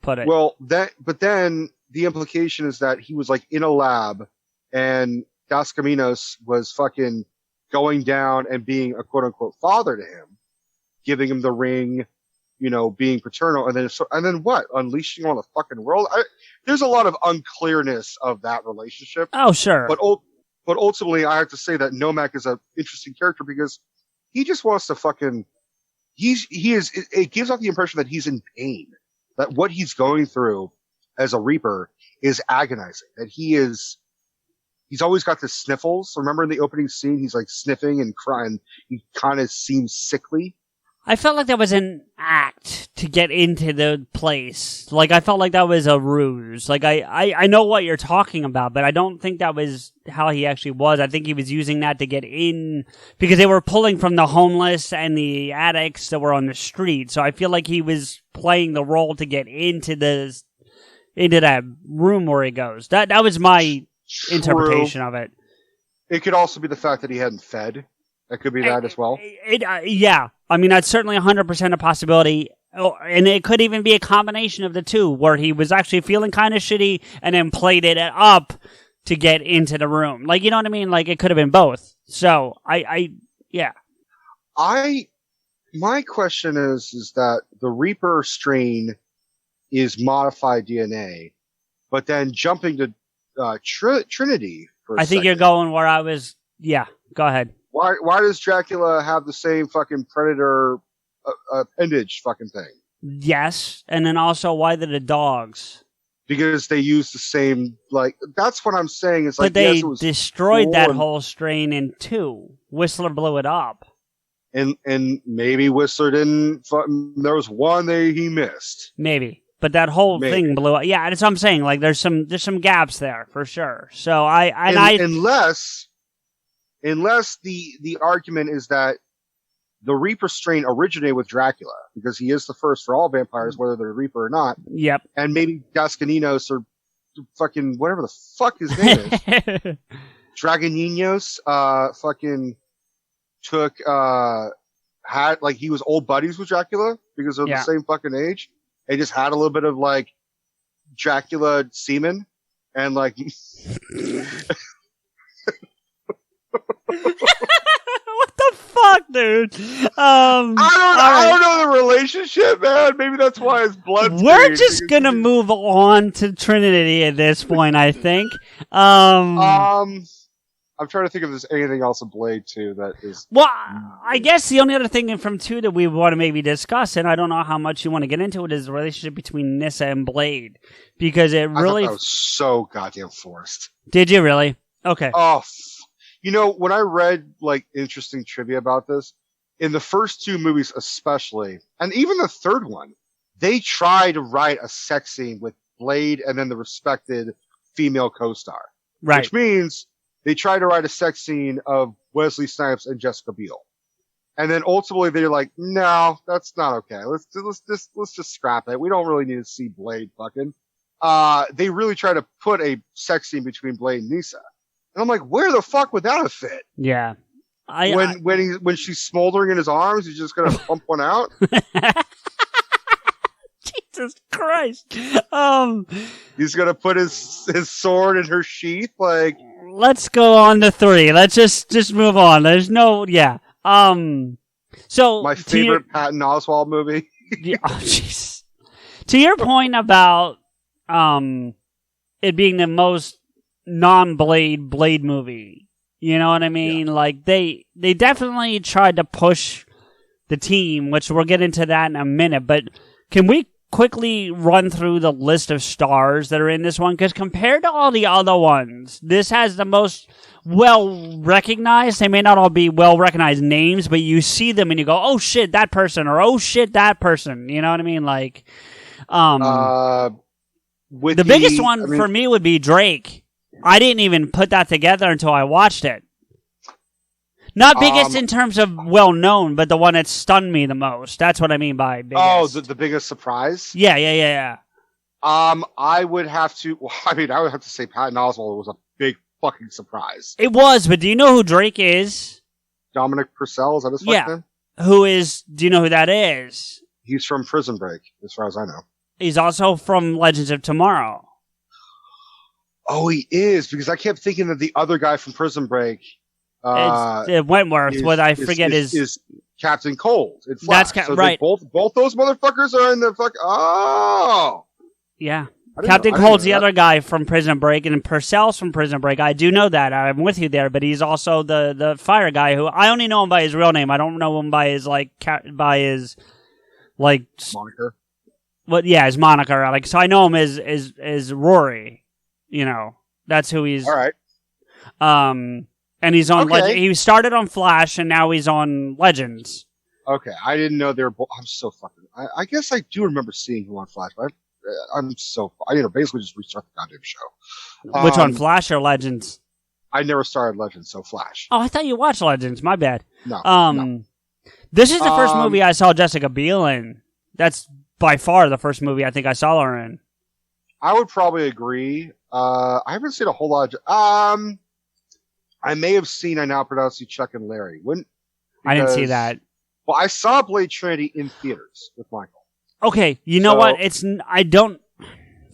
S1: put it.
S2: Well, but then the implication is that he was in a lab, and Dos Caminos was fucking going down and being a quote unquote father to him, giving him the ring, being paternal, and then what? Unleashing on the fucking world? There's a lot of unclearness of that relationship.
S1: Oh, sure.
S2: But ultimately, I have to say that Nomak is an interesting character because he just wants to fucking. It gives off the impression that he's in pain, that what he's going through as a Reaper is agonizing, that he's always got the sniffles. Remember in the opening scene, he's sniffing and crying. He kind of seems sickly.
S1: I felt like that was an act to get into the place. I felt like that was a ruse. I know what you're talking about, but I don't think that was how he actually was. I think he was using that to get in because they were pulling from the homeless and the addicts that were on the street. So I feel like he was playing the role to get into that room where he goes. That was my interpretation of it.
S2: It could also be the fact that he hadn't fed. That could be that as well.
S1: Yeah. I mean, that's certainly 100% a possibility. Oh, and it could even be a combination of the two, where he was actually feeling kind of shitty and then played it up to get into the room. You know what I mean? It could have been both. So, yeah.
S2: My question is that the Reaper strain is modified DNA, but then jumping to Trinity for a
S1: I think
S2: second.
S1: You're going where I was. Yeah, go ahead.
S2: Why does Dracula have the same fucking predator appendage fucking thing?
S1: Yes, and then also why did the dogs?
S2: because they used the same, like, that's what I'm saying. It's
S1: but
S2: like,
S1: they
S2: yes, it was
S1: destroyed
S2: cool
S1: that whole strain in 2. Whistler blew it up.
S2: And maybe Whistler didn't, there was one he missed.
S1: Maybe. But that whole thing blew up. Yeah, that's what I'm saying. Like, there's some gaps there, for sure. So
S2: unless the argument is that the Reaper strain originated with Dracula, because he is the first for all vampires, whether they're Reaper or not.
S1: Yep.
S2: And maybe Gasconinos or fucking whatever the fuck his name is. Dragoninos, fucking took, had, like, he was old buddies with Dracula because they're the same fucking age. They just had a little bit of, like, Dracula semen and, like,
S1: what the fuck, dude?
S2: I don't know the relationship, man. Maybe that's why his blood.
S1: We're just gonna move on to Trinity at this point, I think.
S2: I'm trying to think if there's anything else in Blade 2 that is.
S1: Well, I guess the only other thing from 2 that we want to maybe discuss, and I don't know how much you want to get into it, is the relationship between Nyssa and Blade, because it really
S2: I thought that was so goddamn forced.
S1: Did you really? Okay.
S2: Oh. You know, when I read, like, interesting trivia about this, in the first 2 movies especially, and even the third one, they try to write a sex scene with Blade and then the respected female co-star.
S1: Right.
S2: Which means they try to write a sex scene of Wesley Snipes and Jessica Biel. And then ultimately they're like, no, that's not okay. Let's just scrap it. We don't really need to see Blade fucking. They really try to put a sex scene between Blade and Nyssa. And I'm like, where the fuck would that have fit?
S1: Yeah.
S2: When she's smoldering in his arms, he's just gonna pump one out.
S1: Jesus Christ.
S2: He's gonna put his sword in her sheath, like.
S1: Let's go on to 3. Let's just move on. There's no, yeah. So
S2: my favorite Patton Oswalt movie.
S1: Yeah, oh jeez. To your point about it being the most non-Blade movie, you know what I mean? Yeah. Like they definitely tried to push the team, which we'll get into that in a minute. But can we quickly run through the list of stars that are in this one? Because compared to all the other ones, this has the most well-recognized. They may not all be well-recognized names, but you see them and you go, oh shit, that person, or oh shit, that person. You know what I mean? Like, the biggest one for me would be Drake. I didn't even put that together until I watched it. Not biggest in terms of well-known, but the one that stunned me the most. That's what I mean by biggest.
S2: Oh, the biggest surprise?
S1: Yeah.
S2: I would have to say Patton Oswalt was a big fucking surprise.
S1: It was, but do you know who Drake is?
S2: Dominic Purcell, is that his fucking name?
S1: Do you know who that is?
S2: He's from Prison Break, as far as I know.
S1: He's also from Legends of Tomorrow.
S2: Oh, he is, because I kept thinking that the other guy from Prison Break...
S1: it's Wentworth.
S2: Is Captain Cold.
S1: That's right.
S2: Both those motherfuckers are in the fuck. Oh,
S1: yeah. Captain Cold's the other guy from Prison Break, and Purcell's from Prison Break. I do know that. I'm with you there, but he's also the fire guy who I only know him by his real name. I don't know him by his
S2: moniker.
S1: Well, yeah, his moniker. Like, so I know him as Rory. You know, that's who he's.
S2: All right.
S1: And he's on. He started on Flash, and now he's on Legends.
S2: Okay, I didn't know they were. I'm so fucking. I guess I do remember seeing him on Flash, but I'm so. I basically just restart the goddamn show.
S1: Which one, Flash or Legends?
S2: I never started Legends, so Flash.
S1: Oh, I thought you watched Legends. My bad.
S2: No.
S1: This is the first movie I saw Jessica Biel in. That's by far the first movie I think I saw her in.
S2: I would probably agree. I haven't seen a whole lot. I may have seen I Now Pronounce You Chuck and Larry.
S1: I didn't see that.
S2: Well, I saw Blade Trinity in theaters with Michael.
S1: Okay, you know what? I don't...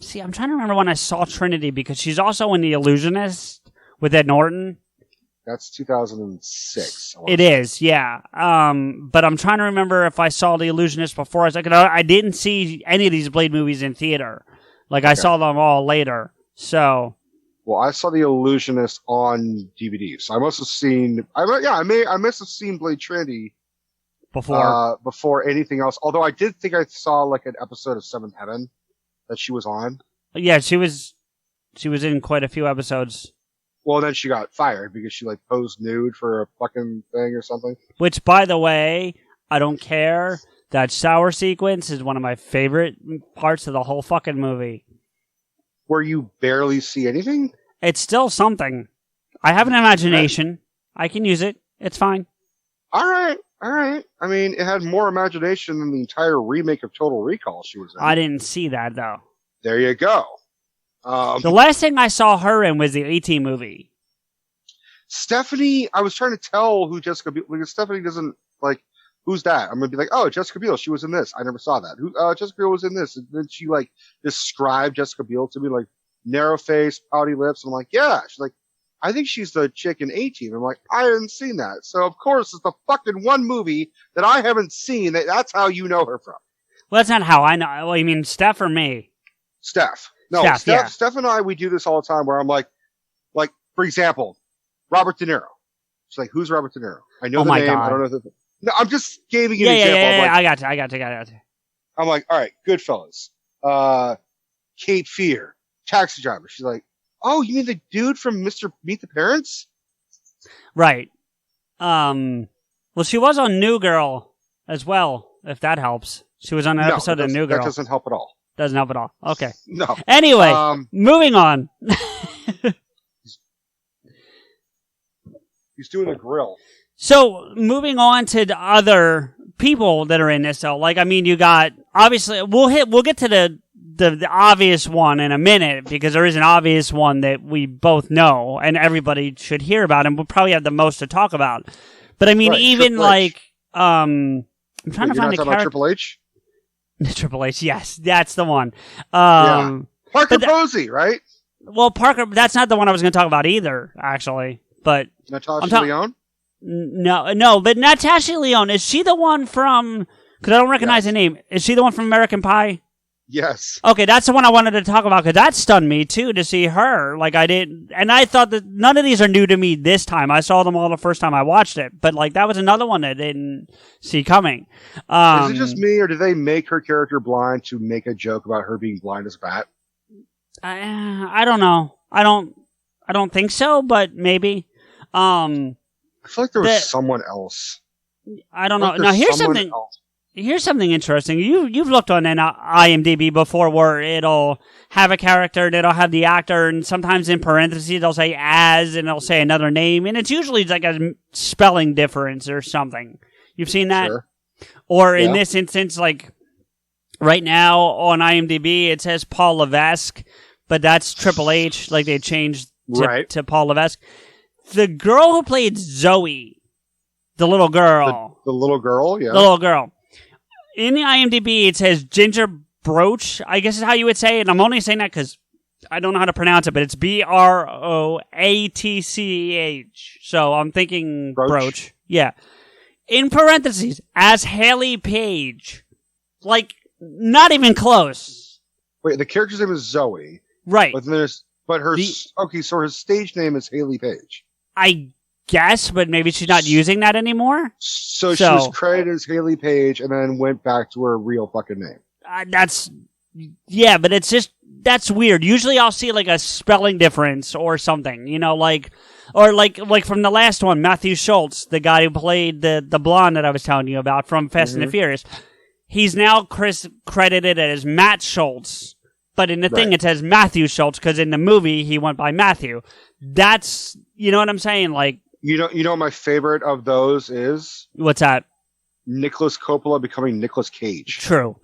S1: See, I'm trying to remember when I saw Trinity, because she's also in The Illusionist with Ed Norton.
S2: That's 2006.
S1: It is, yeah. But I'm trying to remember if I saw The Illusionist before. I didn't see any of these Blade movies in theater. Like, I saw them all later, so...
S2: Well, I saw The Illusionist on DVD, so I must have seen. I must have seen Blade Trinity before anything else. Although I did think I saw like an episode of Seventh Heaven that she was on.
S1: Yeah, she was in quite a few episodes.
S2: Well, then she got fired because she, like, posed nude for a fucking thing or something.
S1: Which, by the way, I don't care. That shower sequence is one of my favorite parts of the whole fucking movie.
S2: Where you barely see anything?
S1: It's still something. I have an imagination. I can use it. It's fine.
S2: All right. I mean, it had more imagination than the entire remake of Total Recall she was in.
S1: I didn't see that, though.
S2: There you go.
S1: The last thing I saw her in was the A-Team movie.
S2: Stephanie, I was trying to tell who Jessica Biel, because Stephanie doesn't, like, who's that? I'm going to be like, oh, Jessica Biel, she was in this. I never saw that. Jessica Biel was in this. And then she, like, described Jessica Biel to me, like, narrow face, pouty lips. I'm like, yeah. She's like, I think she's the chick in A-Team. I'm like, I haven't seen that. So, of course, it's the fucking one movie that I haven't seen. That's how you know her from.
S1: Well, that's not how I know. Well, you mean Steph or me?
S2: Steph. No, Steph and I, we do this all the time where I'm like, for example, Robert De Niro. She's like, who's Robert De Niro? I know the name. God. I don't know no, I'm just giving you an example.
S1: Yeah,
S2: like,
S1: I got you.
S2: I'm like, all right, Goodfellas. Cape Fear. Taxi Driver. She's like, oh, you mean the dude from Mr. Meet the Parents?
S1: Right. Well, she was on New Girl as well, if that helps. She was on an episode of New Girl.
S2: That doesn't help at all.
S1: Doesn't help at all. Okay.
S2: No.
S1: Anyway, moving on.
S2: He's doing a grill.
S1: So, moving on to the other people that are in this, though. Like, I mean, you got, obviously, we'll get to the obvious one in a minute, because there is an obvious one that we both know, and everybody should hear about, and we'll probably have the most to talk about. But, I mean, even, like, I'm trying to find a character. About
S2: Triple H?
S1: Triple H, yes, that's the one.
S2: Yeah. Parker Posey, right?
S1: Well, Parker, that's not the one I was going to talk about either, actually. But
S2: Natasha Lyonne?
S1: No, but Natasha Lyonne, is she the one from, because I don't recognize the name, is she the one from American Pie?
S2: Yes.
S1: Okay, that's the one I wanted to talk about, because that stunned me, too, to see her. Like, I didn't, and I thought that none of these are new to me this time. I saw them all the first time I watched it, but, like, that was another one I didn't see coming.
S2: Is it just me, or do they make her character blind to make a joke about her being blind as a bat?
S1: I don't know. I don't think so, but maybe.
S2: I feel like there was someone else.
S1: I don't know. Now, here's something. Here's something interesting. You've looked on an IMDb before, where it'll have a character and it'll have the actor, and sometimes in parentheses they'll say as, and it'll say another name, and it's usually like a spelling difference or something. You've seen that?
S2: Sure.
S1: Or in this instance, like right now on IMDb, it says Paul Levesque, but that's Triple H. Like they changed to Paul Levesque. The girl who played Zoe, the little girl.
S2: The little girl, yeah.
S1: The little girl. In the IMDb, it says Ginger Broach, I guess is how you would say it. And I'm only saying that because I don't know how to pronounce it, but it's Broatchch. So I'm thinking Broach. Yeah. In parentheses, as Haley Page. Like, not even close.
S2: Wait, the character's name is Zoe.
S1: Right.
S2: But so her stage name is Haley Page.
S1: I guess, but maybe she's not using that anymore.
S2: So she was credited as Haley Page and then went back to her real fucking name.
S1: But it's just, that's weird. Usually I'll see like a spelling difference or something, you know, like from the last one, Matthew Schultz, the guy who played the blonde that I was telling you about from Fast and the Furious. He's now credited as Matt Schultz, but in the thing it says Matthew Schultz because in the movie he went by Matthew. That's, you know what I'm saying? Like,
S2: you know, my favorite of those is
S1: what's that?
S2: Nicholas Coppola becoming Nicolas Cage.
S1: True.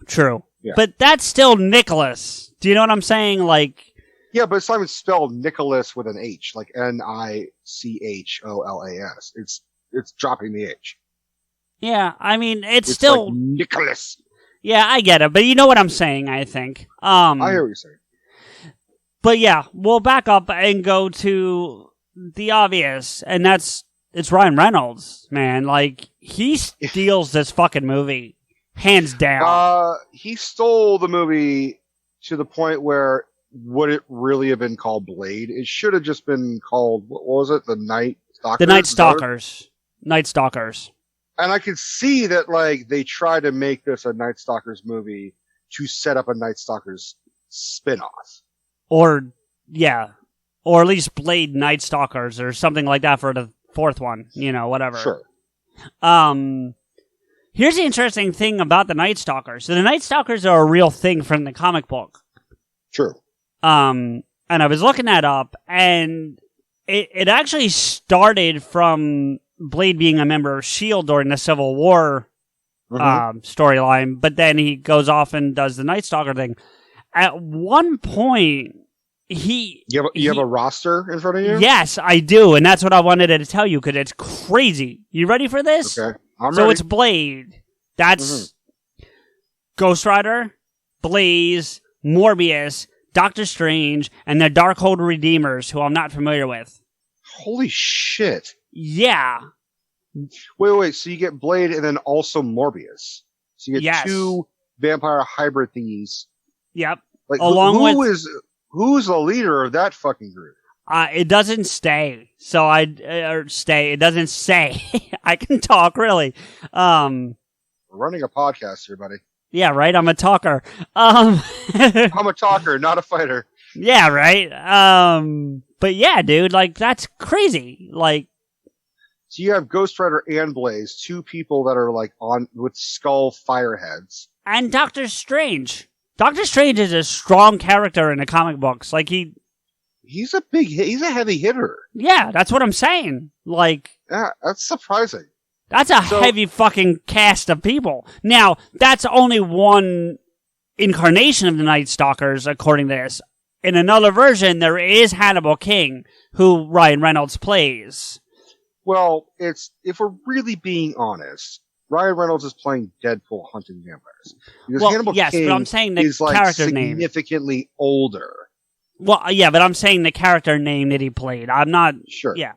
S2: Yeah.
S1: But that's still Nicholas. Do you know what I'm saying? Like,
S2: yeah, but it's not even spelled Nicholas with an H, like Nicholas. It's dropping the H.
S1: Yeah, I mean, it's still
S2: like Nicholas.
S1: Yeah, I get it, but you know what I'm saying, I think.
S2: I hear what you're saying.
S1: But yeah, we'll back up and go to the obvious, and it's Ryan Reynolds, man. Like, he steals this fucking movie, hands down.
S2: He stole the movie to the point where would it really have been called Blade? It should have just been called, what was it? The Night Stalkers?
S1: The Night Stalkers. Night Stalkers.
S2: And I could see that, like, they tried to make this a Night Stalkers movie to set up a Night Stalkers spinoff.
S1: Or at least Blade Night Stalkers or something like that for the fourth one. Whatever.
S2: Sure.
S1: Here's the interesting thing about the Night Stalkers. So the Night Stalkers are a real thing from the comic book.
S2: True.
S1: And I was looking that up, and it actually started from Blade being a member of S.H.I.E.L.D. during the Civil War storyline, but then he goes off and does the Night Stalker thing. At one point, you
S2: have a roster in front of you?
S1: Yes, I do, and that's what I wanted to tell you, because it's crazy. You ready for this?
S2: Okay, I'm
S1: so
S2: ready.
S1: It's Blade. That's Ghost Rider, Blaze, Morbius, Doctor Strange, and the Darkhold Redeemers, who I'm not familiar with.
S2: Holy shit.
S1: Yeah.
S2: Wait. So you get Blade and then also Morbius. So you get two vampire hybrid thingies.
S1: Yep.
S2: Like, who's the leader of that fucking group?
S1: It doesn't stay. So it doesn't say. I can talk, really.
S2: We're running a podcast here, buddy.
S1: Yeah, right? I'm a talker.
S2: I'm a talker, not a fighter.
S1: Yeah, right? But yeah, dude, like, that's crazy. Like,
S2: so you have Ghost Rider and Blaze, two people that are like with skull fireheads.
S1: And Doctor Strange. Doctor Strange is a strong character in the comic books. Like,
S2: he's a heavy hitter.
S1: Yeah, that's what I'm saying. Like,
S2: yeah, that's surprising.
S1: That's a heavy fucking cast of people. Now, that's only one incarnation of the Night Stalkers, according to this. In another version, there is Hannibal King, who Ryan Reynolds plays.
S2: Well, if we're really being honest, Ryan Reynolds is playing Deadpool hunting vampires. Because Hannibal King
S1: but I'm saying the
S2: is
S1: character name.
S2: Significantly older.
S1: Well, yeah, but I'm saying the character name that he played. I'm not
S2: sure.
S1: Yeah,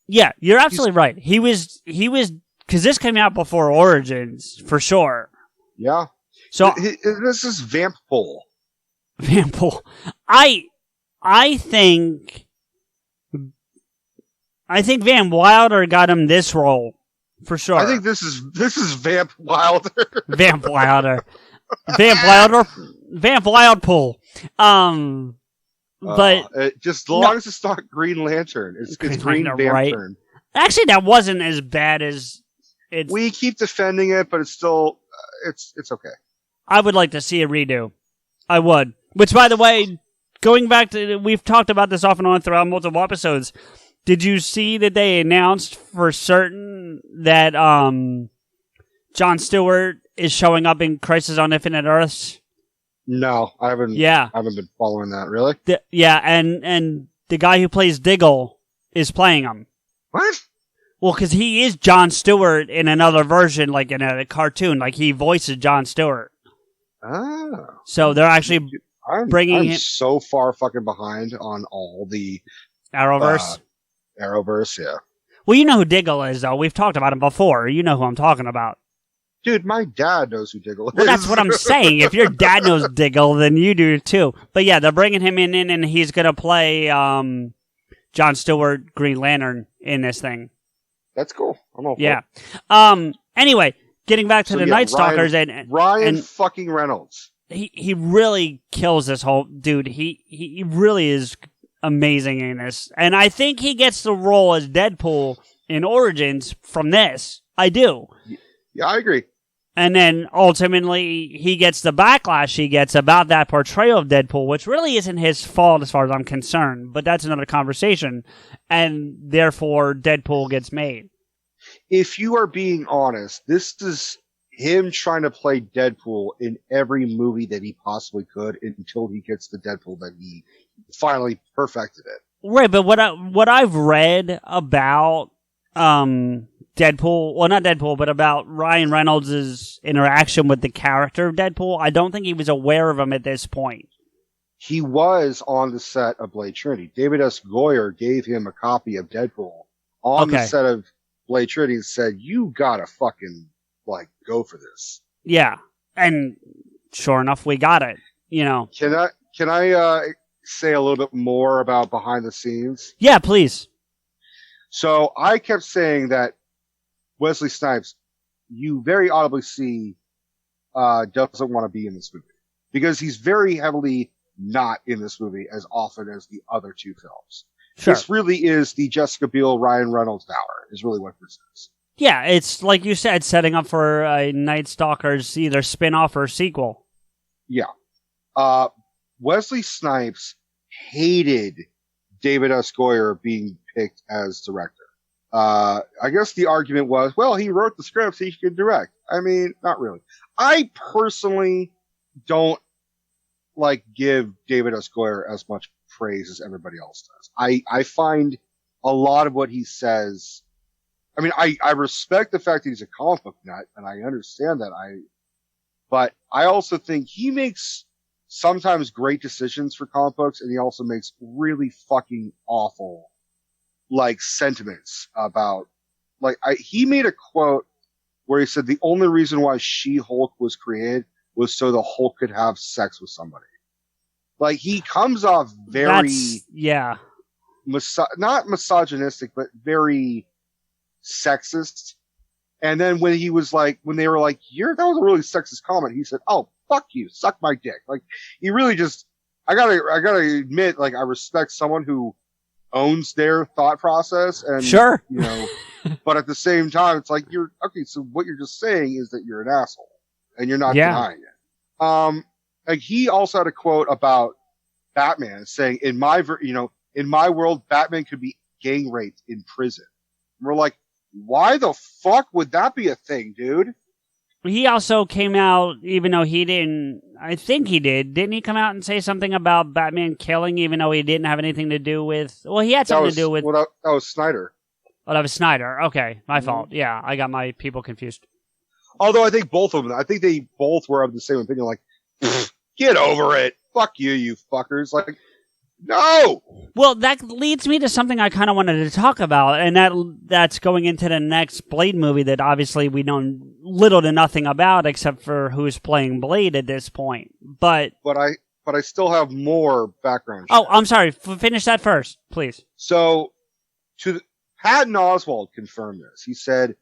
S1: yeah, you're absolutely right. He was because this came out before Origins for sure.
S2: Yeah.
S1: So
S2: this is Vamppool.
S1: Vamppool. I think Van Wilder got him this role for sure.
S2: I think this is Vamp Wilder.
S1: Vamp Wilder. Vamp Wildpool. But
S2: just as long as it's not Green Lantern, it's Green Lantern. Right.
S1: Actually, that wasn't as bad as it.
S2: We keep defending it, but it's still it's okay.
S1: I would like to see a redo. I would. Which, by the way, going back to we've talked about this off and on throughout multiple episodes. Did you see that they announced for certain that Jon Stewart is showing up in Crisis on Infinite Earths?
S2: No, I haven't. Yeah, I haven't been following that. Really?
S1: And the guy who plays Diggle is playing him.
S2: What?
S1: Well, because he is Jon Stewart in another version, like in a cartoon, like he voices Jon Stewart.
S2: Oh.
S1: So they're actually bringing him.
S2: So far fucking behind on all the
S1: Arrowverse.
S2: Arrowverse, yeah.
S1: Well, you know who Diggle is, though. We've talked about him before. You know who I'm talking about.
S2: Dude, my dad knows who Diggle is.
S1: Well, that's what I'm saying. If your dad knows Diggle, then you do too. But yeah, they're bringing him in and he's going to play Jon Stewart, Green Lantern, in this thing.
S2: That's cool. I'm all for
S1: it. Anyway, getting back to the Night Stalkers and
S2: Ryan fucking Reynolds.
S1: He really kills this whole dude. He really is amazing in this. And I think he gets the role as Deadpool in Origins from this. I do.
S2: Yeah, I agree.
S1: And then ultimately he gets the backlash he gets about that portrayal of Deadpool, which really isn't his fault as far as I'm concerned, but that's another conversation. And therefore Deadpool gets made.
S2: If you are being honest, this is him trying to play Deadpool in every movie that he possibly could until he gets the Deadpool that he finally perfected it.
S1: Right, but what I've read about Deadpool, well, not Deadpool, but about Ryan Reynolds' interaction with the character of Deadpool, I don't think he was aware of him at this point.
S2: He was on the set of Blade Trinity. David S. Goyer gave him a copy of Deadpool on the set of Blade Trinity and said, "You gotta fucking, go for this."
S1: Yeah, and sure enough, we got it, you know.
S2: Can I say a little bit more about behind the scenes?
S1: Yeah, please.
S2: So I kept saying that Wesley Snipes, you very audibly see, doesn't want to be in this movie because he's very heavily not in this movie as often as the other two films.
S1: Sure.
S2: This really is the Jessica Biel, Ryan Reynolds hour, is really what this is.
S1: Yeah, it's like you said, setting up for a Night Stalker's either spin-off or sequel.
S2: Yeah. Wesley Snipes hated David S. Goyer being picked as director. I guess the argument was, well, he wrote the script so he could direct. I mean, not really. I personally don't give David S. Goyer as much praise as everybody else does. I find a lot of what he says. I mean, I respect the fact that he's a comic book nut, and I understand that. But I also think he makes sometimes great decisions for comic books, and he also makes really fucking awful, sentiments about, he made a quote where he said the only reason why She-Hulk was created was so the Hulk could have sex with somebody. He comes off very, not misogynistic, but very sexist. And then when he was when they were that was a really sexist comment, he said, "Oh, fuck you, suck my dick." He really just, I gotta admit, I respect someone who owns their thought process, and
S1: sure,
S2: but at the same time, it's you're okay. So what you're just saying is that you're an asshole, and you're not denying it. He also had a quote about Batman saying, "In my world, Batman could be gang raped in prison." And we're like, why the fuck would that be a thing, dude?
S1: He also came out, even though he didn't, I think he didn't he come out and say something about Batman killing, even though he didn't have anything to do with, well, he had something to do with...
S2: Well, that was Snyder.
S1: Oh, that was Snyder. Okay, my fault. Yeah, I got my people confused.
S2: Although I think both of them, they both were of the same opinion, get over it. Fuck you, you fuckers. No!
S1: Well, that leads me to something I kind of wanted to talk about, and that's going into the next Blade movie that obviously we know little to nothing about, except for who's playing Blade at this point. But
S2: I still have more background.
S1: Oh, I'm sorry. Finish that first, please.
S2: So, Patton Oswalt confirmed this. He said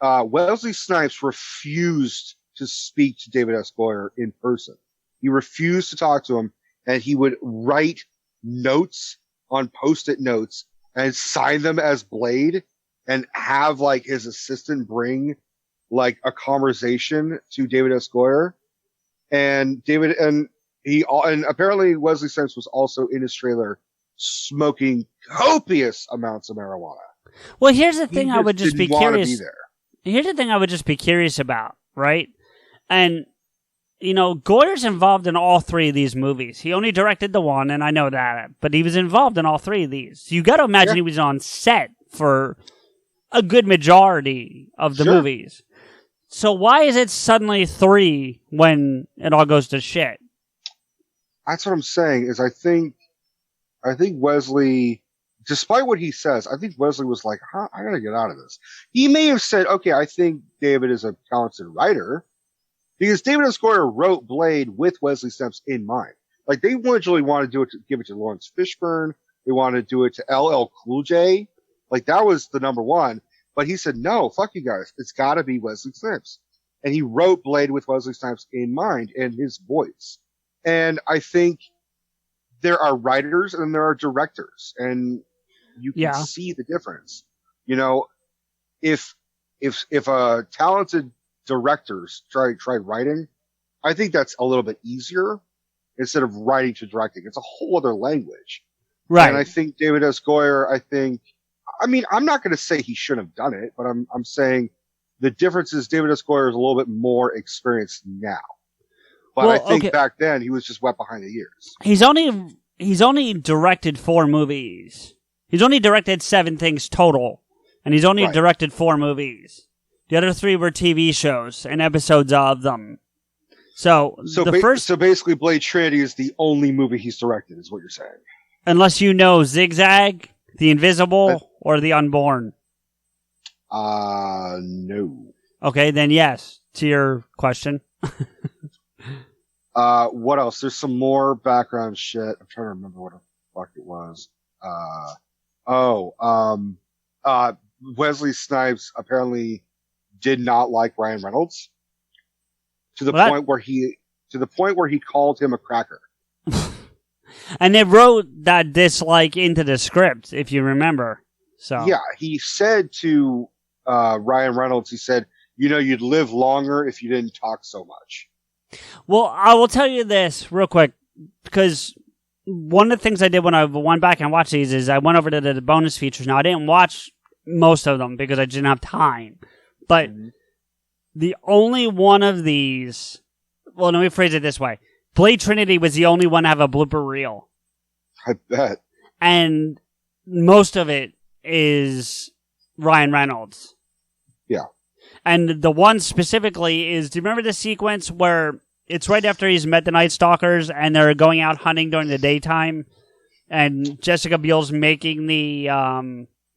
S2: Wesley Snipes refused to speak to David S. Goyer in person. He refused to talk to him. And he would write notes on Post-it notes and sign them as Blade and have his assistant bring a conversation to David S. Goyer. And apparently Wesley Snipes was also in his trailer smoking copious amounts of marijuana.
S1: Well, here's the thing I would just be curious. Here's the thing I would just be curious about, right? And Goyer's involved in all three of these movies. He only directed the one, and I know that, but he was involved in all three of these. So you got to imagine he was on set for a good majority of the movies. So why is it suddenly 3 when it all goes to shit?
S2: That's what I'm saying. I think Wesley, despite what he says, I think Wesley was like, I gotta get out of this. He may have said, okay, I think David is a talented writer. Because David S. Goyer wrote Blade with Wesley Snipes in mind. They originally wanted to give it to Lawrence Fishburne. They wanted to do it to LL Cool J. That was the number one. But he said, no, fuck you guys. It's gotta be Wesley Snipes. And he wrote Blade with Wesley Snipes in mind and his voice. And I think there are writers and there are directors. And you can see the difference. If a talented directors try writing, I think that's a little bit easier instead of writing to directing. It's a whole other language.
S1: Right.
S2: And I think David S. Goyer, I'm not going to say he shouldn't have done it, but I'm saying the difference is David S. Goyer is a little bit more experienced now. But I think back then he was just wet behind the ears.
S1: He's only directed 4 movies. He's only directed 7 things total, and he's only directed 4 movies. The other 3 were TV shows and episodes of them. So basically Blade Trinity is the only movie he's directed, is what you're saying. Unless you know Zigzag, The Invisible, or The Unborn.
S2: No.
S1: Okay, then yes, to your question.
S2: What else? There's some more background shit. I'm trying to remember what the fuck it was. Wesley Snipes apparently did not like Ryan Reynolds to the point where he called him a cracker.
S1: And they wrote that dislike into the script, if you remember. So
S2: yeah, he said to Ryan Reynolds, he said, you'd live longer if you didn't talk so much.
S1: Well, I will tell you this real quick, because one of the things I did when I went back and watched these is I went over to the bonus features. Now, I didn't watch most of them because I didn't have time. But the only one of these... Well, let me phrase it this way. Blade Trinity was the only one to have a blooper reel.
S2: I bet.
S1: And most of it is Ryan Reynolds.
S2: Yeah.
S1: And the one specifically is, do you remember the sequence where it's right after he's met the Night Stalkers and they're going out hunting during the daytime and Jessica Biel's making the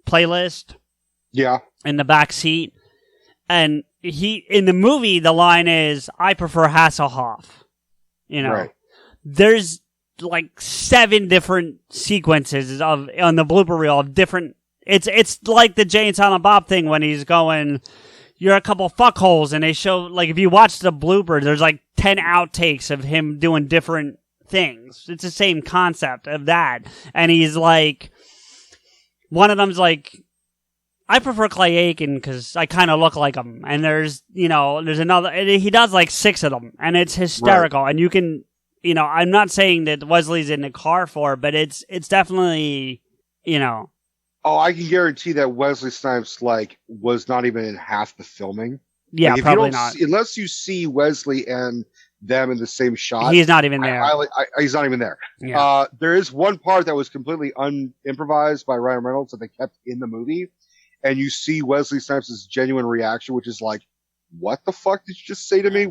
S1: playlist?
S2: Yeah.
S1: In the back seat. And in the movie, the line is, I prefer Hasselhoff.
S2: Right.
S1: There's like 7 different sequences on the blooper reel of different, it's like the Jay and Silent Bob thing when he's going, you're a couple fuckholes, and they show, like, if you watch the blooper, there's like 10 outtakes of him doing different things. It's the same concept of that. And he's like, one of them's like, I prefer Clay Aiken because I kind of look like him. And there's another, and he does like 6 of them, and it's hysterical. Right. And you can, I'm not saying that Wesley's in the car for it, but it's definitely,
S2: Oh, I can guarantee that Wesley Snipes, was not even in half the filming.
S1: Yeah, probably not.
S2: Unless you see Wesley and them in the same shot.
S1: He's not even there.
S2: He's not even there.
S1: Yeah.
S2: There is one part that was completely unimprovised by Ryan Reynolds that they kept in the movie. And you see Wesley Snipes' genuine reaction, which is like, what the fuck did you just say to me?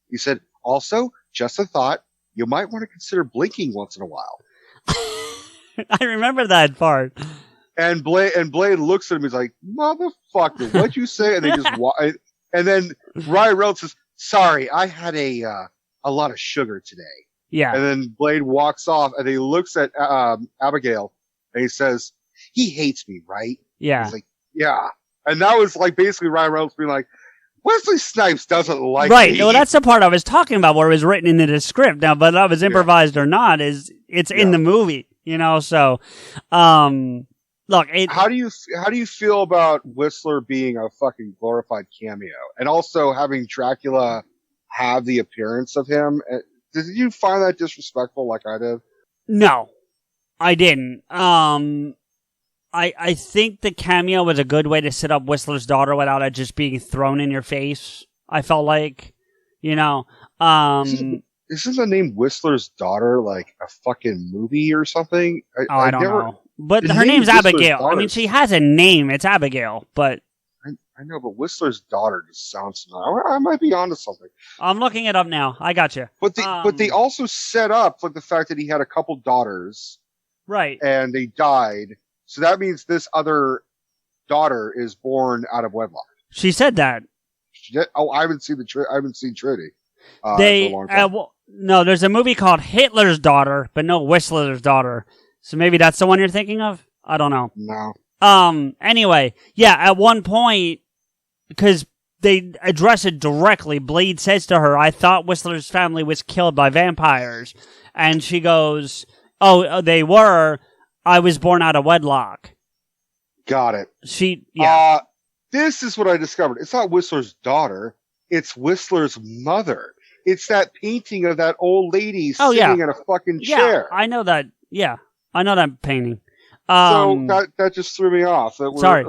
S2: He said, also, just a thought, you might want to consider blinking once in a while.
S1: I remember that part.
S2: And Blade looks at him. He's like, "Motherfucker, what'd you say?" And they just and then Ryan Reynolds says, "Sorry, I had a lot of sugar today."
S1: Yeah.
S2: And then Blade walks off, and he looks at Abigail, and he says, "He hates me, right?"
S1: Yeah.
S2: He's like, "Yeah." And that was like basically Ryan Reynolds being like, "Wesley Snipes doesn't like
S1: me." Right.
S2: Me.
S1: Well, that's the part I was talking about, where it was written into the script. Now, whether that was improvised or not, it's in the movie. So. Look,
S2: how do you feel about Whistler being a fucking glorified cameo, and also having Dracula have the appearance of him? Did you find that disrespectful, like I did?
S1: No, I didn't. I think the cameo was a good way to set up Whistler's daughter without it just being thrown in your face. I felt like,
S2: Isn't the name Whistler's daughter like a fucking movie or something?
S1: I don't know. But her name's Abigail. I mean, she has a name. It's Abigail, but...
S2: I know, but Whistler's daughter just sounds... I might be onto something.
S1: I'm looking it up now. I got you.
S2: But they also set up the fact that he had a couple daughters.
S1: Right.
S2: And they died. So that means this other daughter is born out of wedlock.
S1: She said that.
S2: I haven't seen Trinity.
S1: No, there's a movie called Hitler's Daughter, but no Whistler's Daughter. So maybe that's the one you're thinking of? I don't know.
S2: No.
S1: Anyway, yeah, at one point, because they address it directly, Blade says to her, I thought Whistler's family was killed by vampires. And she goes, oh, they were. I was born out of wedlock.
S2: Got it.
S1: Yeah.
S2: This is what I discovered. It's not Whistler's daughter. It's Whistler's mother. It's that painting of that old lady sitting in a fucking chair.
S1: Yeah, I know that. Yeah. I know that painting.
S2: So that just threw me off.
S1: Sorry.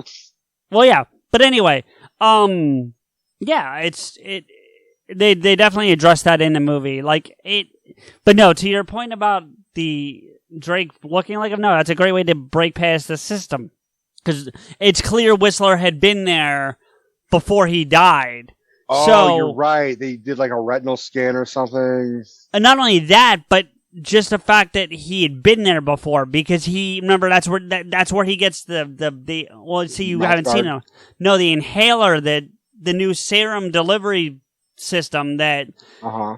S1: Well, yeah, but anyway, yeah, they definitely addressed that in the movie, But no, to your point about the Drake looking like him, no, that's a great way to break past the system, because it's clear Whistler had been there before he died.
S2: Oh,
S1: so,
S2: you're right. They did like a retinal scan or something.
S1: And not only that, but just the fact that he had been there before, because remember that's where he gets the well, see, you haven't seen it. No, the inhaler, the new serum delivery system that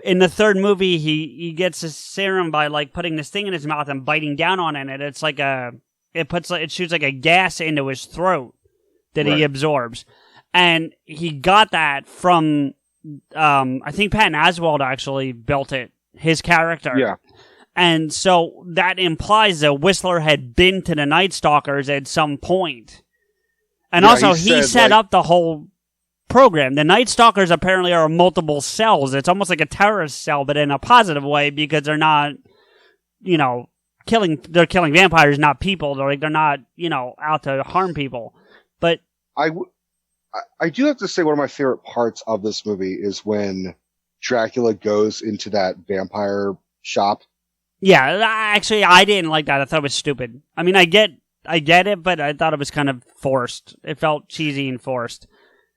S1: in the third movie he gets a serum by putting this thing in his mouth and biting down on it. It's like it shoots like a gas into his throat that he absorbs, and he got that from I think Patton Oswalt actually built it, his character.
S2: Yeah.
S1: And so that implies that Whistler had been to the Night Stalkers at some point. And also, he set up the whole program. The Night Stalkers apparently are multiple cells. It's almost like a terrorist cell, but in a positive way, because they're not, they're killing vampires, not people. They're not, out to harm people. But
S2: I do have to say one of my favorite parts of this movie is when Dracula goes into that vampire shop.
S1: Yeah, actually, I didn't like that. I thought it was stupid. I mean, I get it, but I thought it was kind of forced. It felt cheesy and forced.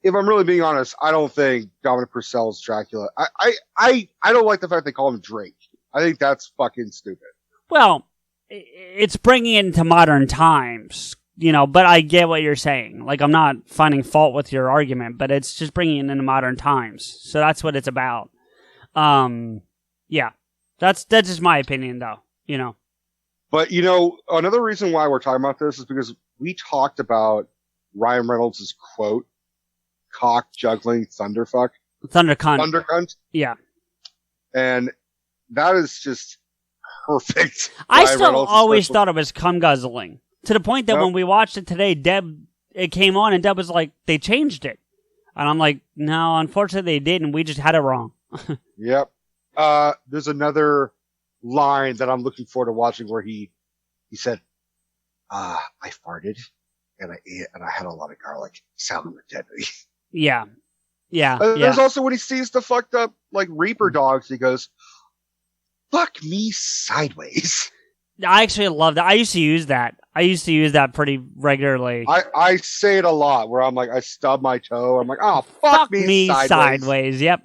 S2: If I'm really being honest, I don't think Dominic Purcell's Dracula. I don't like the fact they call him Drake. I think that's fucking stupid.
S1: Well, it's bringing it into modern times, but I get what you're saying. Like, I'm not finding fault with your argument, but it's just bringing it into modern times. So that's what it's about. Yeah. That's just my opinion, though,
S2: But, another reason why we're talking about this is because we talked about Ryan Reynolds' quote, cock juggling thunderfuck.
S1: Thundercunt. Yeah.
S2: And that is just perfect.
S1: I still always thought it was cum guzzling. To the point that when we watched it today, it came on and Deb was like, they changed it. And I'm like, no, unfortunately they didn't. We just had it wrong.
S2: Yep. There's another line that I'm looking forward to watching where he said, I farted and I ate and I had a lot of garlic. Sounded deadly.
S1: Yeah. Yeah.
S2: There's also when he sees the fucked up, Reaper dogs, he goes, fuck me sideways.
S1: I actually love that. I used to use that pretty regularly.
S2: I say it a lot where I'm like, I stub my toe. I'm like, oh, fuck me sideways.
S1: Yep.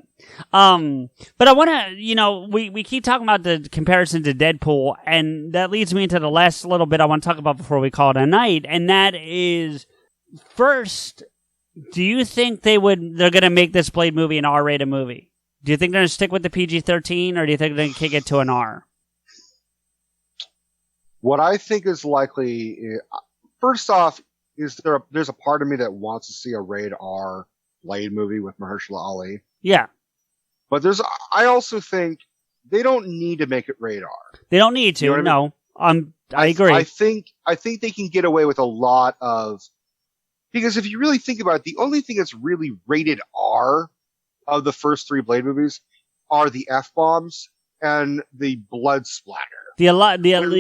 S1: But I want to, we keep talking about the comparison to Deadpool, and that leads me into the last little bit I want to talk about before we call it a night. And that is, first, do you think they're going to make this Blade movie an R-rated movie? Do you think they're going to stick with the PG-13, or do you think they're going to kick it to an R?
S2: What I think is likely, first off, is there's a part of me that wants to see a rated R Blade movie with Mahershala Ali.
S1: Yeah.
S2: But I also think they don't need to make it rated R.
S1: They don't need to, no. I mean? I agree.
S2: I think they can get away with a lot of, because if you really think about it, the only thing that's really rated R of the first three Blade movies are the F-bombs and the blood splatter.
S1: The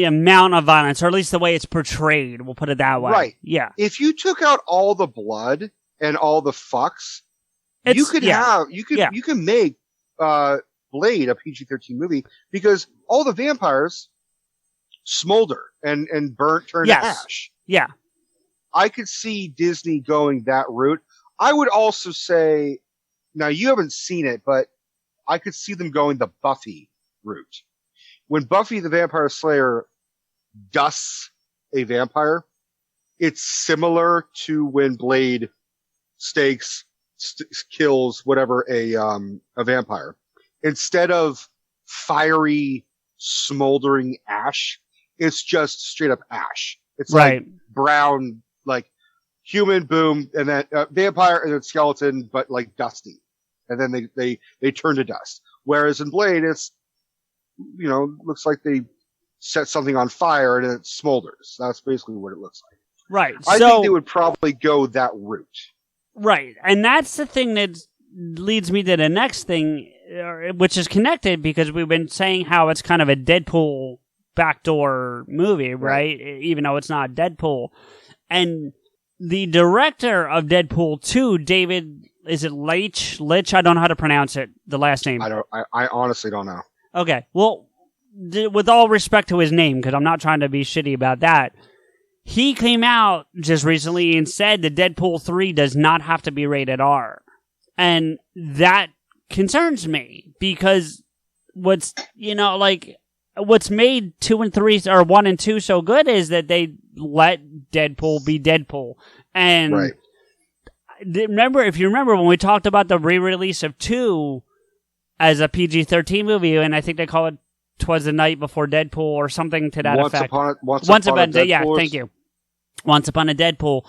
S1: amount of violence, or at least the way it's portrayed, we'll put it that way.
S2: Right.
S1: Yeah.
S2: If you took out all the blood and all the fucks, you can make Blade a PG-13 movie, because all the vampires smolder and turn to ash.
S1: Yeah.
S2: I could see Disney going that route. I would also say, now you haven't seen it, but I could see them going the Buffy route. When Buffy the Vampire Slayer dusts a vampire, it's similar to when Blade kills whatever a vampire. Instead of fiery, smoldering ash, it's just straight up ash. It's like brown, like human, boom, and then vampire, and then skeleton, but like dusty. And then they turn to dust. Whereas in Blade, it's, looks like they set something on fire and it smolders. That's basically what it looks like.
S1: Right.
S2: I think they would probably go that route.
S1: Right. And that's the thing that leads me to the next thing, which is connected, because we've been saying how it's kind of a Deadpool backdoor movie, right? Even though it's not Deadpool. And the director of Deadpool 2, David, is it Leitch? I don't know how to pronounce it, the last name.
S2: I honestly don't know.
S1: Okay. Well, with all respect to his name, because I'm not trying to be shitty about that, he came out just recently and said that Deadpool 3 does not have to be rated R. And that concerns me, because what's made 2 and 3 or 1 and 2 so good is that they let Deadpool be Deadpool. And if you remember when we talked about the re-release of 2 as a PG-13 movie, and I think they call it "Twas the Night Before Deadpool" or something to that effect. Once upon a Deadpool. Yeah, thank you. Once Upon a Deadpool.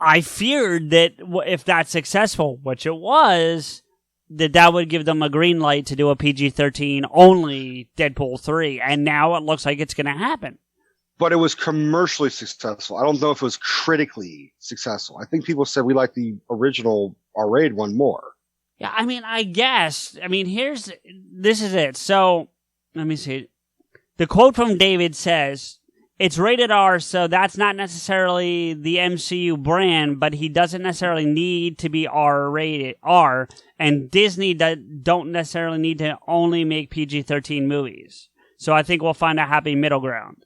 S1: I feared that if that's successful, which it was, that would give them a green light to do a PG-13 only Deadpool 3, and now it looks like it's going to happen.
S2: But it was commercially successful. I don't know if it was critically successful. I think people said we like the original R-rated one more.
S1: Yeah, I mean, I guess. I mean, this is it. So, let me see. The quote from David says, it's rated R, so that's not necessarily the MCU brand, but he doesn't necessarily need to be R-rated, and Disney don't necessarily need to only make PG-13 movies. So I think we'll find a happy middle ground.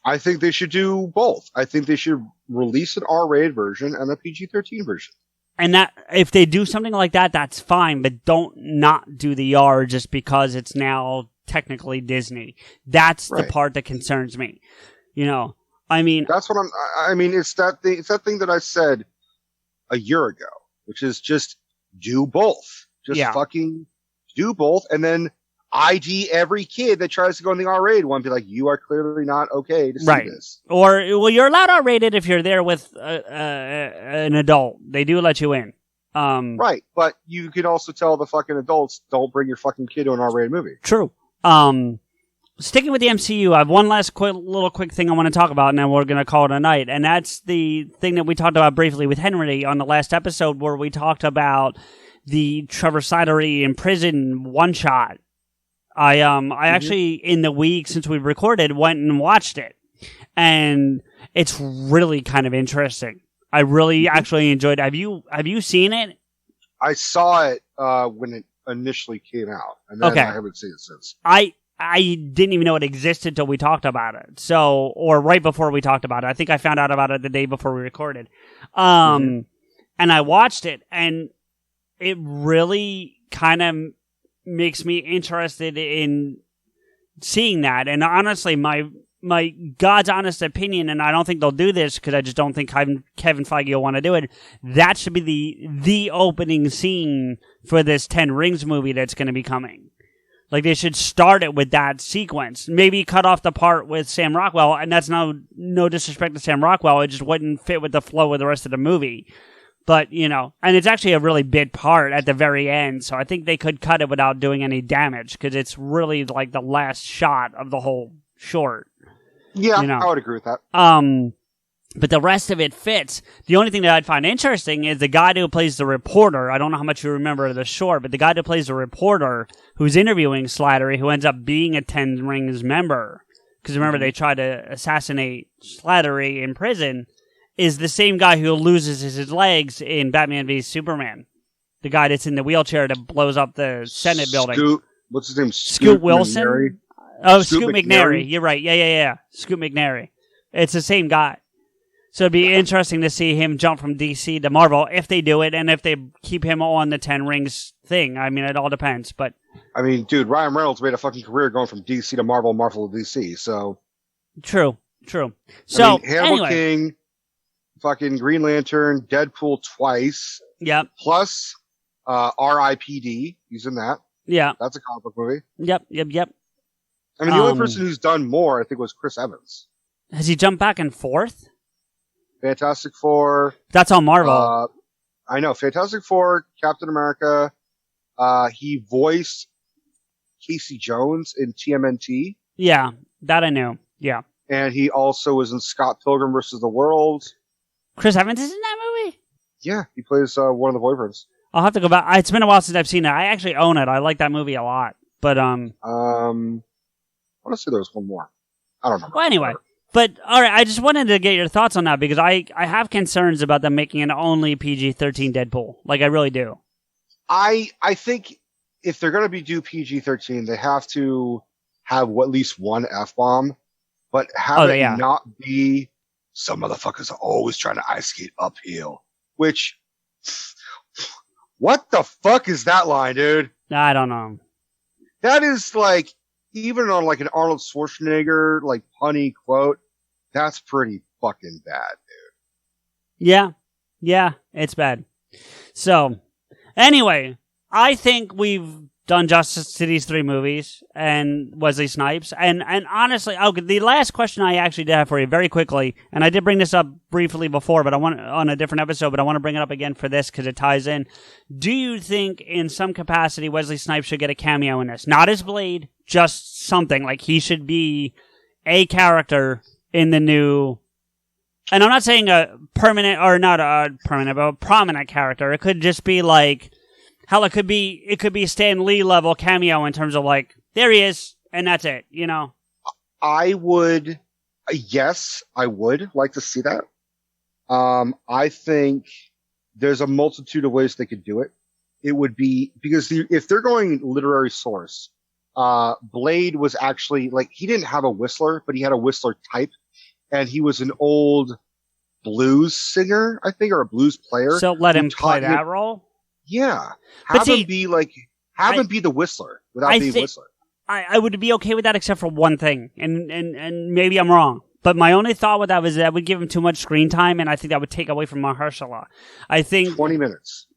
S2: I think they should do both. I think they should release an R-rated version and a PG-13 version.
S1: And that, if they do something like that, that's fine, but don't not do the R just because it's now technically Disney. That's the part that concerns me. You know, I mean,
S2: that's what it's that thing that I said a year ago, which is just do both. Just fucking do both, and then ID every kid that tries to go in the R-rated one. Be like, you are clearly not okay to see this.
S1: Or, well, you're allowed R-rated if you're there with an adult. They do let you in.
S2: Right, but you can also tell the fucking adults, don't bring your fucking kid to an R-rated movie.
S1: True. Sticking with the MCU, I have one last quick thing I want to talk about, and then we're going to call it a night. And that's the thing that we talked about briefly with Henry on the last episode, where we talked about the Trevor Slattery in prison one-shot. I actually, in the week since we recorded, went and watched it. And it's really kind of interesting. I really actually enjoyed it. Have you seen it?
S2: I saw it when it initially came out, and then I haven't seen it since.
S1: I didn't even know it existed till we talked about it. So, or right before we talked about it. I think I found out about it the day before we recorded. And I watched it, and it really kind of makes me interested in seeing that. And honestly, my God's honest opinion, and I don't think they'll do this because I just don't think Kevin Feige will want to do it. That should be the opening scene for this 10 Rings movie that's going to be coming. Like, they should start it with that sequence. Maybe cut off the part with Sam Rockwell, and that's no disrespect to Sam Rockwell. It just wouldn't fit with the flow of the rest of the movie. But, you know, and it's actually a really big part at the very end, so I think they could cut it without doing any damage, because it's really like the last shot of the whole short.
S2: Yeah, you know? I would agree with that.
S1: But the rest of it fits. The only thing that I'd find interesting is the guy who plays the reporter. I don't know how much you remember of the short, but the guy who plays the reporter who's interviewing Slattery, who ends up being a 10 Rings member, because remember they tried to assassinate Slattery in prison, is the same guy who loses his legs in Batman v Superman. The guy that's in the wheelchair that blows up the Senate building.
S2: What's his name?
S1: Scoot Wilson?
S2: McNairy?
S1: Oh, Scoot McNairy. You're right. Yeah. Scoot McNairy. It's the same guy. So it'd be interesting to see him jump from DC to Marvel if they do it, and if they keep him on the 10 Rings thing. I mean, it all depends. But
S2: I mean, dude, Ryan Reynolds made a fucking career going from DC to Marvel, Marvel to DC. So
S1: true. So
S2: Hannibal King, fucking Green Lantern, Deadpool twice.
S1: Yep.
S2: Plus R.I.P.D. He's in that.
S1: Yeah.
S2: That's a comic book movie.
S1: Yep.
S2: I mean, the only person who's done more, I think, was Chris Evans.
S1: Has he jumped back and forth?
S2: Fantastic Four.
S1: That's on Marvel.
S2: I know. Fantastic Four, Captain America. He voiced Casey Jones in TMNT.
S1: Yeah, that I knew. Yeah.
S2: And he also was in Scott Pilgrim vs. the World.
S1: Chris Evans is in that movie?
S2: Yeah, he plays one of the boyfriends.
S1: I'll have to go back. It's been a while since I've seen it. I actually own it. I like that movie a lot. But
S2: I want to say there was one more. I don't know.
S1: Well, anyway. But, all right, I just wanted to get your thoughts on that, because I have concerns about them making an only PG-13 Deadpool. Like, I really do.
S2: I think if they're going to do PG-13, they have to have at least one F-bomb, but have it not be some motherfuckers are always trying to ice skate uphill. Which, what the fuck is that line, dude?
S1: I don't know.
S2: That is like, even on like an Arnold Schwarzenegger, like punny quote, that's pretty fucking bad, dude. Yeah, it's bad. So, anyway, I think we've
S1: done justice to these 3 movies and Wesley Snipes. And honestly, the last question I actually did have for you very quickly, and I did bring this up briefly before, but I want on a different episode, but I want to bring it up again for this because it ties in. Do you think in some capacity Wesley Snipes should get a cameo in this? Not as Blade, just something. Like he should be a character in the new... And I'm not saying a permanent, or not a permanent, but a prominent character. It could just be like... Hell, it could be Stan Lee level cameo in terms of like, there he is, and that's it, you know?
S2: I would like to see that. I think there's a multitude of ways they could do it. It would be, because if they're going literary source, Blade was actually, like, he didn't have a whistler, but he had a whistler type, and he was an old blues singer, I think, or a blues player.
S1: So let him play that role?
S2: Yeah. Have him be the whistler without being whistler.
S1: I would be okay with that except for one thing, and maybe I'm wrong. But my only thought with that was that would give him too much screen time, and I think that would take away from Mahershala. I think
S2: 20 minutes.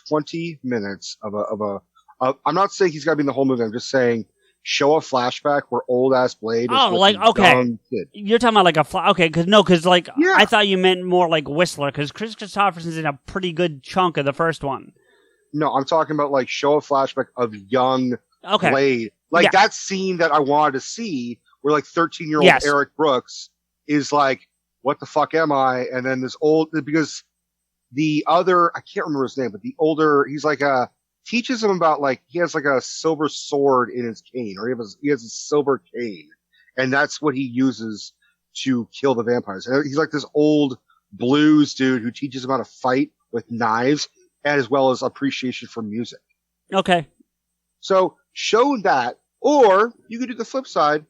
S2: 20 minutes of I'm not saying he's got to be in the whole movie. I'm just saying show a flashback where old ass Blade is
S1: okay. You're talking about like I thought you meant more like Whistler, because Chris Christopherson's in a pretty good chunk of the first one.
S2: No, I'm talking about like show a flashback of young Blade. Like that scene that I wanted to see where like 13-year-old Eric Brooks is like, what the fuck am I? And then this because the other, I can't remember his name, but the older, he's like teaches him about like, he has like a silver sword in his cane, or he has a silver cane. And that's what he uses to kill the vampires. And he's like this old blues dude who teaches him how to fight with knives, as well as appreciation for music.
S1: Okay.
S2: So show that, or you could do the flip side,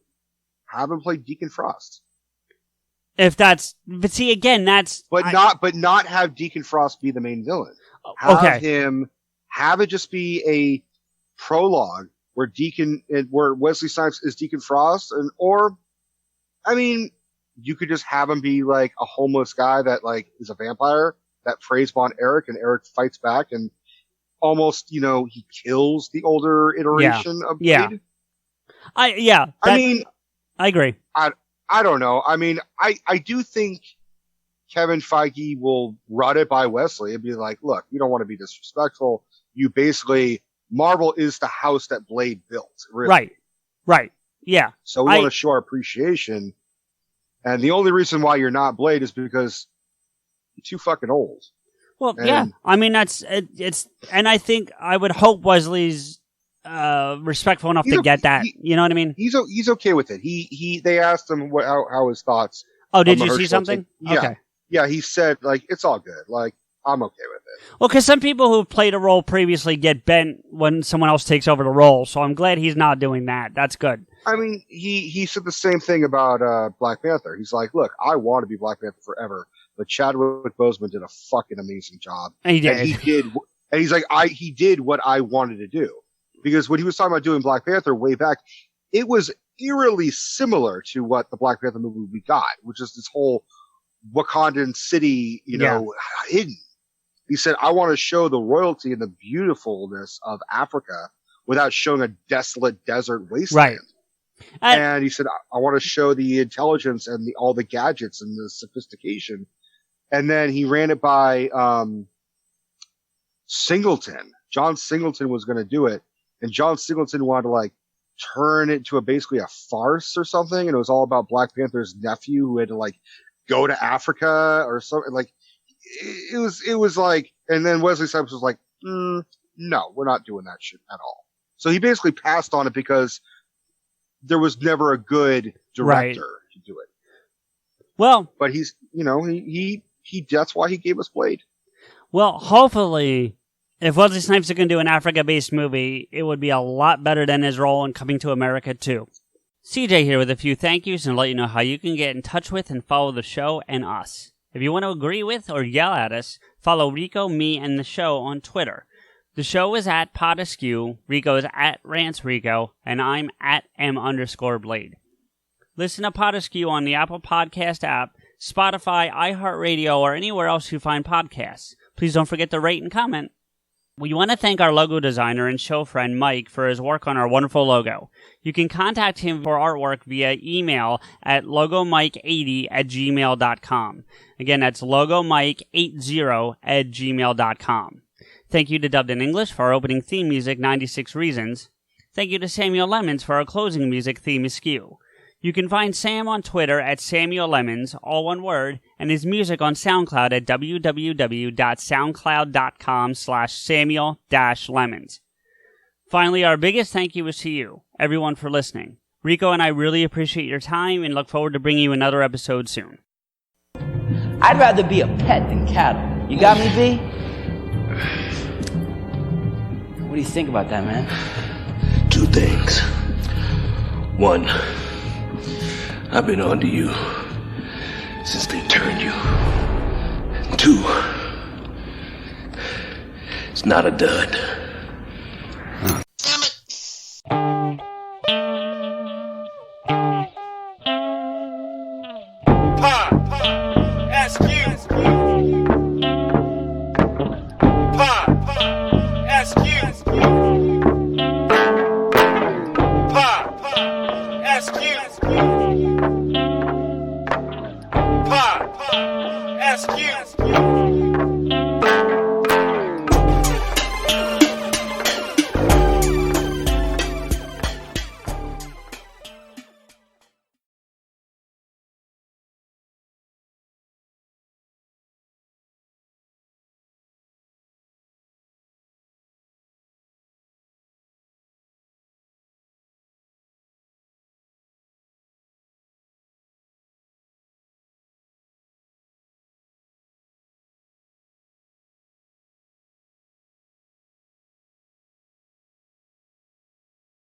S2: have him play Deacon Frost.
S1: But see, again,
S2: not have Deacon Frost be the main villain. Have it just be a prologue where Wesley Snipes is Deacon Frost, you could just have him be like a homeless guy that like is a vampire that preys upon Eric, and Eric fights back and almost, he kills the older iteration of Blade.
S1: I agree.
S2: I don't know. I do think Kevin Feige will run it by Wesley and be like, look, you don't want to be disrespectful. Marvel is the house that Blade built. Really.
S1: Right. Yeah.
S2: So we want to show our appreciation. And the only reason why you're not Blade is because you're too fucking old.
S1: Well, yeah. And I think I would hope Wesley's respectful enough to get that. You know what I mean?
S2: He's okay with it. They asked him how his thoughts.
S1: Oh, did you see something?
S2: Yeah.
S1: Okay.
S2: Yeah, he said like it's all good. Like I'm okay with it.
S1: Well, because some people who've played a role previously get bent when someone else takes over the role, so I'm glad he's not doing that. That's good.
S2: He said the same thing about Black Panther. He's like, look, I want to be Black Panther forever, but Chadwick Boseman did a fucking amazing job.
S1: And he did.
S2: And he's like, he did what I wanted to do. Because when he was talking about doing Black Panther way back, it was eerily similar to what the Black Panther movie we got, which is this whole Wakandan city, hidden. He said, I want to show the royalty and the beautifulness of Africa without showing a desolate desert wasteland.
S1: Right.
S2: And he said, I want to show the intelligence and all the gadgets and the sophistication. And then he ran it by Singleton. John Singleton was going to do it. And John Singleton wanted to like turn it to basically a farce or something. And it was all about Black Panther's nephew who had to like go to Africa or something. Like it was like, and then Wesley Snipes was like, no, we're not doing that shit at all. So he basically passed on it because there was never a good director to do it.
S1: Well,
S2: but he's, he that's why he gave us Blade.
S1: Well, hopefully, if Wesley Snipes is going to do an Africa-based movie, it would be a lot better than his role in Coming to America 2. CJ here with a few thank yous and let you know how you can get in touch with and follow the show and us. If you want to agree with or yell at us, follow Rico, me, and the show on Twitter. The show is at PodAskew, Rico is at RantsRico, and I'm at M_Blade. Listen to PodAskew on the Apple Podcast app, Spotify, iHeartRadio, or anywhere else you find podcasts. Please don't forget to rate and comment. We want to thank our logo designer and show friend Mike for his work on our wonderful logo. You can contact him for artwork via email at logomike80@gmail.com. Again, that's logomike80@gmail.com. Thank you to Dubbed in English for our opening theme music, 96 Reasons. Thank you to Samuel Lemons for our closing music, Theme Askew. You can find Sam on Twitter at Samuel Lemons, all one word, and his music on SoundCloud at www.soundcloud.com/Samuel-Lemons. Finally, our biggest thank you is to you, everyone, for listening. Rico and I really appreciate your time and look forward to bringing you another episode soon.
S3: I'd rather be a pet than cattle. You got me, B? What do you think about that, man?
S4: Two things. One, I've been on to you since they turned you. Two, it's not a dud.